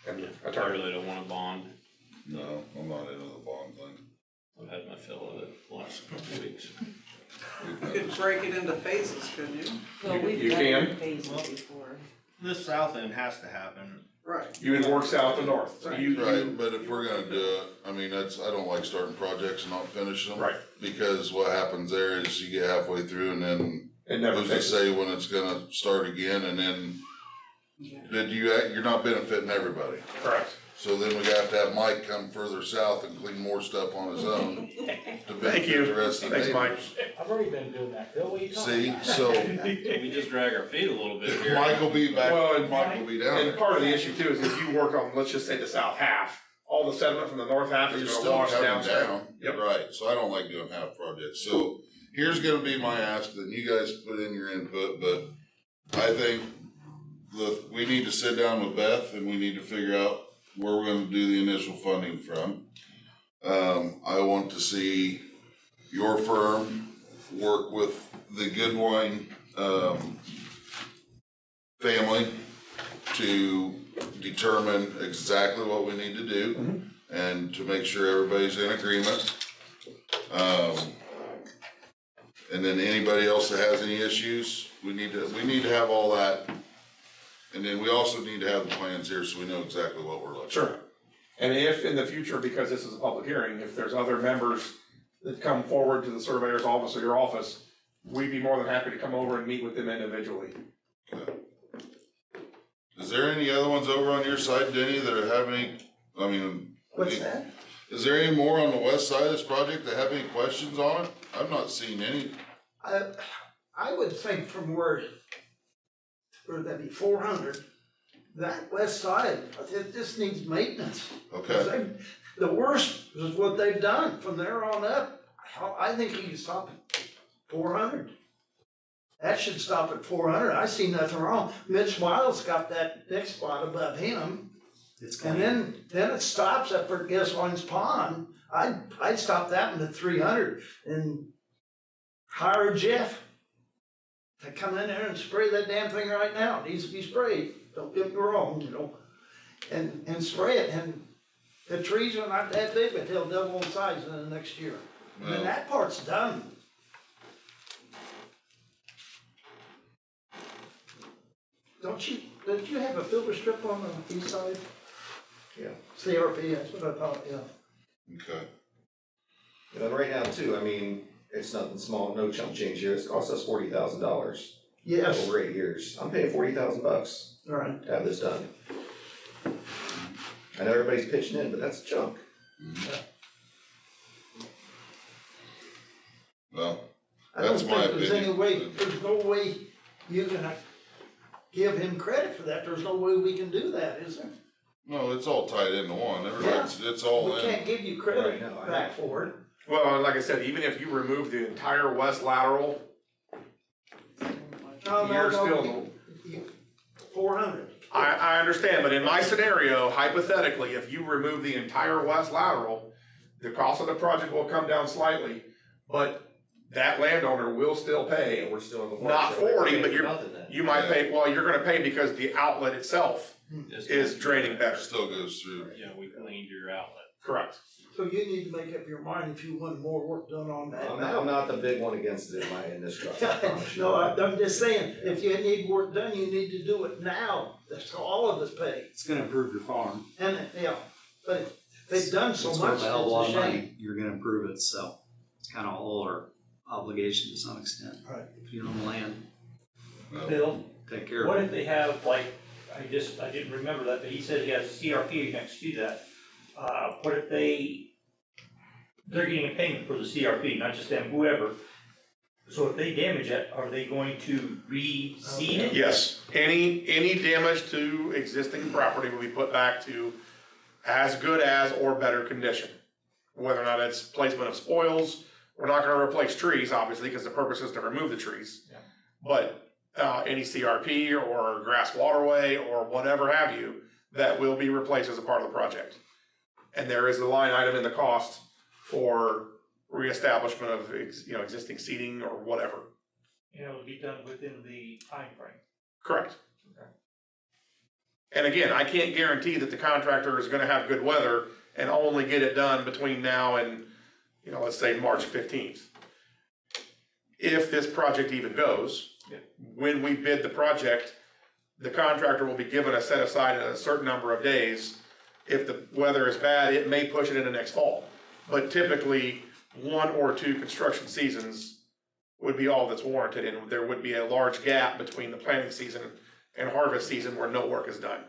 and I attorney. really don't want a bond. No, I'm not into the bond thing. I've had my fill of it the last couple of weeks. You could break it into phases, couldn't you? Well, we've You done can. phases before. This south end has to happen. Right. You would work south to north. So Right, but if we're gonna do it, I mean, I don't like starting projects and not finishing them. Right. Because what happens there is you get halfway through and then It never who's to fixes. say when it's gonna start again, and then you're not benefiting everybody. Correct. So then we have to have Mike come further south and clean more stuff on his own to Thank benefit you. the rest of the Thanks, Mike. neighbors. I've already been doing that, Phil, what are you talking See, about? so We just drag our feet a little bit here. Mike will be back, Well, and- Mike will be down And there. part of the issue too is if you work on, let's just say the south half, all the sediment from the north half It's is gonna still wash coming downstream. down. Yep. Right, so I don't like doing half projects. So here's gonna be my ask, then you guys put in your input, but I think we need to sit down with Beth and we need to figure out where we're gonna do the initial funding from. I want to see your firm work with the Goodwine, family to determine exactly what we need to do and to make sure everybody's in agreement. And then anybody else that has any issues, we need to have all that. And then we also need to have the plans here so we know exactly what we're looking at. Sure. And if in the future, because this is a public hearing, if there's other members that come forward to the surveyor's office or your office, we'd be more than happy to come over and meet with them individually. Is there any other ones over on your side, Denny, that have any, What's that? is there any more on the west side of this project that have any questions on it? I've not seen any. I would think from where that'd be 400, that west side, it just needs maintenance. Okay. The worst is what they've done from there on up. I think you can stop at 400. That should stop at 400. I see nothing wrong. Mitch Wiles got that next spot above him. And then it stops up for Guessline's Pond. I'd stop that one at 300 and hire Jeff to come in there and spray that damn thing right now. It needs to be sprayed. Don't get me wrong, and spray it. And the trees are not that big, but they'll double in size in the next year. And then that part's done. Don't you have a filter strip on the east side? Yeah. CRP, that's what I thought, yeah. Okay. And right now too, I mean, it's nothing small, no chump change here, it's cost us $40,000. Yes. Over 8 years, I'm paying $40,000 Right. to have this done. I know everybody's pitching in, but that's a chunk. Well, I don't that's my think there's any opinion. way, there's no way you're gonna give him credit for that. There's no way we can do that, is there? No, it's all tied into one. It's all We in. can't give you credit back for it. Well, and like I said, even if you remove the entire west lateral, you're still. 400. I understand, but in my scenario, hypothetically, if you remove the entire west lateral, the cost of the project will come down slightly, but that landowner will still pay. We're still in the Not watershed. 40, but Nothing then. you might pay, well, you're gonna pay because the outlet itself is draining better. Still goes through. Yeah, we cleaned your outlet. Correct. So you need to make up your mind if you want more work done on that. I'm not the big one against it in this truck. I promise you. No, I'm just saying, if you need work done, you need to do it now. That's how all of us pay. It's gonna improve your farm. And, yeah, but if they've done so It's much, worth it's a hell of a lot a of shame. money. You're gonna improve it, so it's kinda all our obligation to some extent. Right. If you own the land, Bill, take care what of if they have, like, I didn't remember that, but he said he has CRP next to that. What if they they're getting a payment for the CRP, not just them, whoever. So if they damage it, are they going to reseed it? Yes, any damage to existing property will be put back to as good as or better condition. Whether or not it's placement of spoils, we're not gonna replace trees, obviously, because the purpose is to remove the trees. But, any CRP or grass waterway or whatever have you, that will be replaced as a part of the project. And there is a line item in the cost for reestablishment of, existing seating or whatever. And it'll be done within the time frame. Correct. Okay. And again, I can't guarantee that the contractor is gonna have good weather and only get it done between now and, let's say March 15th. If this project even goes, when we bid the project, the contractor will be given a set aside in a certain number of days. If the weather is bad, it may push it into next fall. But typically, 1 or 2 construction seasons would be all that's warranted, and there would be a large gap between the planting season and harvest season where no work is done.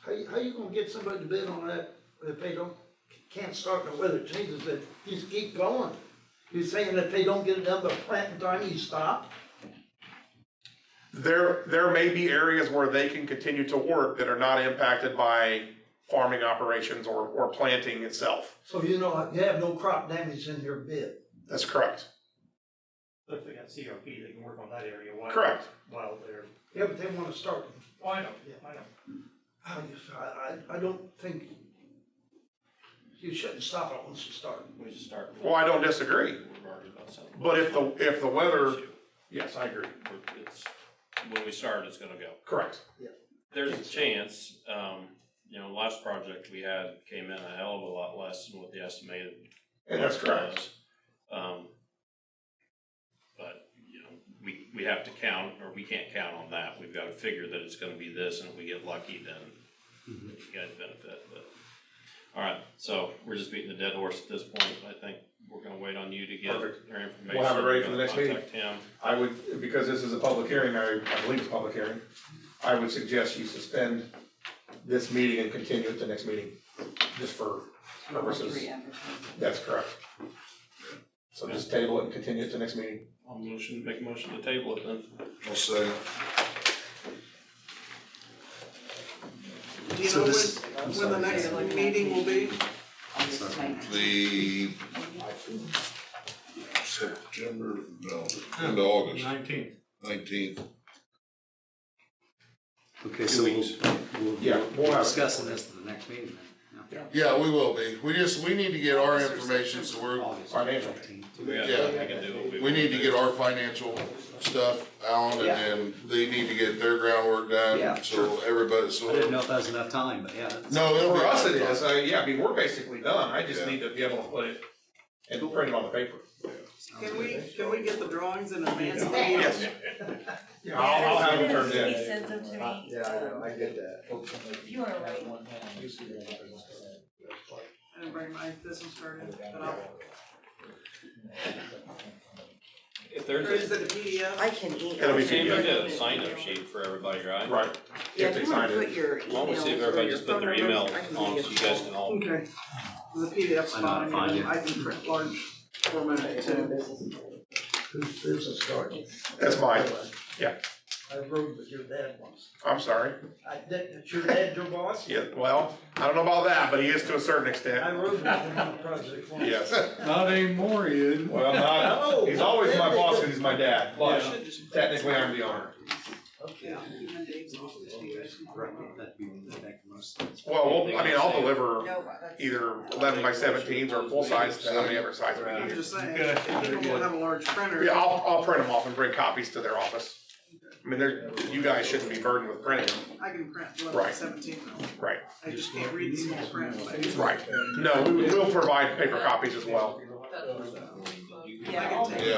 How you gonna get somebody to bid on that if they can't start the weather changes, that you just keep going? You're saying that if they don't get it done by planting time, you stop? There may be areas where they can continue to work that are not impacted by farming operations or planting itself. So you have no crop damage in your bid? That's correct. So if they got CRP, they can work on that area while. Correct. While they're. Yeah, but they wanna start. Oh, I know, I know. I don't think, you shouldn't stop it once you start. We just start. Well, I don't disagree. We're worried about something. But if the weather, yes, I agree. It's, when we start, it's gonna go. Correct. Yeah. There's a chance, last project we had came in a hell of a lot less than what the estimated. And that's correct. was. But, we have to count, or we can't count on that. We've gotta figure that it's gonna be this, and if we get lucky, then you guys benefit, but. All right, so we're just beating the dead horse at this point. I think we're gonna wait on you to get Perfect. your information. We'll have it ready We're for the gonna next meeting. contact him. I would, because this is a public hearing, I believe it's a public hearing, I would suggest you suspend this meeting and continue it to the next meeting, just for purposes. That's correct. So just table it and continue it to the next meeting. I'll make a motion to table it then. I'll say. Do you know when the next meeting will be? The September, no, end of August. 19th. Okay, so we'll discussing this at the next meeting then. Yeah, we will be. We need to get our information, so we're. Financial. We need to get our financial stuff out, and then they need to get their groundwork Yeah, done, so everybody, I didn't know if that was enough time, but yeah. No, it'll be. For us it is, we're basically done, I just Yeah. need to be able to put it and print it on the paper. Can we get the drawings in advance? Yes. Yeah, I'll have them turned in. He sends them to me. Yeah, I know, I get that. If you wanna write. I didn't bring my business card in, but I'll, If or there's is it a PDF? I can email. It'll be Sam, you PDF. did a sign-up sheet for everybody, right? Right. Yeah, If they if you wanna sign put it. your Why don't we email see if or everybody your just put phone their number, email I can on, leave so it. you guys can all. Okay. The PDF's I know how to fine, find and it. I can print large format too. Whose business card? That's mine. Yeah. I rode with your dad once. I'm sorry. That's your dad, your boss? Yeah, well, I don't know about that, but he is to a certain I extent. rode with him on the project once. Yes. Not anymore, he isn't. Well, No, he's always my but boss then because he's my dad, but Should just- technically I'm the owner. Okay. Yeah, and Dave's office, you guys can correct it. That'd be the most sense. Well, I'll deliver No, that's. either 11 by 17s or full size to how many ever size we I'm need. just saying, Okay. if you don't have a large printer. Yeah, I'll print them off and bring copies to their office. I mean, you guys shouldn't be burdened with printing. I can print 11 by Right. 17 though. Right, I just can't read the small print. right. No, we'll provide paper copies as well. I can take